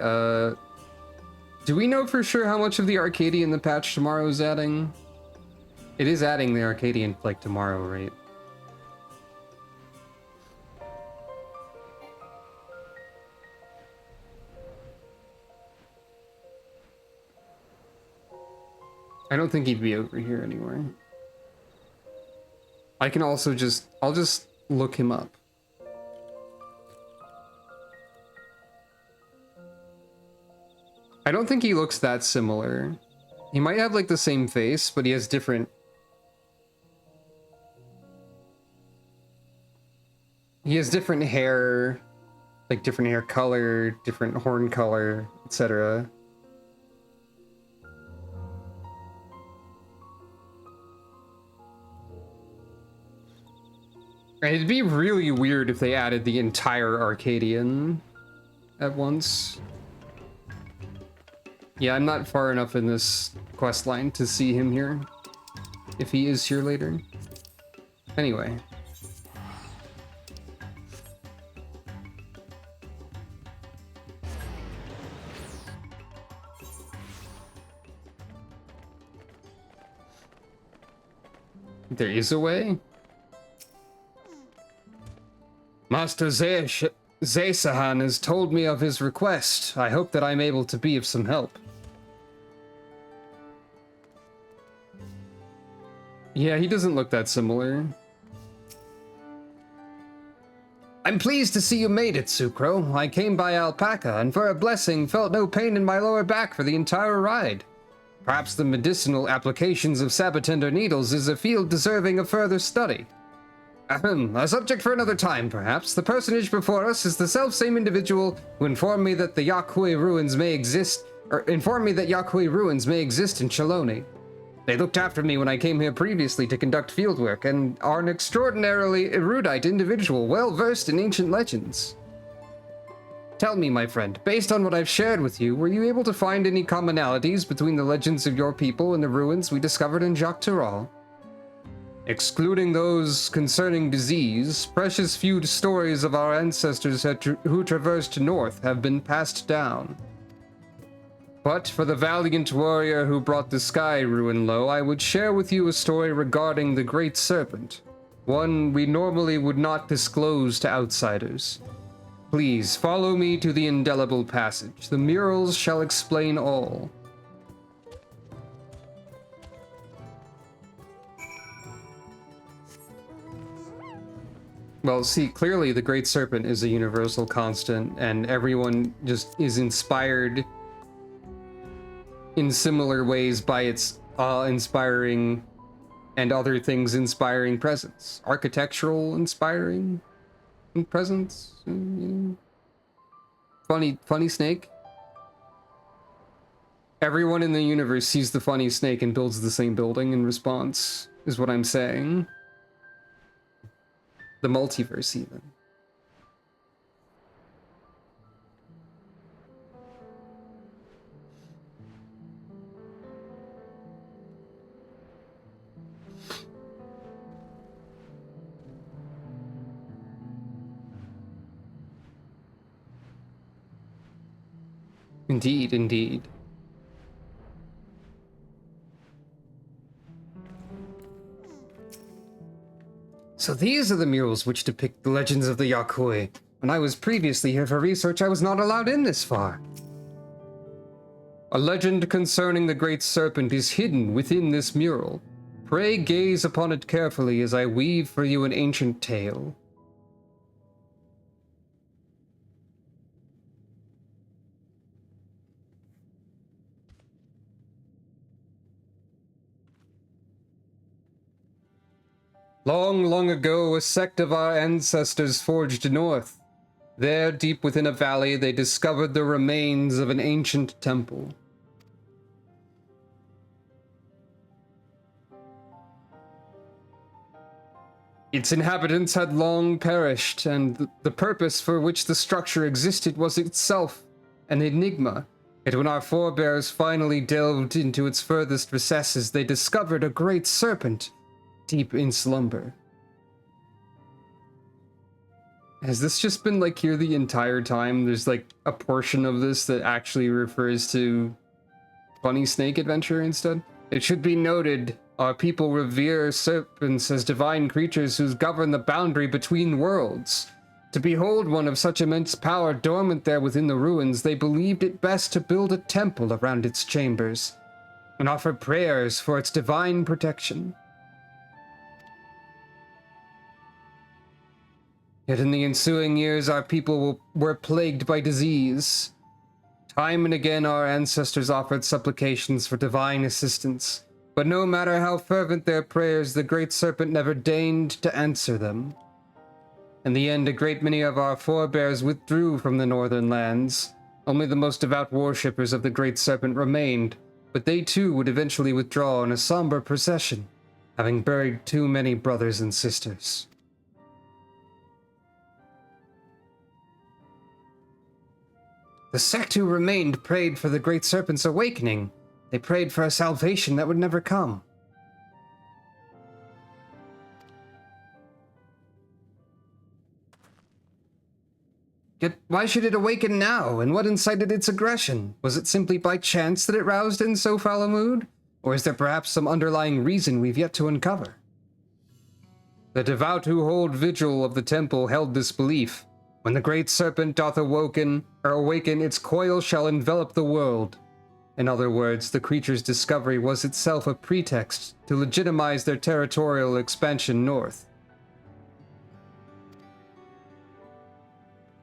Do we know for sure how much of the Arcadian the patch tomorrow is adding? It is adding the Arcadian like tomorrow, right? I don't think he'd be over here anywhere. I can also I'll just look him up. I don't think he looks that similar. He might have like the same face, but he has different... He has different hair, like different hair color, different horn color, etc. It'd be really weird if they added the entire Arcadian at once. Yeah, I'm not far enough in this quest line to see him here. If he is here later. Anyway. There is a way? Master Zesahan has told me of his request. I hope that I'm able to be of some help. Yeah, he doesn't look that similar. I'm pleased to see you made it, S'crow. I came by alpaca, and for a blessing felt no pain in my lower back for the entire ride. Perhaps the medicinal applications of Sabbatender needles is a field deserving of further study. A subject for another time, perhaps. The personage before us is the self-same individual who informed me that the Yakuy ruins may exist, in Chalone. They looked after me when I came here previously to conduct fieldwork, and are an extraordinarily erudite individual, well-versed in ancient legends. Tell me, my friend, based on what I've shared with you, were you able to find any commonalities between the legends of your people and the ruins we discovered in Jacques Terral? Excluding those concerning disease, precious few stories of our ancestors who traversed north have been passed down. But for the valiant warrior who brought the sky ruin low, I would share with you a story regarding the Great Serpent, one we normally would not disclose to outsiders. Please, follow me to the indelible passage. The murals shall explain all. Well, see, clearly the Great Serpent is a universal constant, and everyone just is inspired in similar ways by its awe-inspiring and other things inspiring presence. Architectural inspiring presence? Funny snake? Everyone in the universe sees the funny snake and builds the same building in response, is what I'm saying. The multiverse, even. Indeed, indeed. So these are the murals which depict the legends of the Yakuy. When I was previously here for research, I was not allowed in this far. A legend concerning the Great Serpent is hidden within this mural. Pray gaze upon it carefully as I weave for you an ancient tale. Long, long ago, a sect of our ancestors forged north. There, deep within a valley, they discovered the remains of an ancient temple. Its inhabitants had long perished, and the purpose for which the structure existed was itself an enigma. Yet when our forebears finally delved into its furthest recesses, they discovered a great serpent deep in slumber. Has this just been like here the entire time? There's like a portion of this that actually refers to Bunny Snake adventure instead. It should be noted, our people revere serpents as divine creatures who govern the boundary between worlds. To behold one of such immense power dormant there within the ruins, they believed it best to build a temple around its chambers and offer prayers for its divine protection. Yet in the ensuing years, our people were plagued by disease. Time and again, our ancestors offered supplications for divine assistance, but no matter how fervent their prayers, the Great Serpent never deigned to answer them. In the end, a great many of our forebears withdrew from the northern lands. Only the most devout worshippers of the Great Serpent remained, but they too would eventually withdraw in a somber procession, having buried too many brothers and sisters. The sect who remained prayed for the Great Serpent's awakening. They prayed for a salvation that would never come. Yet why should it awaken now, and what incited its aggression? Was it simply by chance that it roused in so foul a mood? Or is there perhaps some underlying reason we've yet to uncover? The devout who hold vigil of the temple held this belief. When the Great Serpent doth awaken, its coil shall envelop the world. In other words, the creature's discovery was itself a pretext to legitimize their territorial expansion north.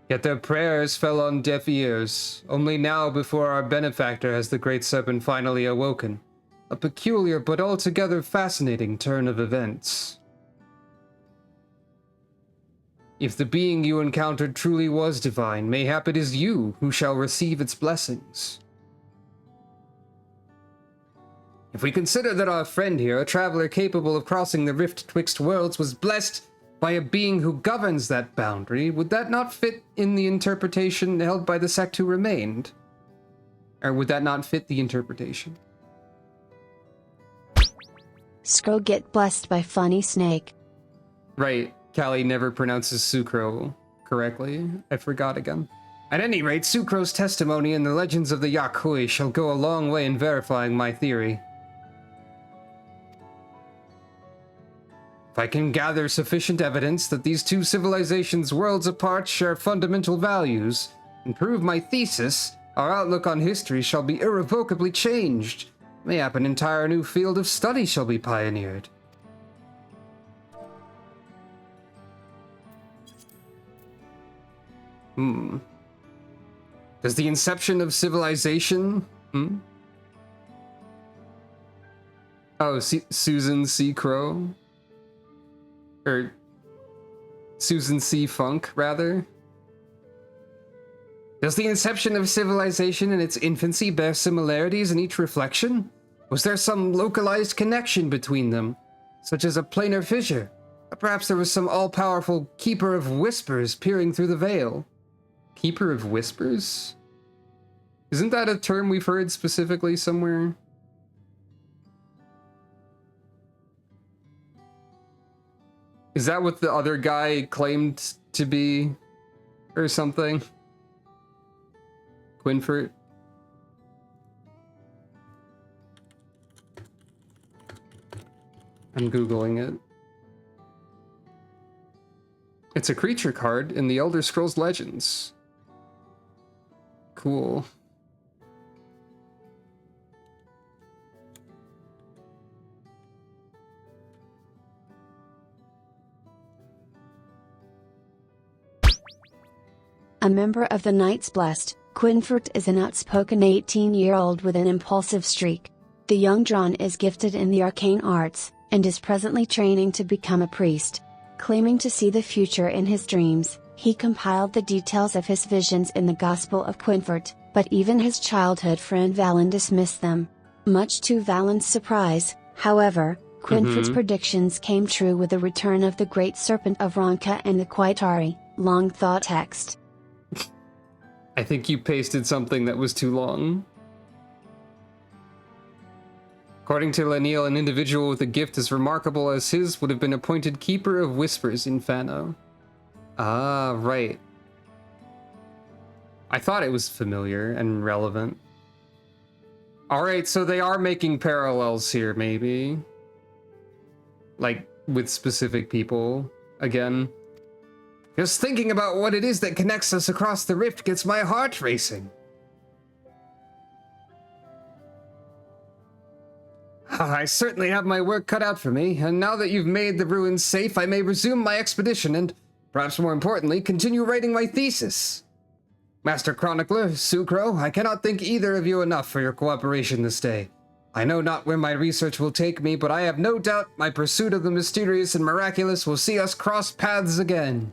Yet their prayers fell on deaf ears. Only now before our benefactor has the Great Serpent finally awoken. A peculiar but altogether fascinating turn of events. If the being you encountered truly was divine, mayhap it is you who shall receive its blessings. If we consider that our friend here, a traveler capable of crossing the rift twixt worlds, was blessed by a being who governs that boundary, would that not fit in the interpretation held by the sect who remained? Or would that not fit the interpretation? S'crow get blessed by funny snake. Right, Callie never pronounces S'crow correctly. I forgot again. At any rate, S'crow's testimony in the legends of the Yakui shall go a long way in verifying my theory. If I can gather sufficient evidence that these two civilizations worlds apart share fundamental values, and prove my thesis, our outlook on history shall be irrevocably changed. Mayhap an entire new field of study shall be pioneered. Does the inception of civilization? Oh, Susan C. Crow? Or Susan C. Funk, rather? Does the inception of civilization in its infancy bear similarities in each reflection? Was there some localized connection between them, such as a planar fissure? Or perhaps there was some all-powerful keeper of whispers peering through the veil? Keeper of whispers? Isn't that a term we've heard specifically somewhere? Is that what the other guy claimed to be? Or something? Quinfert? I'm Googling it. It's a creature card in the Elder Scrolls Legends. Cool. A member of the Knights Blessed, Quinfert is an outspoken 18-year-old with an impulsive streak. The young Drawn is gifted in the arcane arts, and is presently training to become a priest. Claiming to see the future in his dreams, he compiled the details of his visions in the Gospel of Quinfert, but even his childhood friend Valen dismissed them. Much to Valen's surprise, however, Quinfert's predictions came true with the return of the Great Serpent of Ronka and the Quaitari, long thought text. I think you pasted something that was too long. According to Laniel, an individual with a gift as remarkable as his would have been appointed Keeper of Whispers in Fano. Ah, right. I thought it was familiar and relevant. Alright, so they are making parallels here, maybe. Like, with specific people, again. Just thinking about what it is that connects us across the rift gets my heart racing. I certainly have my work cut out for me, and now that you've made the ruins safe, I may resume my expedition and, perhaps more importantly, continue writing my thesis. Master Chronicler, S'crow, I cannot thank either of you enough for your cooperation this day. I know not where my research will take me, but I have no doubt my pursuit of the mysterious and miraculous will see us cross paths again.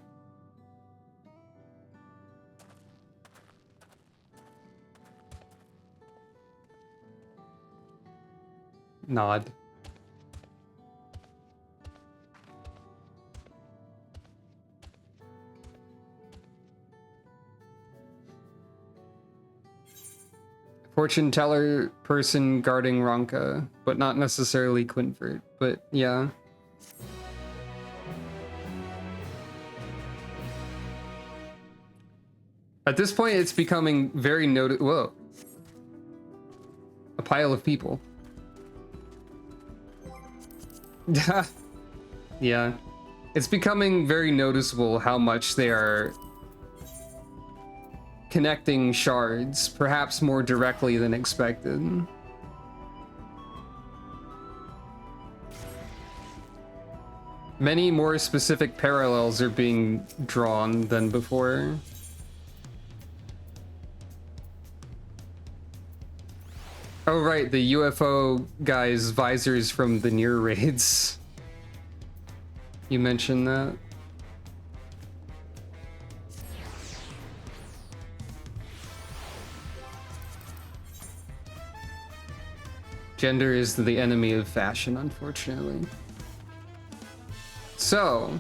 Nod. Fortune teller person guarding Ronka, but not necessarily Quinford, but yeah. At this point, it's becoming very whoa. A pile of people. Yeah. It's becoming very noticeable how much they are connecting shards, perhaps more directly than expected. Many more specific parallels are being drawn than before. Oh right, the UFO guy's visors from the near raids. You mentioned that. Gender is the enemy of fashion, unfortunately. So,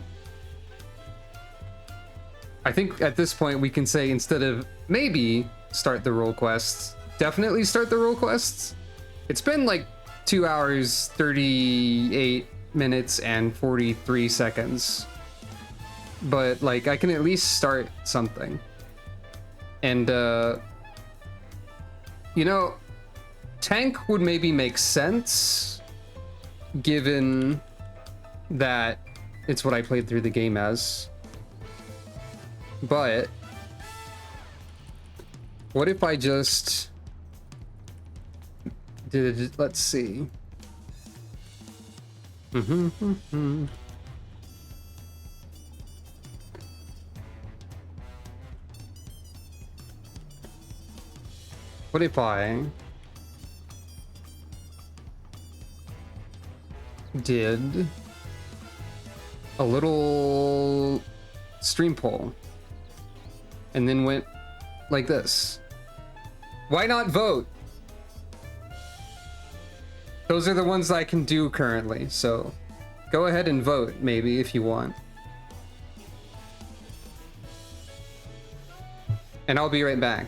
I think at this point we can say, instead of maybe start the role quests, definitely start the role quests. It's been like 2 hours, 38 minutes, and 43 seconds. But like, I can at least start something. And, you know, tank would maybe make sense, given that it's what I played through the game as. But what if I just did, let's see. What if I did a little stream poll and then went like this? Why not vote? Those are the ones I can do currently, so go ahead and vote, maybe, if you want. And I'll be right back.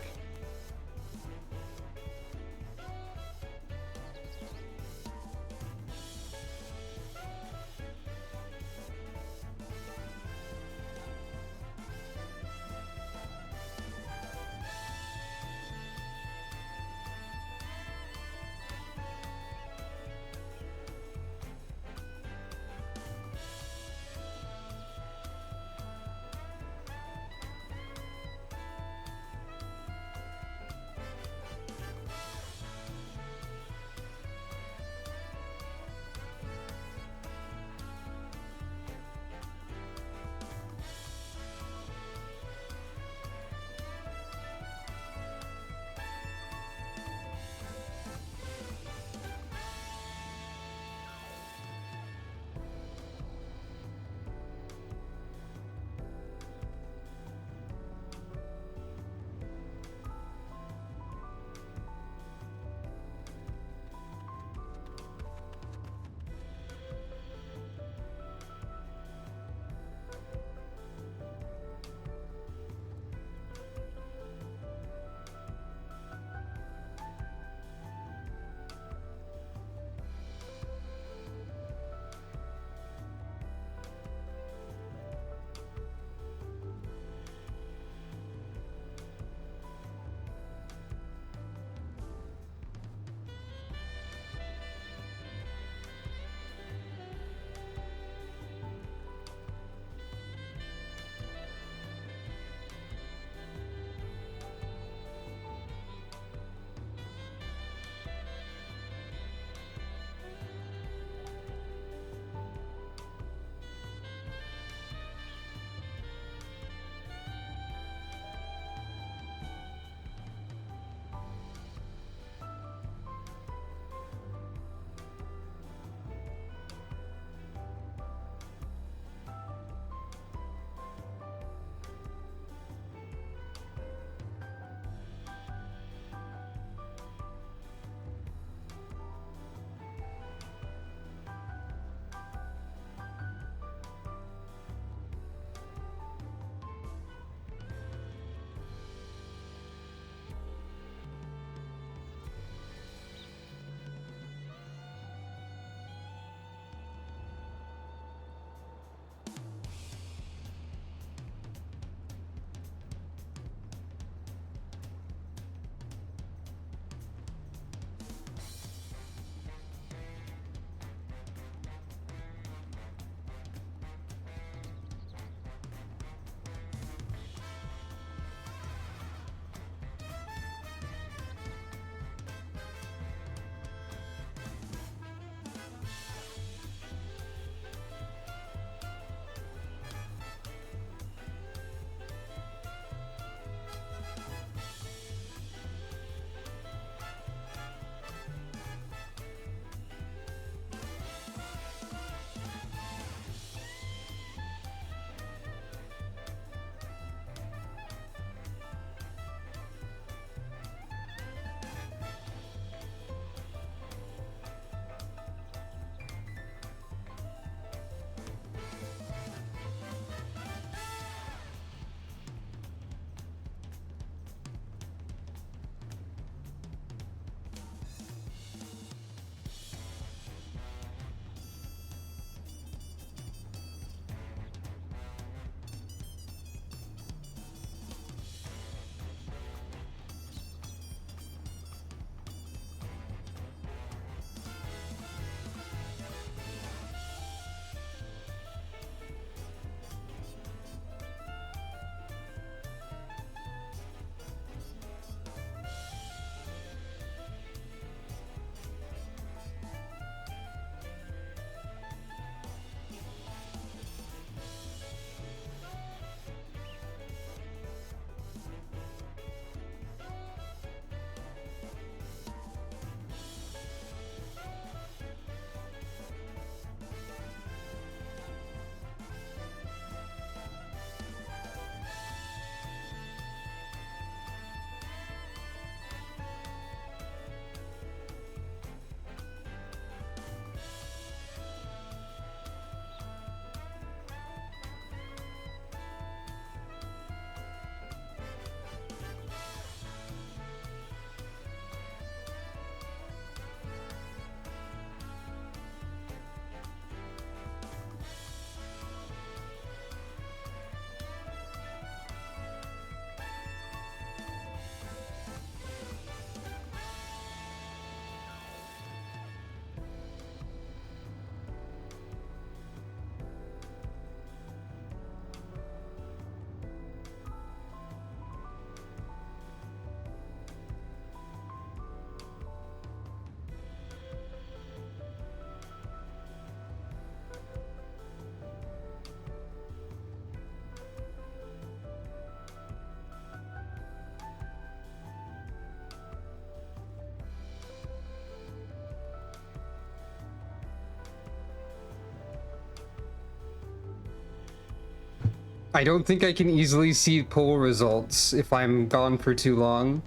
I don't think I can easily see poll results if I'm gone for too long,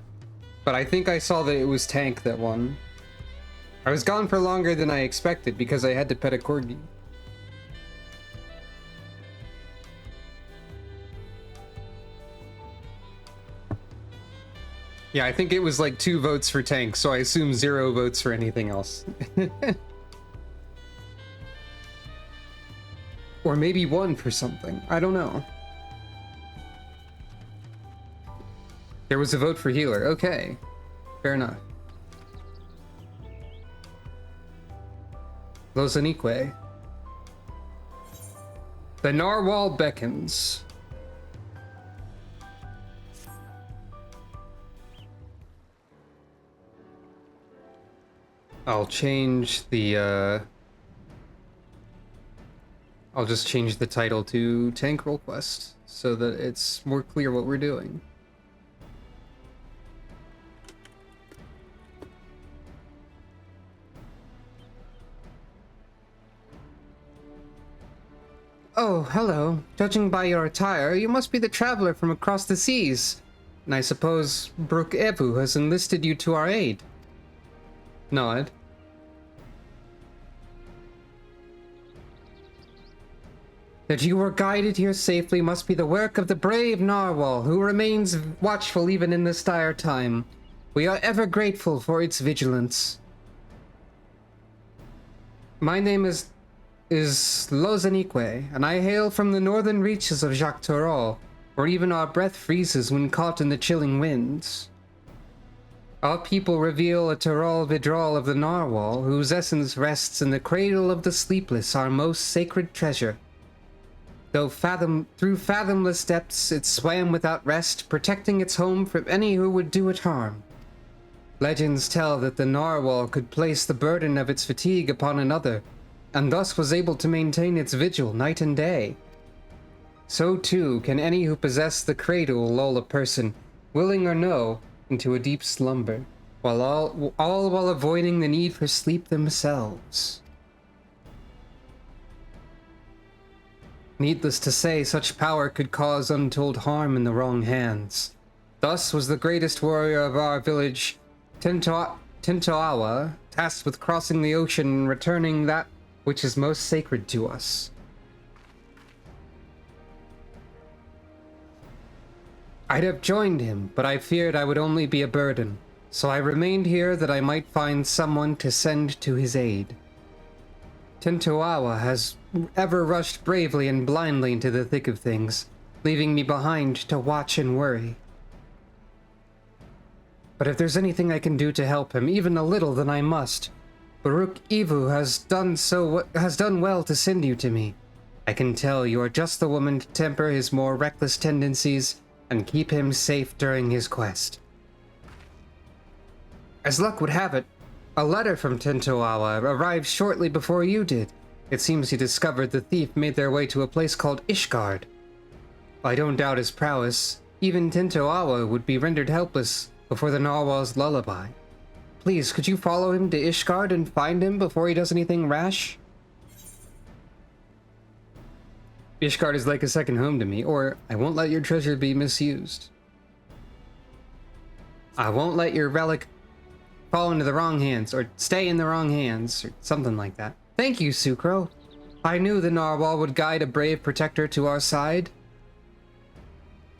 but I think I saw that it was Tank that won. I was gone for longer than I expected because I had to pet a corgi. Yeah, I think it was like 2 votes for Tank, so I assume 0 votes for anything else. Or maybe 1 for something. I don't know. There was a vote for healer. Okay. Fair enough. Lozanique. The narwhal beckons. I'll change the, I'll just change the title to Tank Roll Quest so that it's more clear what we're doing. Oh, hello. Judging by your attire, you must be the traveler from across the seas. And I suppose Brook Evu has enlisted you to our aid. Nod. That you were guided here safely must be the work of the brave narwhal, who remains watchful even in this dire time. We are ever grateful for its vigilance. My name is Lozanique, and I hail from the northern reaches of Jacques Toral, where even our breath freezes when caught in the chilling winds. Our people reveal a Toral vidral of the narwhal, whose essence rests in the cradle of the sleepless, our most sacred treasure. Though through fathomless depths it swam without rest, protecting its home from any who would do it harm. Legends tell that the narwhal could place the burden of its fatigue upon another, and thus was able to maintain its vigil night and day. So too can any who possess the cradle lull a person, willing or no, into a deep slumber, all while avoiding the need for sleep themselves. Needless to say, such power could cause untold harm in the wrong hands. Thus was the greatest warrior of our village, Tintoawa, tasked with crossing the ocean and returning that which is most sacred to us. I'd have joined him, but I feared I would only be a burden, so I remained here that I might find someone to send to his aid. Tintoawa has ever rushed bravely and blindly into the thick of things, leaving me behind to watch and worry. But if there's anything I can do to help him, even a little, then I must. Brook Evu has done well to send you to me. I can tell you are just the woman to temper his more reckless tendencies and keep him safe during his quest. As luck would have it, a letter from Tintoawa arrived shortly before you did. It seems he discovered the thief made their way to a place called Ishgard. I don't doubt his prowess. Even Tintoawa would be rendered helpless before the narwhal's lullaby. Please, could you follow him to Ishgard and find him before he does anything rash? Ishgard is like a second home to me, or I won't let your treasure be misused. I won't let your relic fall into the wrong hands, or stay in the wrong hands, or something like that. Thank you, S'crow. I knew the narwhal would guide a brave protector to our side.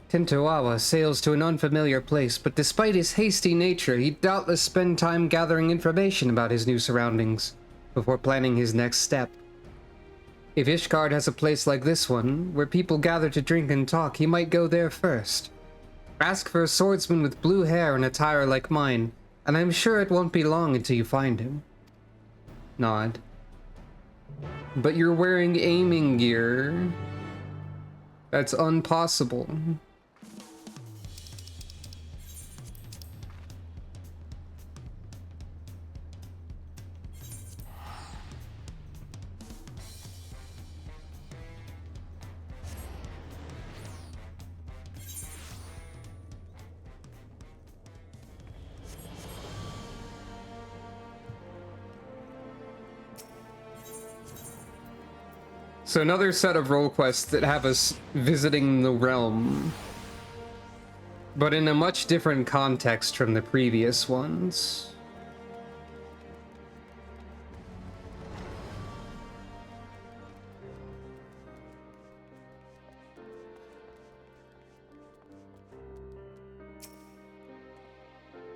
Tintoawa sails to an unfamiliar place, but despite his hasty nature, he'd doubtless spend time gathering information about his new surroundings before planning his next step. If Ishgard has a place like this one, where people gather to drink and talk, he might go there first. Ask for a swordsman with blue hair and attire like mine, and I'm sure it won't be long until you find him. Nod. But you're wearing aiming gear. That's impossible. So another set of role quests that have us visiting the realm, but in a much different context from the previous ones.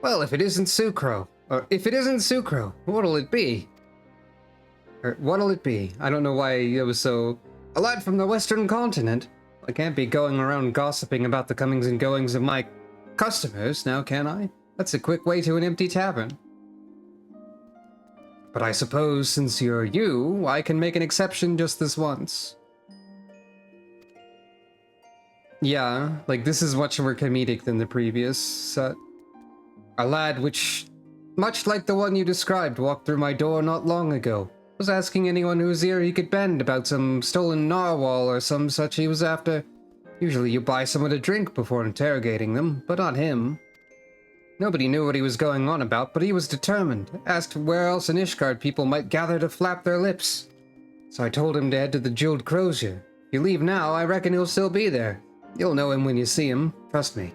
Well, if it isn't S'crow, or if it isn't S'crow, what'll it be? Or what'll it be? I don't know why it was so... A lad from the western continent? I can't be going around gossiping about the comings and goings of my customers, now can I? That's a quick way to an empty tavern. But I suppose since you're you, I can make an exception just this once. Yeah, like this is much more comedic than the previous set. A lad which, much like the one you described, walked through my door not long ago. Was asking anyone whose ear he could bend about some stolen narwhal or some such he was after. Usually you buy someone a drink before interrogating them, but not him. Nobody knew what he was going on about, but he was determined. Asked where else in Ishgard people might gather to flap their lips. So I told him to head to the Jeweled Crozier. If you leave now, I reckon he'll still be there. You'll know him when you see him, trust me.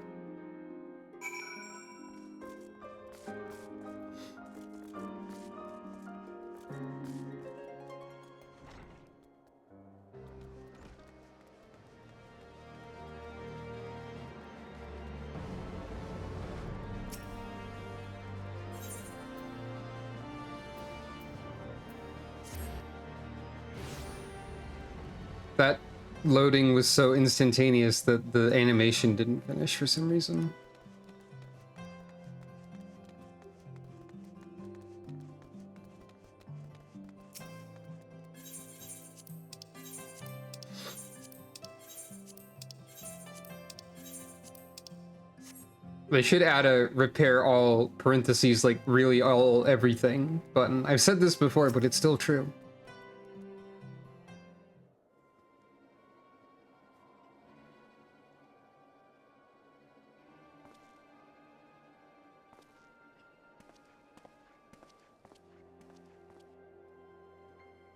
That loading was so instantaneous that the animation didn't finish for some reason. They should add a repair all parentheses, like really all everything button. I've said this before, but it's still true.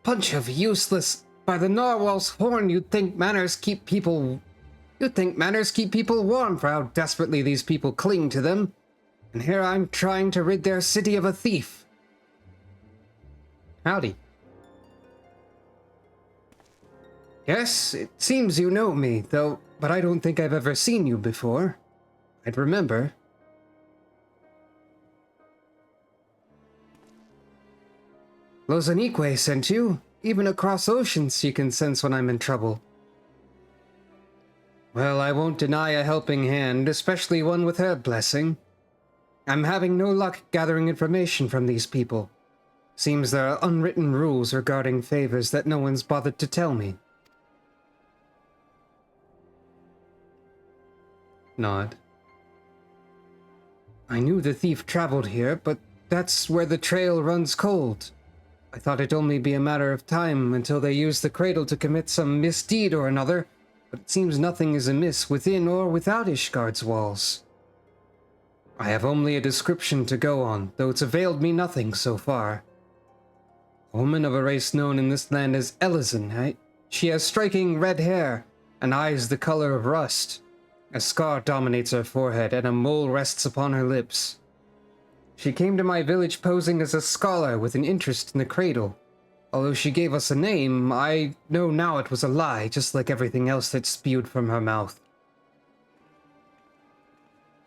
Bunch of useless... By the narwhal's horn, you'd think manners keep people warm for how desperately these people cling to them. And here I'm trying to rid their city of a thief. Howdy. Yes, it seems you know me, though, but I don't think I've ever seen you before. I'd remember. Lozanique sent you. Even across oceans she can sense when I'm in trouble. Well, I won't deny a helping hand, especially one with her blessing. I'm having no luck gathering information from these people. Seems there are unwritten rules regarding favors that no one's bothered to tell me. Nod. I knew the thief traveled here, but that's where the trail runs cold. I thought it'd only be a matter of time until they used the cradle to commit some misdeed or another, but it seems nothing is amiss within or without Ishgard's walls. I have only a description to go on, though it's availed me nothing so far. A woman of a race known in this land as Elizin. She has striking red hair, and eyes the color of rust. A scar dominates her forehead, and a mole rests upon her lips. She came to my village posing as a scholar with an interest in the cradle. Although she gave us a name, I know now it was a lie, just like everything else that spewed from her mouth.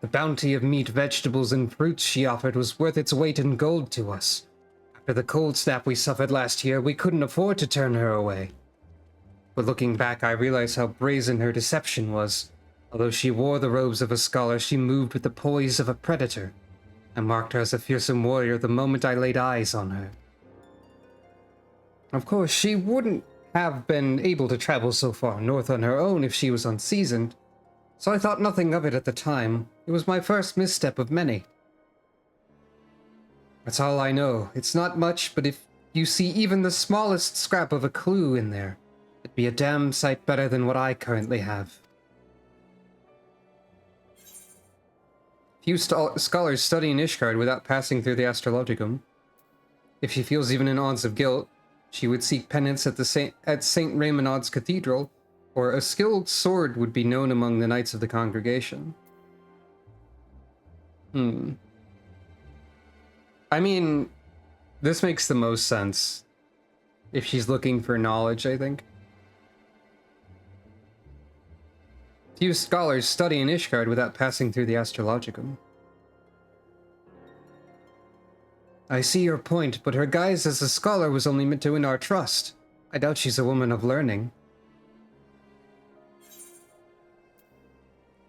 The bounty of meat, vegetables, and fruits she offered was worth its weight in gold to us. After the cold snap we suffered last year, we couldn't afford to turn her away. But looking back, I realize how brazen her deception was. Although she wore the robes of a scholar, she moved with the poise of a predator. I marked her as a fearsome warrior the moment I laid eyes on her. Of course, she wouldn't have been able to travel so far north on her own if she was unseasoned, so I thought nothing of it at the time. It was my first misstep of many. That's all I know. It's not much, but if you see even the smallest scrap of a clue in there, it'd be a damn sight better than what I currently have. Few scholars study in Ishgard without passing through the Astrologicum. If she feels even an ounce of guilt, She would seek penance at St. Raymonald's Cathedral, or a skilled sword would be known among the Knights of the Congregation. I mean, this makes the most sense. If she's looking for knowledge, I think. Few scholars study in Ishgard without passing through the Astrologicum. I see your point, but her guise as a scholar was only meant to win our trust. I doubt she's a woman of learning.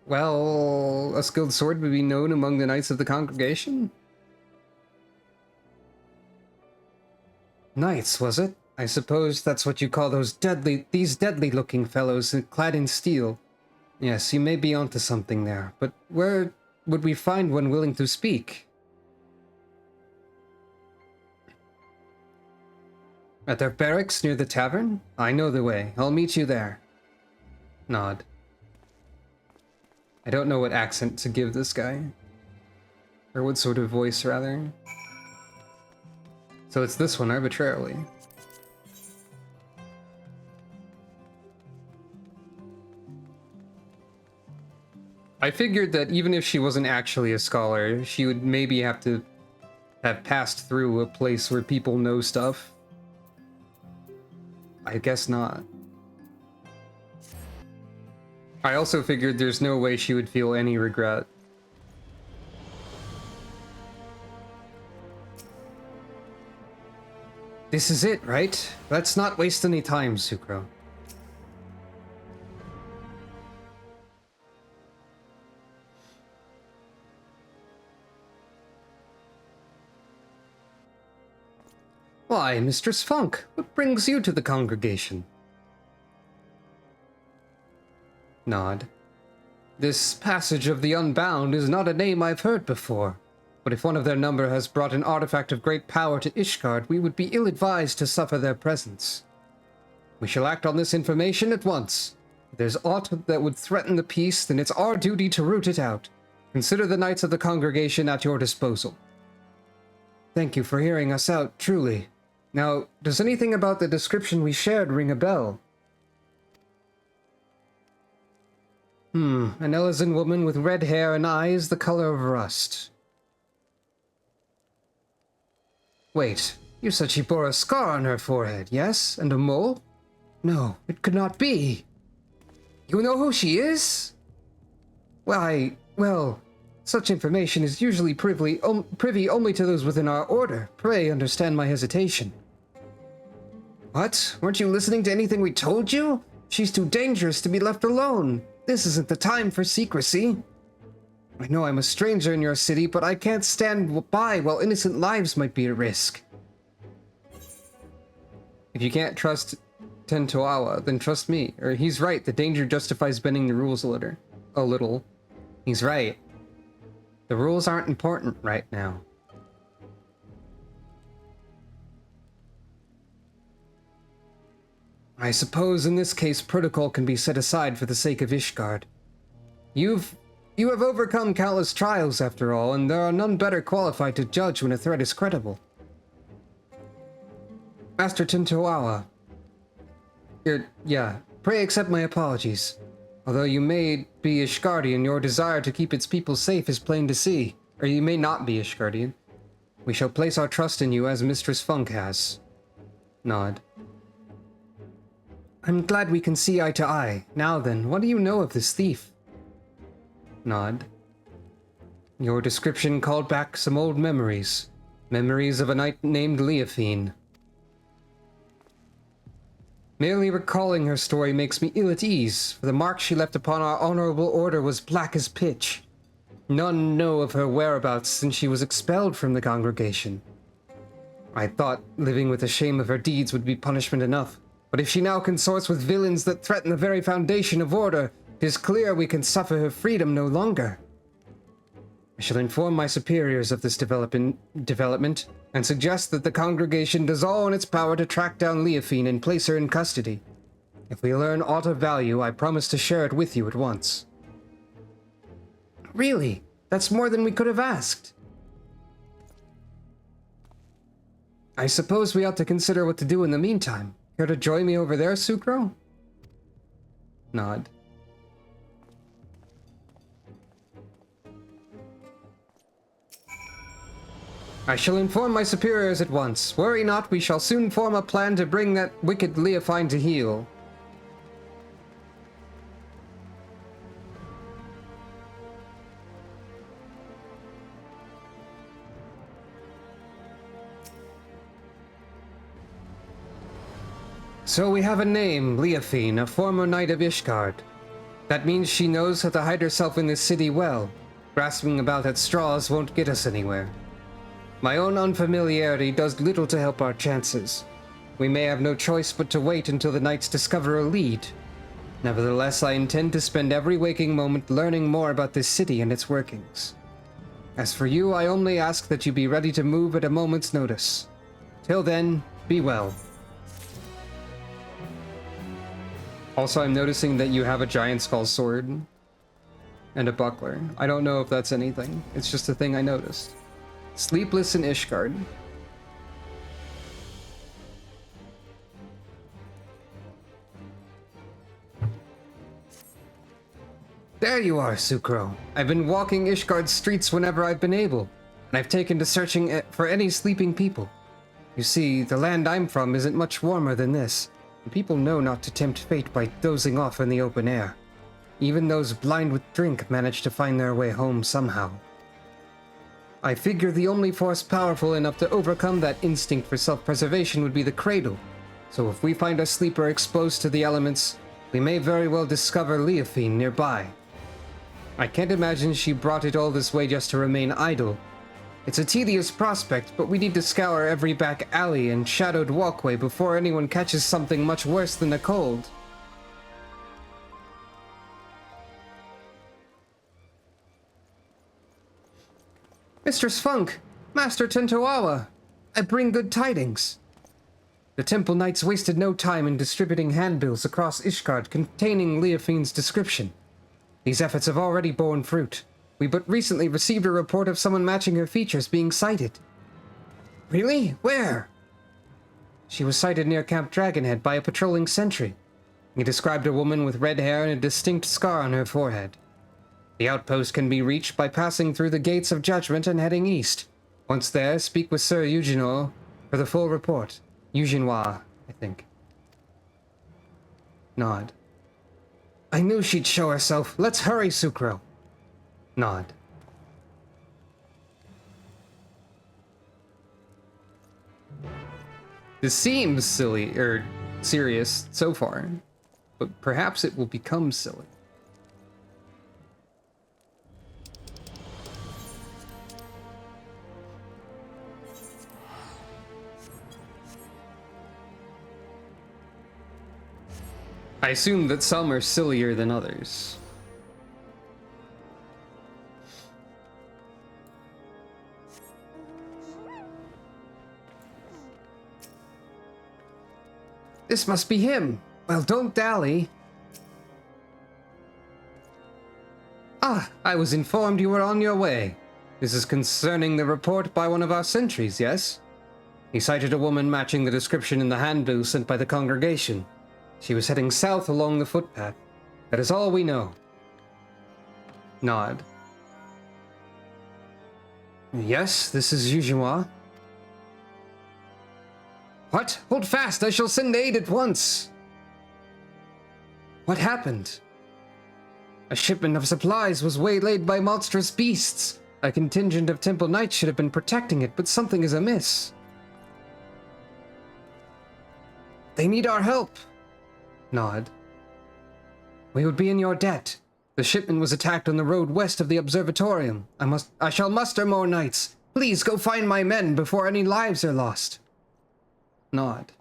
Well, a skilled sword would be known among the Knights of the Congregation? Knights, was it? I suppose that's what you call these deadly-looking fellows clad in steel. Yes, you may be onto something there, but where would we find one willing to speak? At their barracks near the tavern? I know the way. I'll meet you there. Nod. I don't know what accent to give this guy. Or what sort of voice, rather. So it's this one, arbitrarily. I figured that even if she wasn't actually a scholar, she would maybe have to have passed through a place where people know stuff. I guess not. I also figured there's no way she would feel any regret. This is it, right? Let's not waste any time, S'crow. Why, Mistress Funk, what brings you to the congregation? Nod. This Passage of the Unbound is not a name I've heard before, but if one of their number has brought an artifact of great power to Ishgard, we would be ill-advised to suffer their presence. We shall act on this information at once. If there's aught that would threaten the peace, then it's our duty to root it out. Consider the Knights of the Congregation at your disposal. Thank you for hearing us out, truly. Now, does anything about the description we shared ring a bell? An Elysian woman with red hair and eyes the color of rust. Wait, you said she bore a scar on her forehead, yes? And a mole? No, it could not be. You know who she is? Well, such information is usually privy only to those within our order. Pray understand my hesitation. What? Weren't you listening to anything we told you? She's too dangerous to be left alone. This isn't the time for secrecy. I know I'm a stranger in your city, but I can't stand by while innocent lives might be at risk. If you can't trust Tentoawa, then trust me. Or he's right, the danger justifies bending the rules a little. He's right. The rules aren't important right now. I suppose in this case protocol can be set aside for the sake of Ishgard. You have overcome countless trials after all, and there are none better qualified to judge when a threat is credible. Master Tentoawa. Pray accept my apologies. Although you may be Ishgardian, your desire to keep its people safe is plain to see. Or you may not be Ishgardian. We shall place our trust in you as Mistress Funk has. Nod. I'm glad we can see eye to eye. Now then, what do you know of this thief? Nod. Your description called back some old memories. Memories of a knight named Leofine. Merely recalling her story makes me ill at ease, for the mark she left upon our honorable order was black as pitch. None know of her whereabouts since she was expelled from the congregation. I thought living with the shame of her deeds would be punishment enough, but if she now consorts with villains that threaten the very foundation of order, 'tis clear we can suffer her freedom no longer. I shall inform my superiors of this development, and suggest that the congregation does all in its power to track down Leofine and place her in custody. If we learn aught of value, I promise to share it with you at once. Really? That's more than we could have asked. I suppose we ought to consider what to do in the meantime. Care to join me over there, S'crow? Nod. I shall inform my superiors at once. Worry not, we shall soon form a plan to bring that wicked Leofine to heel. So we have a name, Leofine, a former knight of Ishgard. That means she knows how to hide herself in this city well. Grasping about at straws won't get us anywhere. My own unfamiliarity does little to help our chances. We may have no choice but to wait until the knights discover a lead. Nevertheless, I intend to spend every waking moment learning more about this city and its workings. As for you, I only ask that you be ready to move at a moment's notice. Till then, be well. Also, I'm noticing that you have a giant skull sword and a buckler. I don't know if that's anything. It's just a thing I noticed. Sleepless in Ishgard. There you are, S'crow. I've been walking Ishgard's streets whenever I've been able, and I've taken to searching for any sleeping people. You see, the land I'm from isn't much warmer than this, and people know not to tempt fate by dozing off in the open air. Even those blind with drink manage to find their way home somehow. I figure the only force powerful enough to overcome that instinct for self-preservation would be the cradle. So if we find a sleeper exposed to the elements, we may very well discover Leofine nearby. I can't imagine she brought it all this way just to remain idle. It's a tedious prospect, but we need to scour every back alley and shadowed walkway before anyone catches something much worse than a cold. Mr. Spunk, Master Tentoawa, I bring good tidings. The Temple Knights wasted no time in distributing handbills across Ishgard containing Leofine's description. These efforts have already borne fruit. We but recently received a report of someone matching her features being sighted. Really? Where? She was sighted near Camp Dragonhead by a patrolling sentry. He described a woman with red hair and a distinct scar on her forehead. The outpost can be reached by passing through the Gates of Judgment and heading east. Once there, speak with Sir Eugenor for the full report. Eugenois, I think. Nod. I knew she'd show herself. Let's hurry, S'crow. Nod. This seems silly, or serious so far, but perhaps it will become silly. I assume that some are sillier than others. This must be him. Well, don't dally. Ah, I was informed you were on your way. This is concerning the report by one of our sentries, yes? He cited a woman matching the description in the handbill sent by the congregation. She was heading south along the footpath. That is all we know. Nod. Yes, this is Eugenois. What? Hold fast, I shall send aid at once. What happened? A shipment of supplies was waylaid by monstrous beasts. A contingent of Temple Knights should have been protecting it, but something is amiss. They need our help. Nod. We would be in your debt. The shipment was attacked on the road west of the observatorium. I shall muster more knights. Please go find my men before any lives are lost. Nod.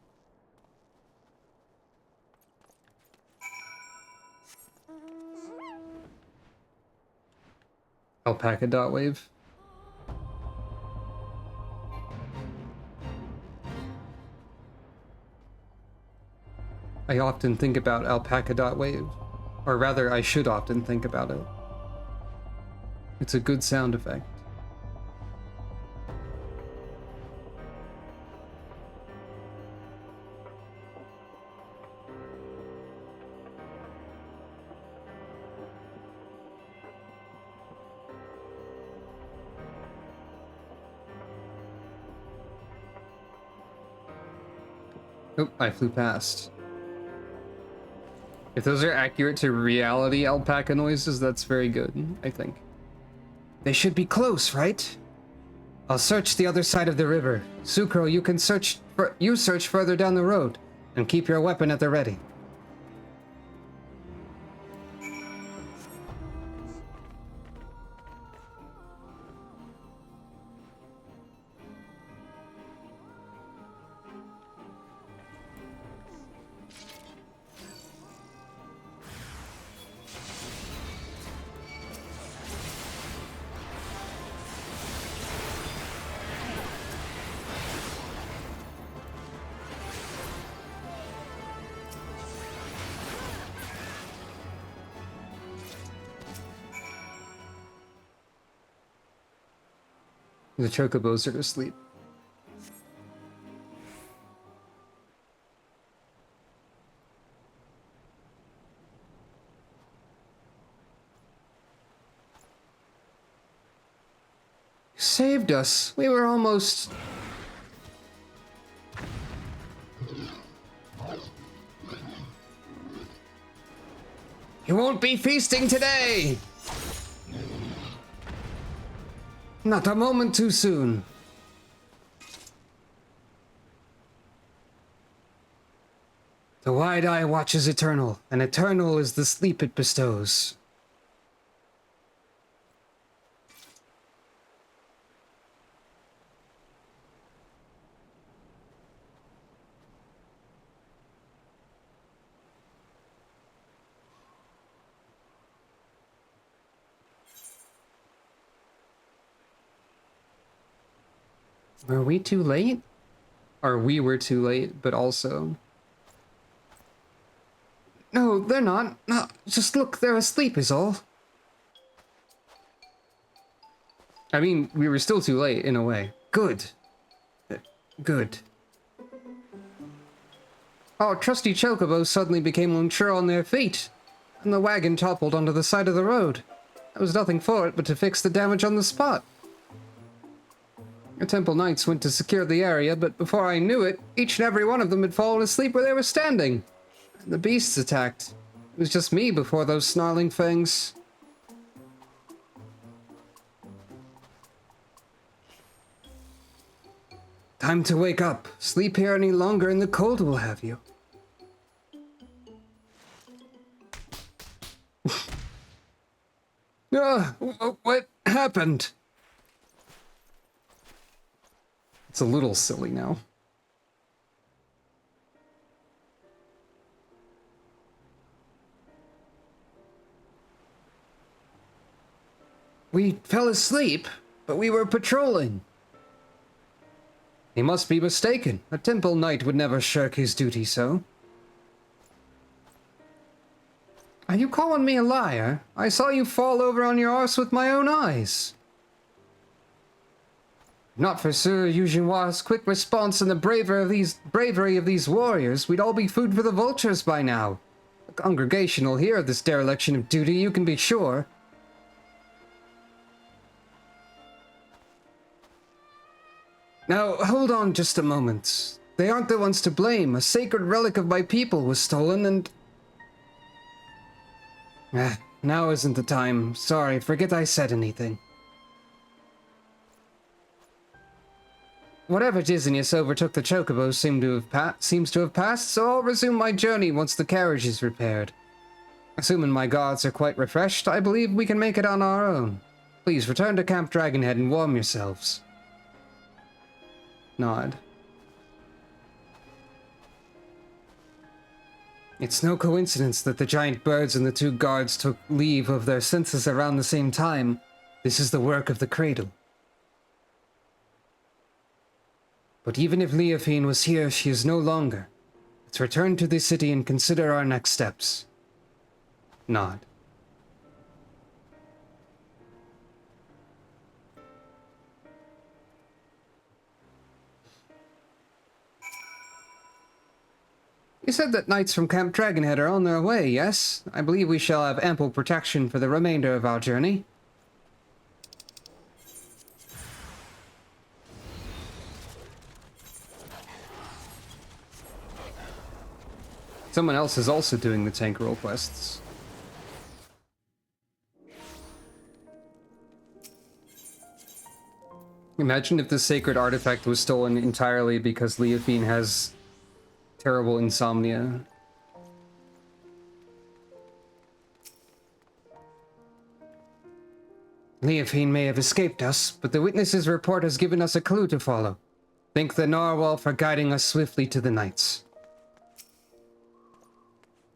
Alpaca dot wave. I often think about alpaca dot wave, or rather I should often think about it. It's a good sound effect. Oh, I flew past. If those are accurate to reality alpaca noises, that's very good, I think. They should be close, right? I'll search the other side of the river. S'crow, you can search further down the road, and keep your weapon at the ready. The chocobos are asleep. You saved us. We were almost... You won't be feasting today! Not a moment too soon. The wide eye watches eternal, and eternal is the sleep it bestows. Were we too late? Or we were too late, but also... No, they're not. No, just look, they're asleep is all. I mean, we were still too late, in a way. Good. Good. Our trusty chocobos suddenly became unsure on their feet, and the wagon toppled onto the side of the road. There was nothing for it but to fix the damage on the spot. The Temple Knights went to secure the area, but before I knew it, each and every one of them had fallen asleep where they were standing. And the beasts attacked. It was just me before those snarling fangs. Time to wake up. Sleep here any longer and the cold will have you. What happened? It's a little silly now. We fell asleep, but we were patrolling. He must be mistaken. A temple knight would never shirk his duty so. Are you calling me a liar? I saw you fall over on your arse with my own eyes. Not for Sir Eugenois' quick response and the bravery of these warriors, we'd all be food for the vultures by now. The congregation will hear of this dereliction of duty, you can be sure. Now, hold on just a moment. They aren't the ones to blame. A sacred relic of my people was stolen and... now isn't the time. Sorry, forget I said anything. Whatever dizziness overtook the chocobos seems to have passed, so I'll resume my journey once the carriage is repaired. Assuming my guards are quite refreshed, I believe we can make it on our own. Please return to Camp Dragonhead and warm yourselves. Nod. It's no coincidence that the giant birds and the two guards took leave of their senses around the same time. This is the work of the cradle. But even if Leofine was here, she is no longer. Let's return to the city and consider our next steps. Nod. You said that knights from Camp Dragonhead are on their way, yes? I believe we shall have ample protection for the remainder of our journey. Someone else is also doing the tank role quests. Imagine if the sacred artifact was stolen entirely because Leofine has terrible insomnia. Leofine may have escaped us, but the witness's report has given us a clue to follow. Thank the narwhal for guiding us swiftly to the Knights.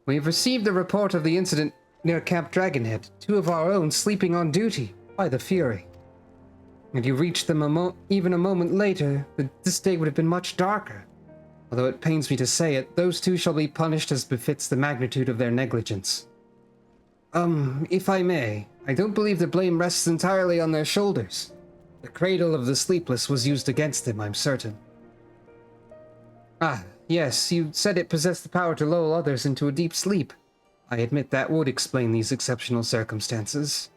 We've received a report of the incident near Camp Dragonhead, 2 of our own sleeping on duty by the Fury. Had you reached them even a moment later, this day would have been much darker. Although it pains me to say it, those 2 shall be punished as befits the magnitude of their negligence. If I may, I don't believe the blame rests entirely on their shoulders. The cradle of the sleepless was used against them, I'm certain. Ah, yes, you said it possessed the power to lull others into a deep sleep. I admit that would explain these exceptional circumstances.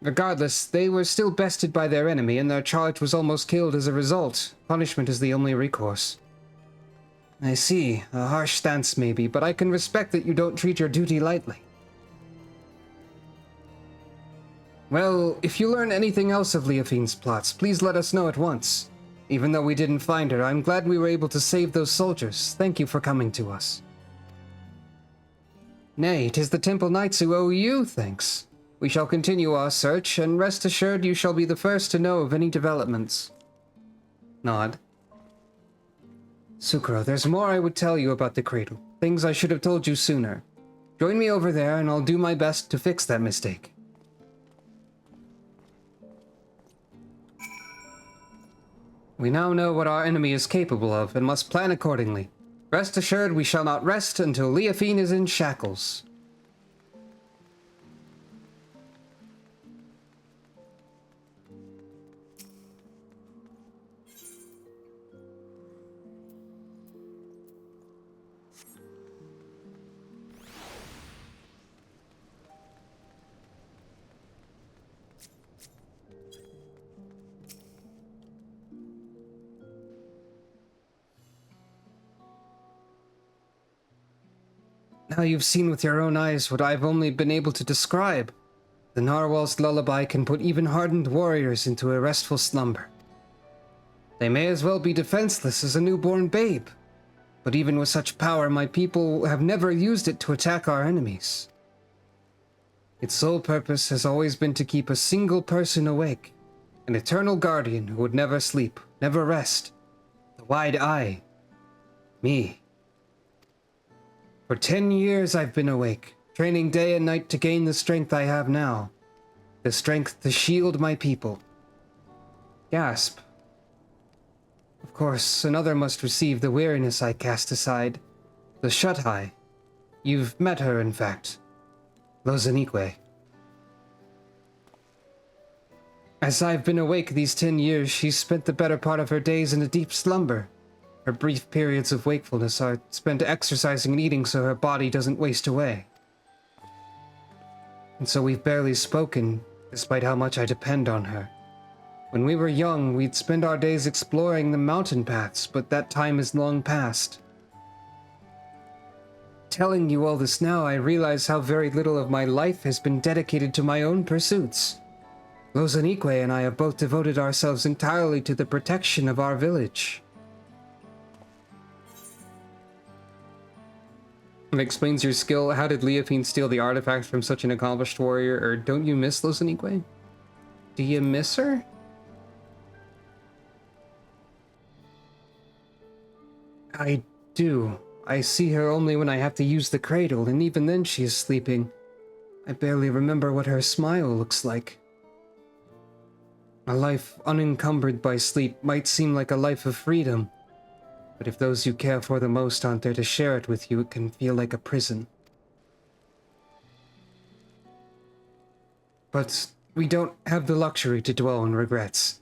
Regardless, they were still bested by their enemy, and their charge was almost killed as a result. Punishment is the only recourse. I see, a harsh stance maybe, but I can respect that you don't treat your duty lightly. Well, if you learn anything else of Leofine's plots, please let us know at once. Even though we didn't find her, I'm glad we were able to save those soldiers. Thank you for coming to us. Nay, 'tis the Temple Knights who owe you thanks. We shall continue our search, and rest assured you shall be the first to know of any developments. Nod. S'crow, there's more I would tell you about the cradle. Things I should have told you sooner. Join me over there, and I'll do my best to fix that mistake. We now know what our enemy is capable of, and must plan accordingly. Rest assured we shall not rest until Leofine is in shackles. Now you've seen with your own eyes what I've only been able to describe. The narwhal's lullaby can put even hardened warriors into a restful slumber. They may as well be defenseless as a newborn babe. But even with such power, my people have never used it to attack our enemies. Its sole purpose has always been to keep a single person awake, an eternal guardian who would never sleep, never rest. The wide eye. Me. For 10 years I've been awake, training day and night to gain the strength I have now. The strength to shield my people. Gasp. Of course, another must receive the weariness I cast aside. The Shut-Eye. You've met her, in fact. Lozanique. As I've been awake these 10 years, she's spent the better part of her days in a deep slumber. Her brief periods of wakefulness are spent exercising and eating so her body doesn't waste away. And so we've barely spoken, despite how much I depend on her. When we were young, we'd spend our days exploring the mountain paths, but that time is long past. Telling you all this now, I realize how very little of my life has been dedicated to my own pursuits. Lozanique and I have both devoted ourselves entirely to the protection of our village. It explains your skill. How did Leofine steal the artifact from such an accomplished warrior? Or don't you miss Lozanique? Do you miss her? I do. I see her only when I have to use the cradle, and even then she is sleeping. I barely remember what her smile looks like. A life unencumbered by sleep might seem like a life of freedom. But if those you care for the most aren't there to share it with you, it can feel like a prison. But we don't have the luxury to dwell on regrets.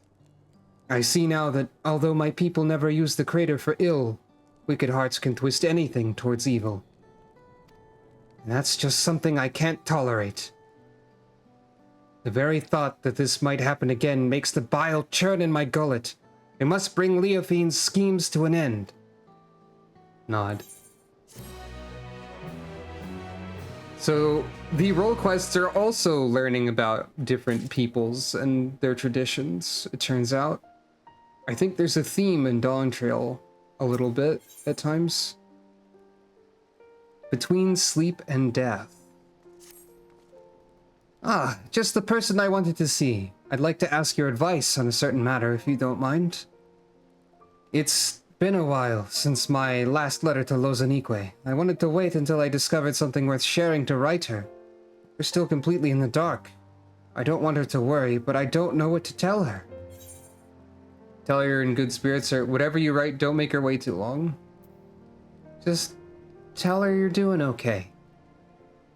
I see now that although my people never use the crater for ill, wicked hearts can twist anything towards evil. And that's just something I can't tolerate. The very thought that this might happen again makes the bile churn in my gullet. I must bring Leofine's schemes to an end. nod. So, the role quests are also learning about different peoples and their traditions, it turns out. I think there's a theme in Dawntrail a little bit at times. Between sleep and death. Ah, just the person I wanted to see. I'd like to ask your advice on a certain matter, if you don't mind. It's been a while since my last letter to Lozanique. I wanted to wait until I discovered something worth sharing to write her. We're still completely in the dark. I don't want her to worry, but I don't know what to tell her. Tell her you're in good spirits, or whatever you write, don't make her wait too long. Just tell her you're doing okay.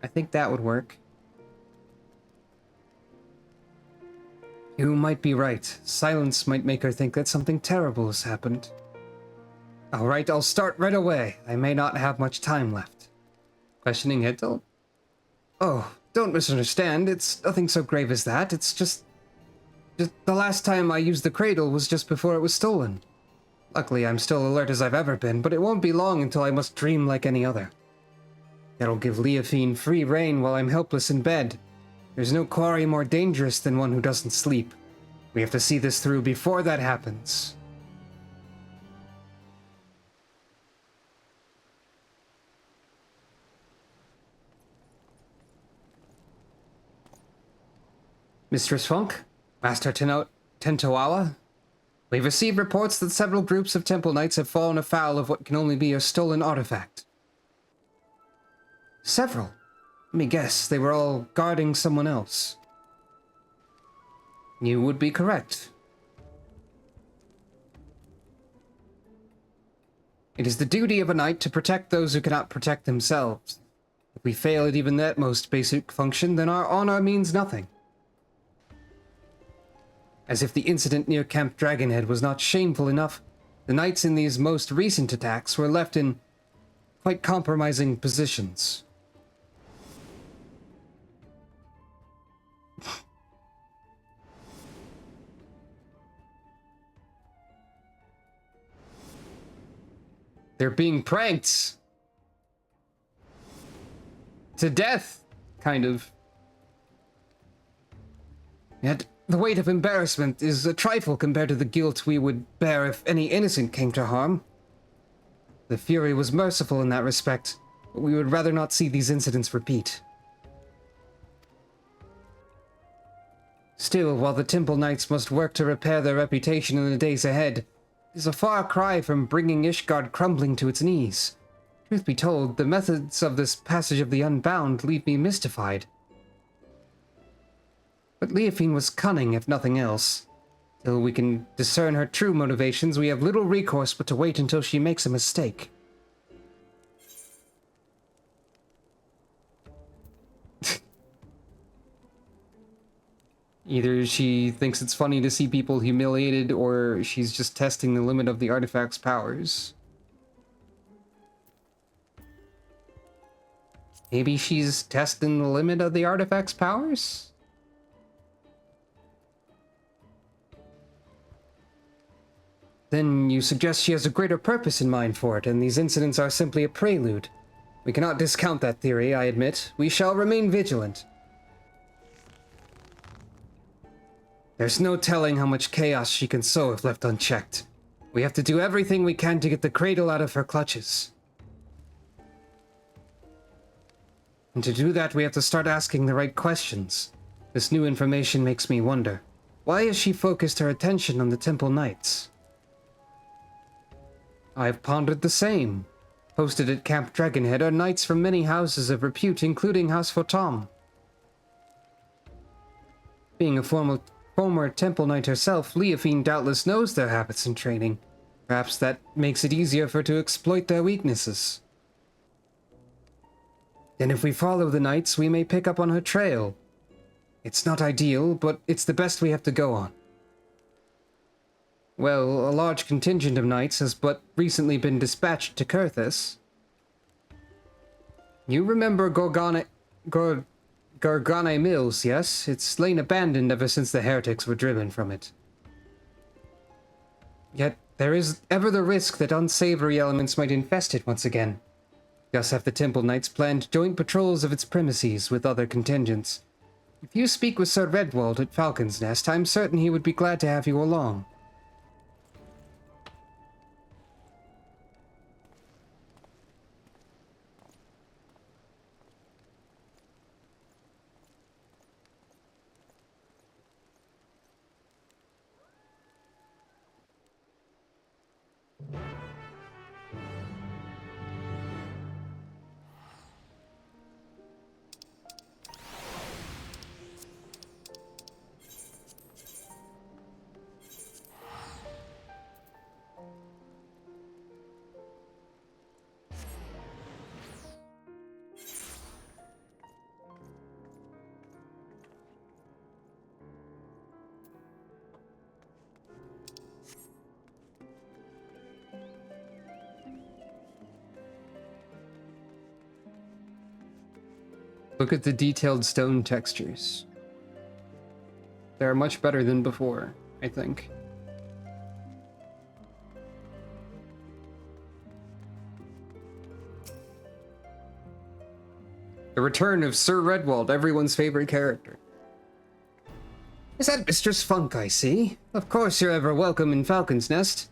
I think that would work. You might be right. Silence might make her think that something terrible has happened. Alright, I'll start right away. I may not have much time left. Questioning Hittel? Oh, don't misunderstand. It's nothing so grave as that. It's just the last time I used the cradle was just before it was stolen. Luckily, I'm still alert as I've ever been, but it won't be long until I must dream like any other. That'll give Leofine free rein while I'm helpless in bed. There's no quarry more dangerous than one who doesn't sleep. We have to see this through before that happens. Mistress Funk? Master Tentoawa? We've received reports that several groups of Temple Knights have fallen afoul of what can only be a stolen artifact. Several? Let me guess, they were all guarding someone else. You would be correct. It is the duty of a knight to protect those who cannot protect themselves. If we fail at even that most basic function, then our honor means nothing. As if the incident near Camp Dragonhead was not shameful enough, the knights in these most recent attacks were left in quite compromising positions. They're being pranked. To death, kind of. Yet, the weight of embarrassment is a trifle compared to the guilt we would bear if any innocent came to harm. The Fury was merciful in that respect, but we would rather not see these incidents repeat. Still, while the Temple Knights must work to repair their reputation in the days ahead, it is a far cry from bringing Ishgard crumbling to its knees. Truth be told, the methods of this passage of the Unbound leave me mystified. But Leofine was cunning, if nothing else. Till we can discern her true motivations, we have little recourse but to wait until she makes a mistake. Either she thinks it's funny to see people humiliated, or she's just testing the limit of the artifact's powers. Maybe she's testing the limit of the artifact's powers? Then you suggest she has a greater purpose in mind for it, and these incidents are simply a prelude. We cannot discount that theory, I admit. We shall remain vigilant. There's no telling how much chaos she can sow if left unchecked. We have to do everything we can to get the cradle out of her clutches. And to do that, we have to start asking the right questions. This new information makes me wonder. Why has she focused her attention on the Temple Knights? I've pondered the same. Posted at Camp Dragonhead are knights from many houses of repute, including House Fotam. Being a former Temple Knight herself, Leofine doubtless knows their habits and training. Perhaps that makes it easier for her to exploit their weaknesses. Then if we follow the knights, we may pick up on her trail. It's not ideal, but it's the best we have to go on. Well, a large contingent of knights has but recently been dispatched to Kurthis. You remember Gorgane Mills, yes? It's lain abandoned ever since the heretics were driven from it. Yet, there is ever the risk that unsavory elements might infest it once again. Thus have the Temple Knights planned joint patrols of its premises with other contingents. If you speak with Sir Redwald at Falcon's Nest, I'm certain he would be glad to have you along. Look at the detailed stone textures. They're much better than before, I think. The return of Sir Redwald, everyone's favorite character. Is that Mistress Funk I see? Of course you're ever welcome in Falcon's Nest.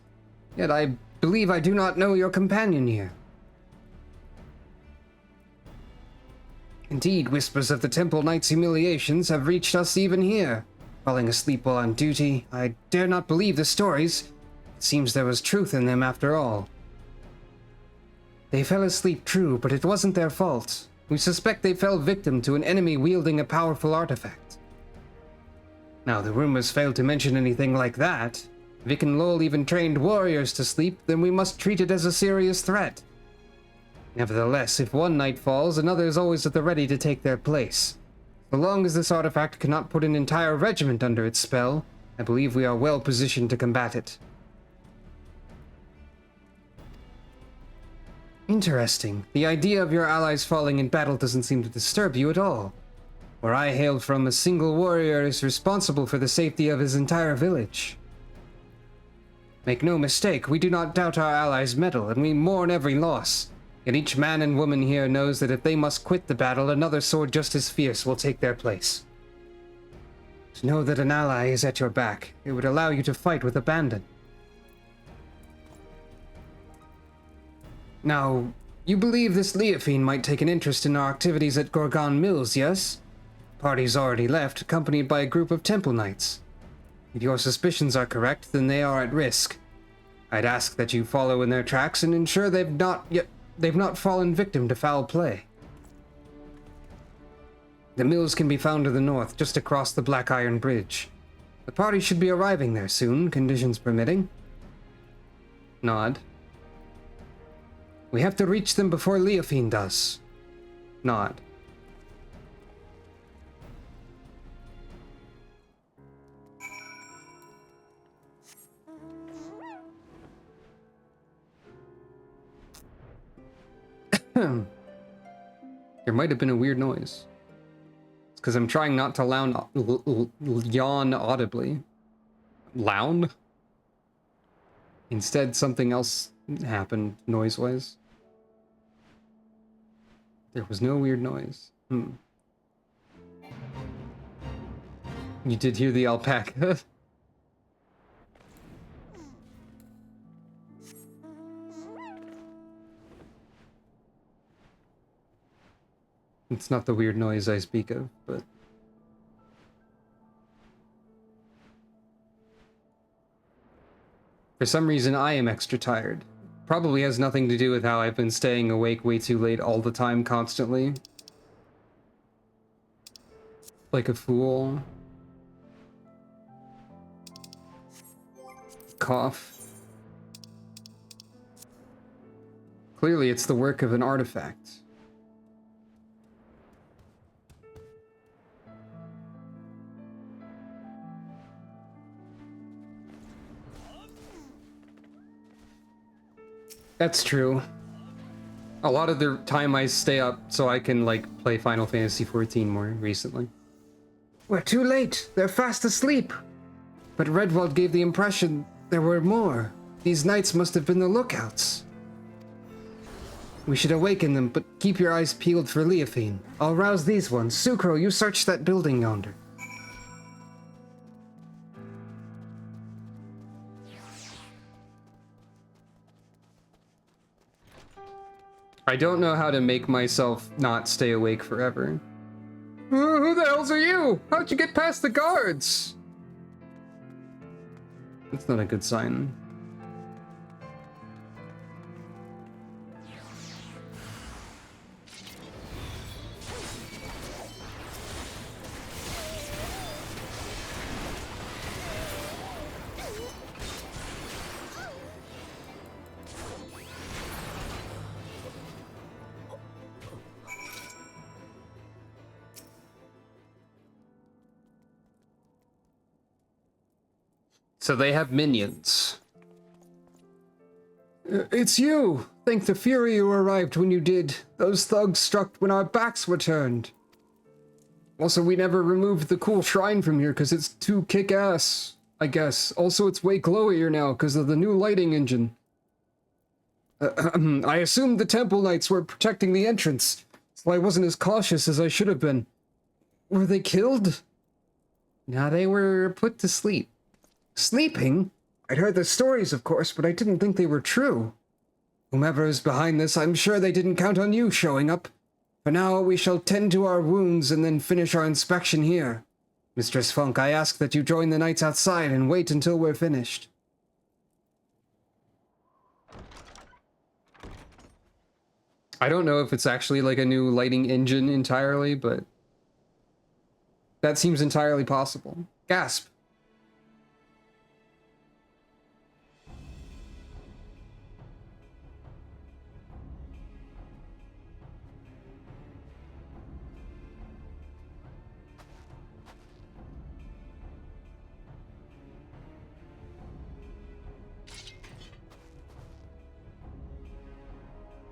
Yet I believe I do not know your companion here. Indeed, whispers of the Temple Knight's humiliations have reached us even here. Falling asleep while on duty, I dare not believe the stories. It seems there was truth in them after all. They fell asleep, true, but it wasn't their fault. We suspect they fell victim to an enemy wielding a powerful artifact. Now, the rumors failed to mention anything like that. Vic and Lowell even trained warriors to sleep, then we must treat it as a serious threat. Nevertheless, if one knight falls, another is always at the ready to take their place. So long as this artifact cannot put an entire regiment under its spell, I believe we are well positioned to combat it. Interesting. The idea of your allies falling in battle doesn't seem to disturb you at all. Where I hailed from, a single warrior is responsible for the safety of his entire village. Make no mistake, we do not doubt our allies' mettle, and we mourn every loss. Yet each man and woman here knows that if they must quit the battle, another sword just as fierce will take their place. To know that an ally is at your back, it would allow you to fight with abandon. Now, you believe this Leofine might take an interest in our activities at Gorgon Mills, yes? Party's already left, accompanied by a group of Temple Knights. If your suspicions are correct, then they are at risk. I'd ask that you follow in their tracks and ensure they've not fallen victim to foul play. The mills can be found to the north, just across the Black Iron Bridge. The party should be arriving there soon, conditions permitting. Nod. We have to reach them before Leofine does. Nod. There might have been a weird noise. It's because I'm trying not to yawn audibly. Loun? Instead, something else happened noise-wise. There was no weird noise. You did hear the alpaca. It's not the weird noise I speak of, but... For some reason, I am extra tired. Probably has nothing to do with how I've been staying awake way too late all the time, constantly. Like a fool. Cough. Clearly, it's the work of an artifact. That's true. A lot of the time I stay up so I can, like, play Final Fantasy XIV more recently. We're too late. They're fast asleep. But Redwald gave the impression there were more. These knights must have been the lookouts. We should awaken them, but keep your eyes peeled for Leofine. I'll rouse these ones. S'crow, you search that building yonder. I don't know how to make myself not stay awake forever. Who the hells are you? How'd you get past the guards? That's not a good sign. So they have minions. It's you! Thank the Fury you arrived when you did. Those thugs struck when our backs were turned. Also, we never removed the cool shrine from here because it's too kick-ass, I guess. Also, it's way glowier now because of the new lighting engine. I assumed the Temple Knights were protecting the entrance, so I wasn't as cautious as I should have been. Were they killed? Nah, they were put to sleep. Sleeping? I'd heard the stories, of course, but I didn't think they were true. Whomever is behind this, I'm sure they didn't count on you showing up. For now, we shall tend to our wounds and then finish our inspection here. Mistress Funk, I ask that you join the knights outside and wait until we're finished. I don't know if it's actually like a new lighting engine entirely, but that seems entirely possible. Gasp.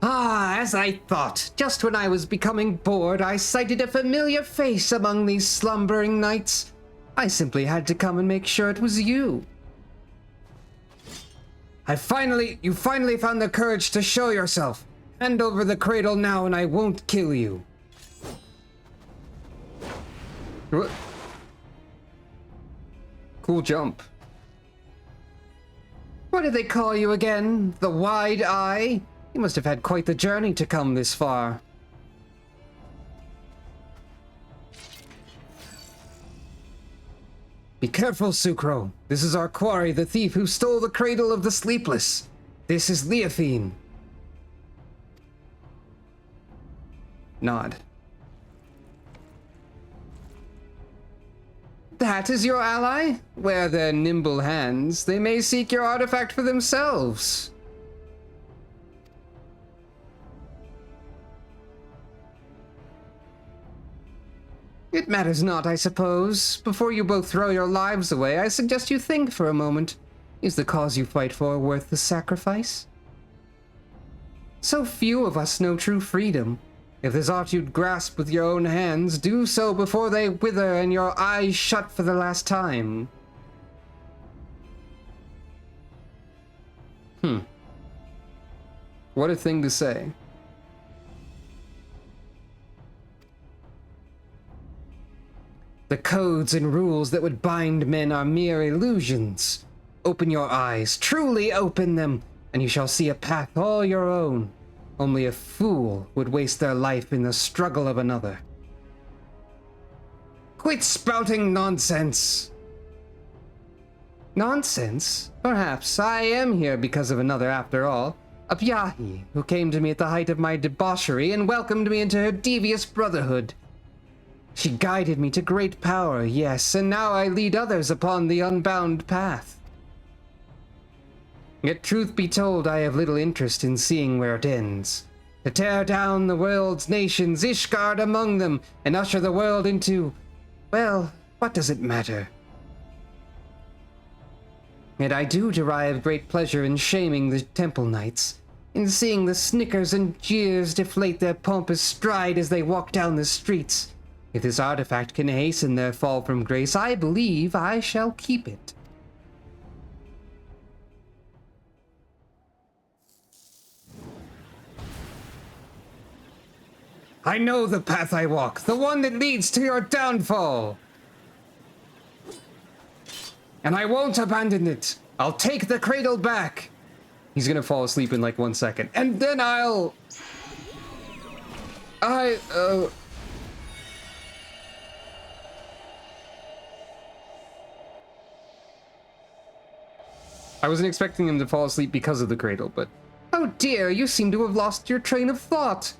Ah, as I thought. Just when I was becoming bored, I sighted a familiar face among these slumbering knights. I simply had to come and make sure it was you. You finally found the courage to show yourself. Hand over the cradle now and I won't kill you. What? Cool jump. What did they call you again? The Wide Eye? You must have had quite the journey to come this far. Be careful, S'crow. This is our quarry, the thief who stole the cradle of the sleepless. This is Leofine. Nod. That is your ally? Where their nimble hands, they may seek your artifact for themselves. It matters not, I suppose. Before you both throw your lives away, I suggest you think for a moment. Is the cause you fight for worth the sacrifice? So few of us know true freedom. If there's aught you'd grasp with your own hands, do so before they wither and your eyes shut for the last time. What a thing to say. The codes and rules that would bind men are mere illusions. Open your eyes, truly open them, and you shall see a path all your own. Only a fool would waste their life in the struggle of another. Quit spouting nonsense! Nonsense? Perhaps. I am here because of another after all. A Pyahi, who came to me at the height of my debauchery and welcomed me into her devious brotherhood. She guided me to great power, yes, and now I lead others upon the unbound path. Yet truth be told, I have little interest in seeing where it ends. To tear down the world's nations, Ishgard among them, and usher the world into... well, what does it matter? Yet I do derive great pleasure in shaming the Temple Knights, in seeing the snickers and jeers deflate their pompous stride as they walk down the streets. If this artifact can hasten their fall from grace, I believe I shall keep it. I know the path I walk, the one that leads to your downfall. And I won't abandon it. I'll take the cradle back. He's gonna fall asleep in like 1 second. And then I wasn't expecting him to fall asleep because of the cradle, but... Oh dear, you seem to have lost your train of thought.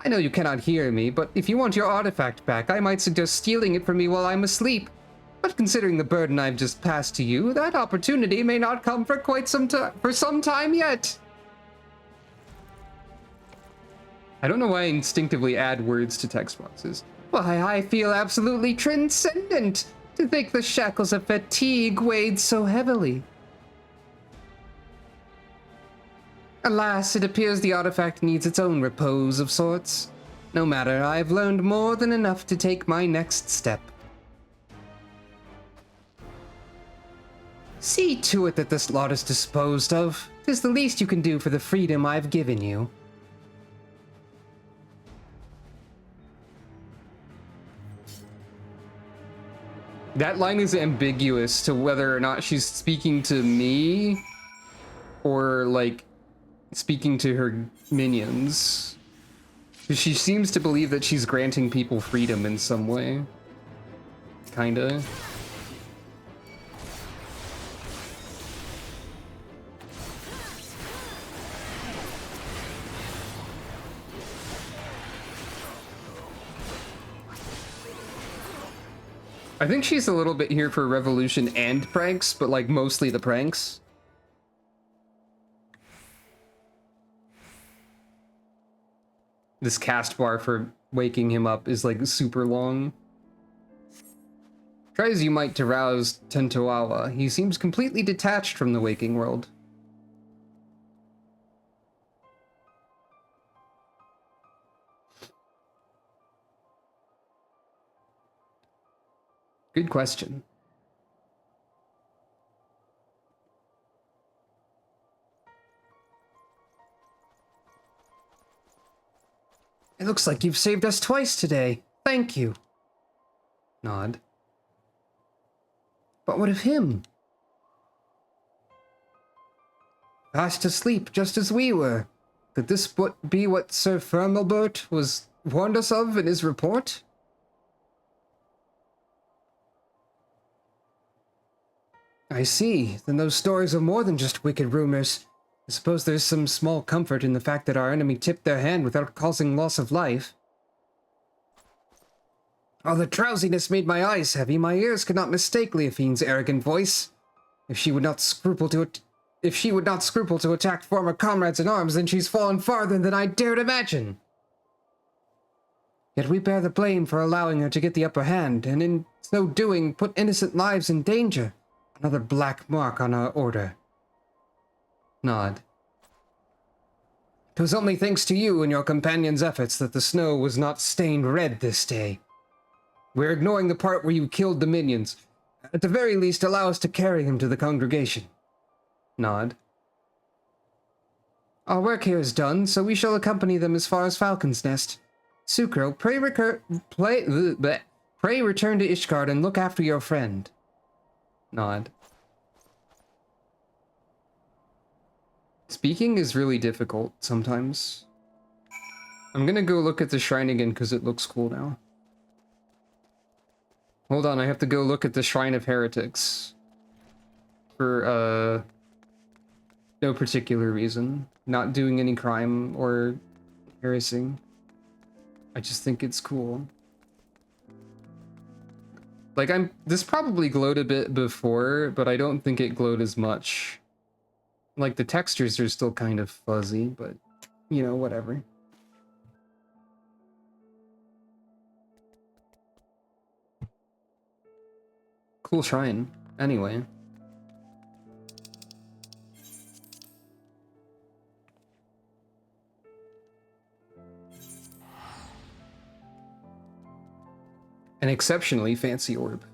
I know you cannot hear me, but if you want your artifact back, I might suggest stealing it from me while I'm asleep. But considering the burden I've just passed to you, that opportunity may not come for some time yet. I don't know why I instinctively add words to text boxes. Why, I feel absolutely transcendent to think the shackles of fatigue weighed so heavily. Alas, it appears the artifact needs its own repose of sorts. No matter, I've learned more than enough to take my next step. See to it that this lot is disposed of. 'Tis the least you can do for the freedom I've given you. That line is ambiguous to whether or not she's speaking to me or, like, speaking to her minions. She seems to believe that she's granting people freedom in some way. Kinda. I think she's a little bit here for revolution and pranks, but like mostly the pranks. This cast bar for waking him up is like super long. Try as you might to rouse Tentoawa, he seems completely detached from the waking world. Good question. It looks like you've saved us twice today. Thank you. Nod. But what of him? Fast asleep, just as we were. Could this be what Sir Firmalbert was warned us of in his report? I see. Then those stories are more than just wicked rumors. I suppose there's some small comfort in the fact that our enemy tipped their hand without causing loss of life. Oh, the drowsiness made my eyes heavy. My ears could not mistake Leofine's arrogant voice. If she would not scruple to attack former comrades in arms, then she's fallen farther than I dared imagine. Yet we bear the blame for allowing her to get the upper hand, and in so doing, put innocent lives in danger. Another black mark on our order. Nod. It was only thanks to you and your companions' efforts that the snow was not stained red this day. We're ignoring the part where you killed the minions. At the very least, allow us to carry him to the congregation. Nod. Our work here is done, so we shall accompany them as far as Falcon's Nest. S'crow, pray return to Ishgard and look after your friend. Nod. Speaking is really difficult sometimes. I'm gonna go look at the shrine again because it looks cool now. Hold on, I have to go look at the Shrine of Heretics. For, no particular reason. Not doing any crime or heresy. I just think it's cool. Like, this probably glowed a bit before, but I don't think it glowed as much. Like, the textures are still kind of fuzzy, but, you know, whatever. Cool shrine, anyway. An exceptionally fancy orb.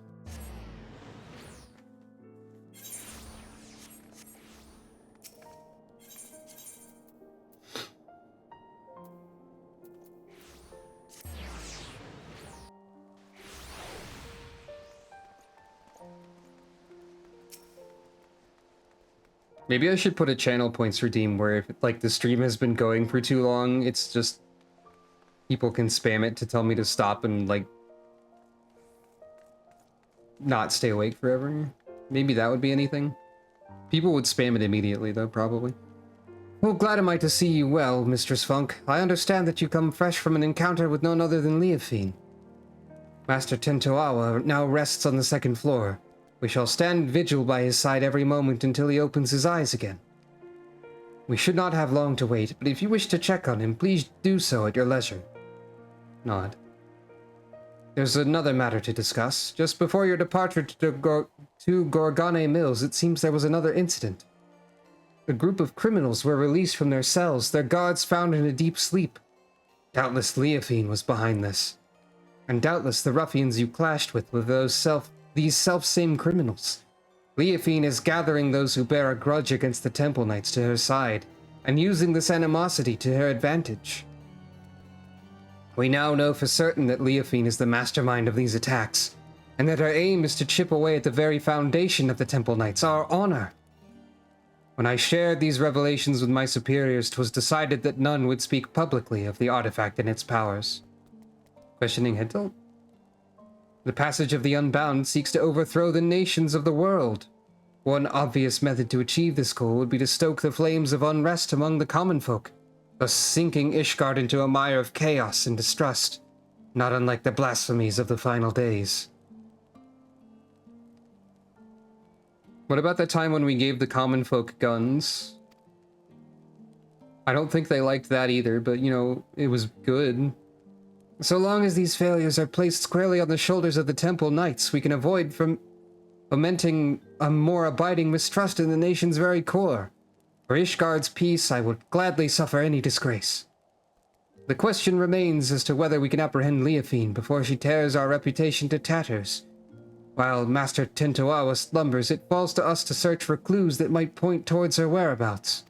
Maybe I should put a channel points redeem where if like the stream has been going for too long, it's just people can spam it to tell me to stop and like not stay awake forever. Maybe that would be anything. People would spam it immediately though, probably. Well, glad am I to see you well, Mistress Funk. I understand that you come fresh from an encounter with none other than Leofine. Master Tentoawa now rests on the second floor. We shall stand vigil by his side every moment until he opens his eyes again. We should not have long to wait, but if you wish to check on him, please do so at your leisure. Nod. There's another matter to discuss. Just before your departure to Gorgane Mills, it seems there was another incident. A group of criminals were released from their cells, their guards found in a deep sleep. Doubtless Leofine was behind this. And doubtless the ruffians you clashed with were these self-same criminals. Leofine is gathering those who bear a grudge against the Temple Knights to her side, and using this animosity to her advantage. We now know for certain that Leofine is the mastermind of these attacks, and that her aim is to chip away at the very foundation of the Temple Knights, our honor. When I shared these revelations with my superiors, 'twas decided that none would speak publicly of the artifact and its powers. Questioning Hintel? The passage of the Unbound seeks to overthrow the nations of the world. One obvious method to achieve this goal would be to stoke the flames of unrest among the common folk, thus sinking Ishgard into a mire of chaos and distrust, not unlike the blasphemies of the final days. What about the time when we gave the common folk guns? I don't think they liked that either, but you know, it was good. So long as these failures are placed squarely on the shoulders of the Temple Knights, we can avoid from fomenting a more abiding mistrust in the nation's very core. For Ishgard's peace, I would gladly suffer any disgrace. The question remains as to whether we can apprehend Leofine before she tears our reputation to tatters. While Master Tentoawa slumbers, it falls to us to search for clues that might point towards her whereabouts.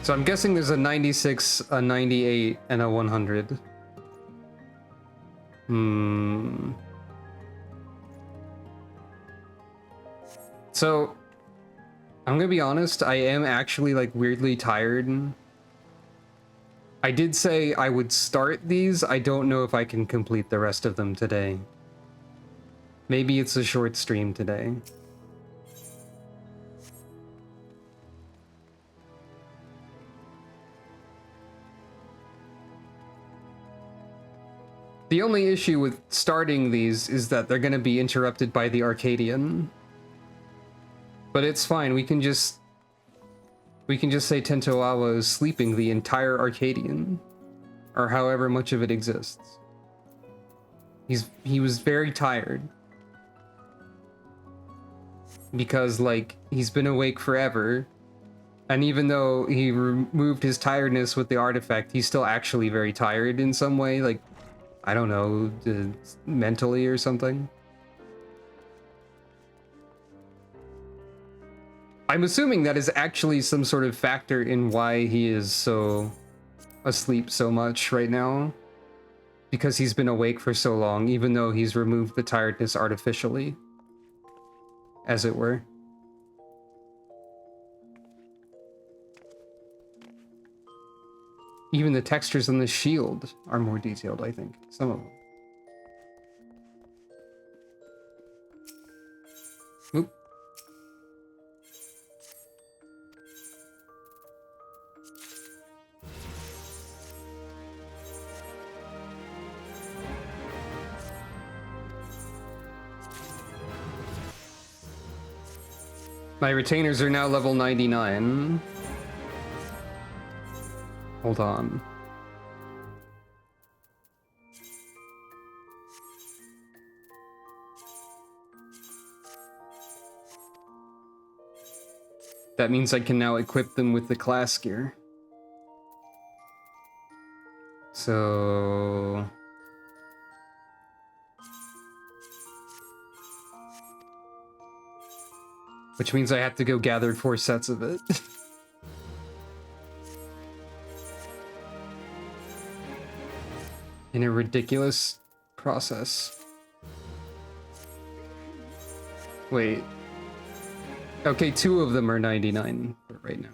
So I'm guessing there's a 96, a 98, and a 100. So, I'm gonna be honest, I am actually like weirdly tired. I did say I would start these. I don't know if I can complete the rest of them today. Maybe it's a short stream today. The only issue with starting these is that they're gonna be interrupted by the Arcadian. But it's fine, we can just say Tentoawa is sleeping the entire Arcadian, or however much of it exists. He was very tired. Because, like, he's been awake forever, and even though he removed his tiredness with the artifact, he's still actually very tired in some way, like, I don't know, mentally or something. I'm assuming that is actually some sort of factor in why he is so asleep so much right now. Because he's been awake for so long, even though he's removed the tiredness artificially, as it were. Even the textures on the shield are more detailed, I think. Some of them. Oop. My retainers are now level 99. Hold on. That means I can now equip them with the class gear. So... which means I have to go gather 4 sets of it. In a ridiculous process. Wait. Okay, 2 of them are 99 for right now.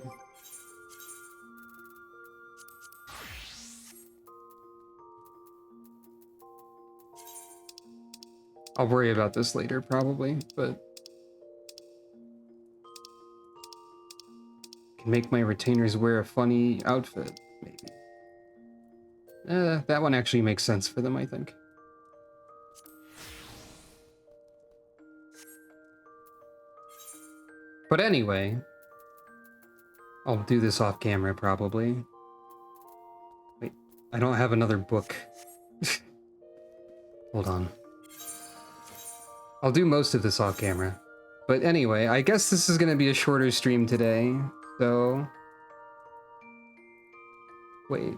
I'll worry about this later, probably, but... Can make my retainers wear a funny outfit, maybe. That one actually makes sense for them, I think. But anyway, I'll do this off camera, probably. Wait, I don't have another book. Hold on. I'll do most of this off camera. But anyway, I guess this is gonna be a shorter stream today, so... Wait.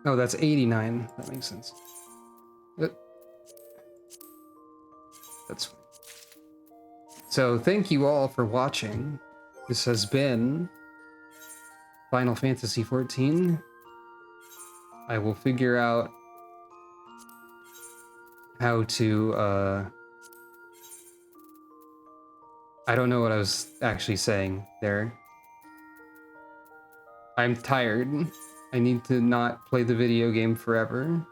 Oh, that's 89. That makes sense. That's fine. So, thank you all for watching. This has been Final Fantasy XIV. I will figure out how to, I don't know what I was actually saying there. I'm tired. I need to not play the video game forever.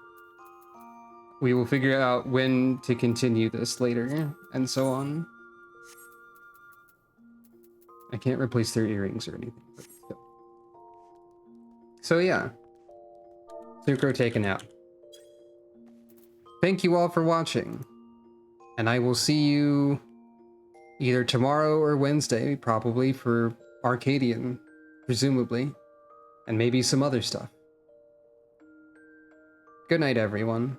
We will figure out when to continue this later, and so on. I can't replace their earrings or anything. But still. So yeah. S'crow taken out. Thank you all for watching. And I will see you either tomorrow or Wednesday, probably, for Arcadian, presumably. And maybe some other stuff. Good night, everyone.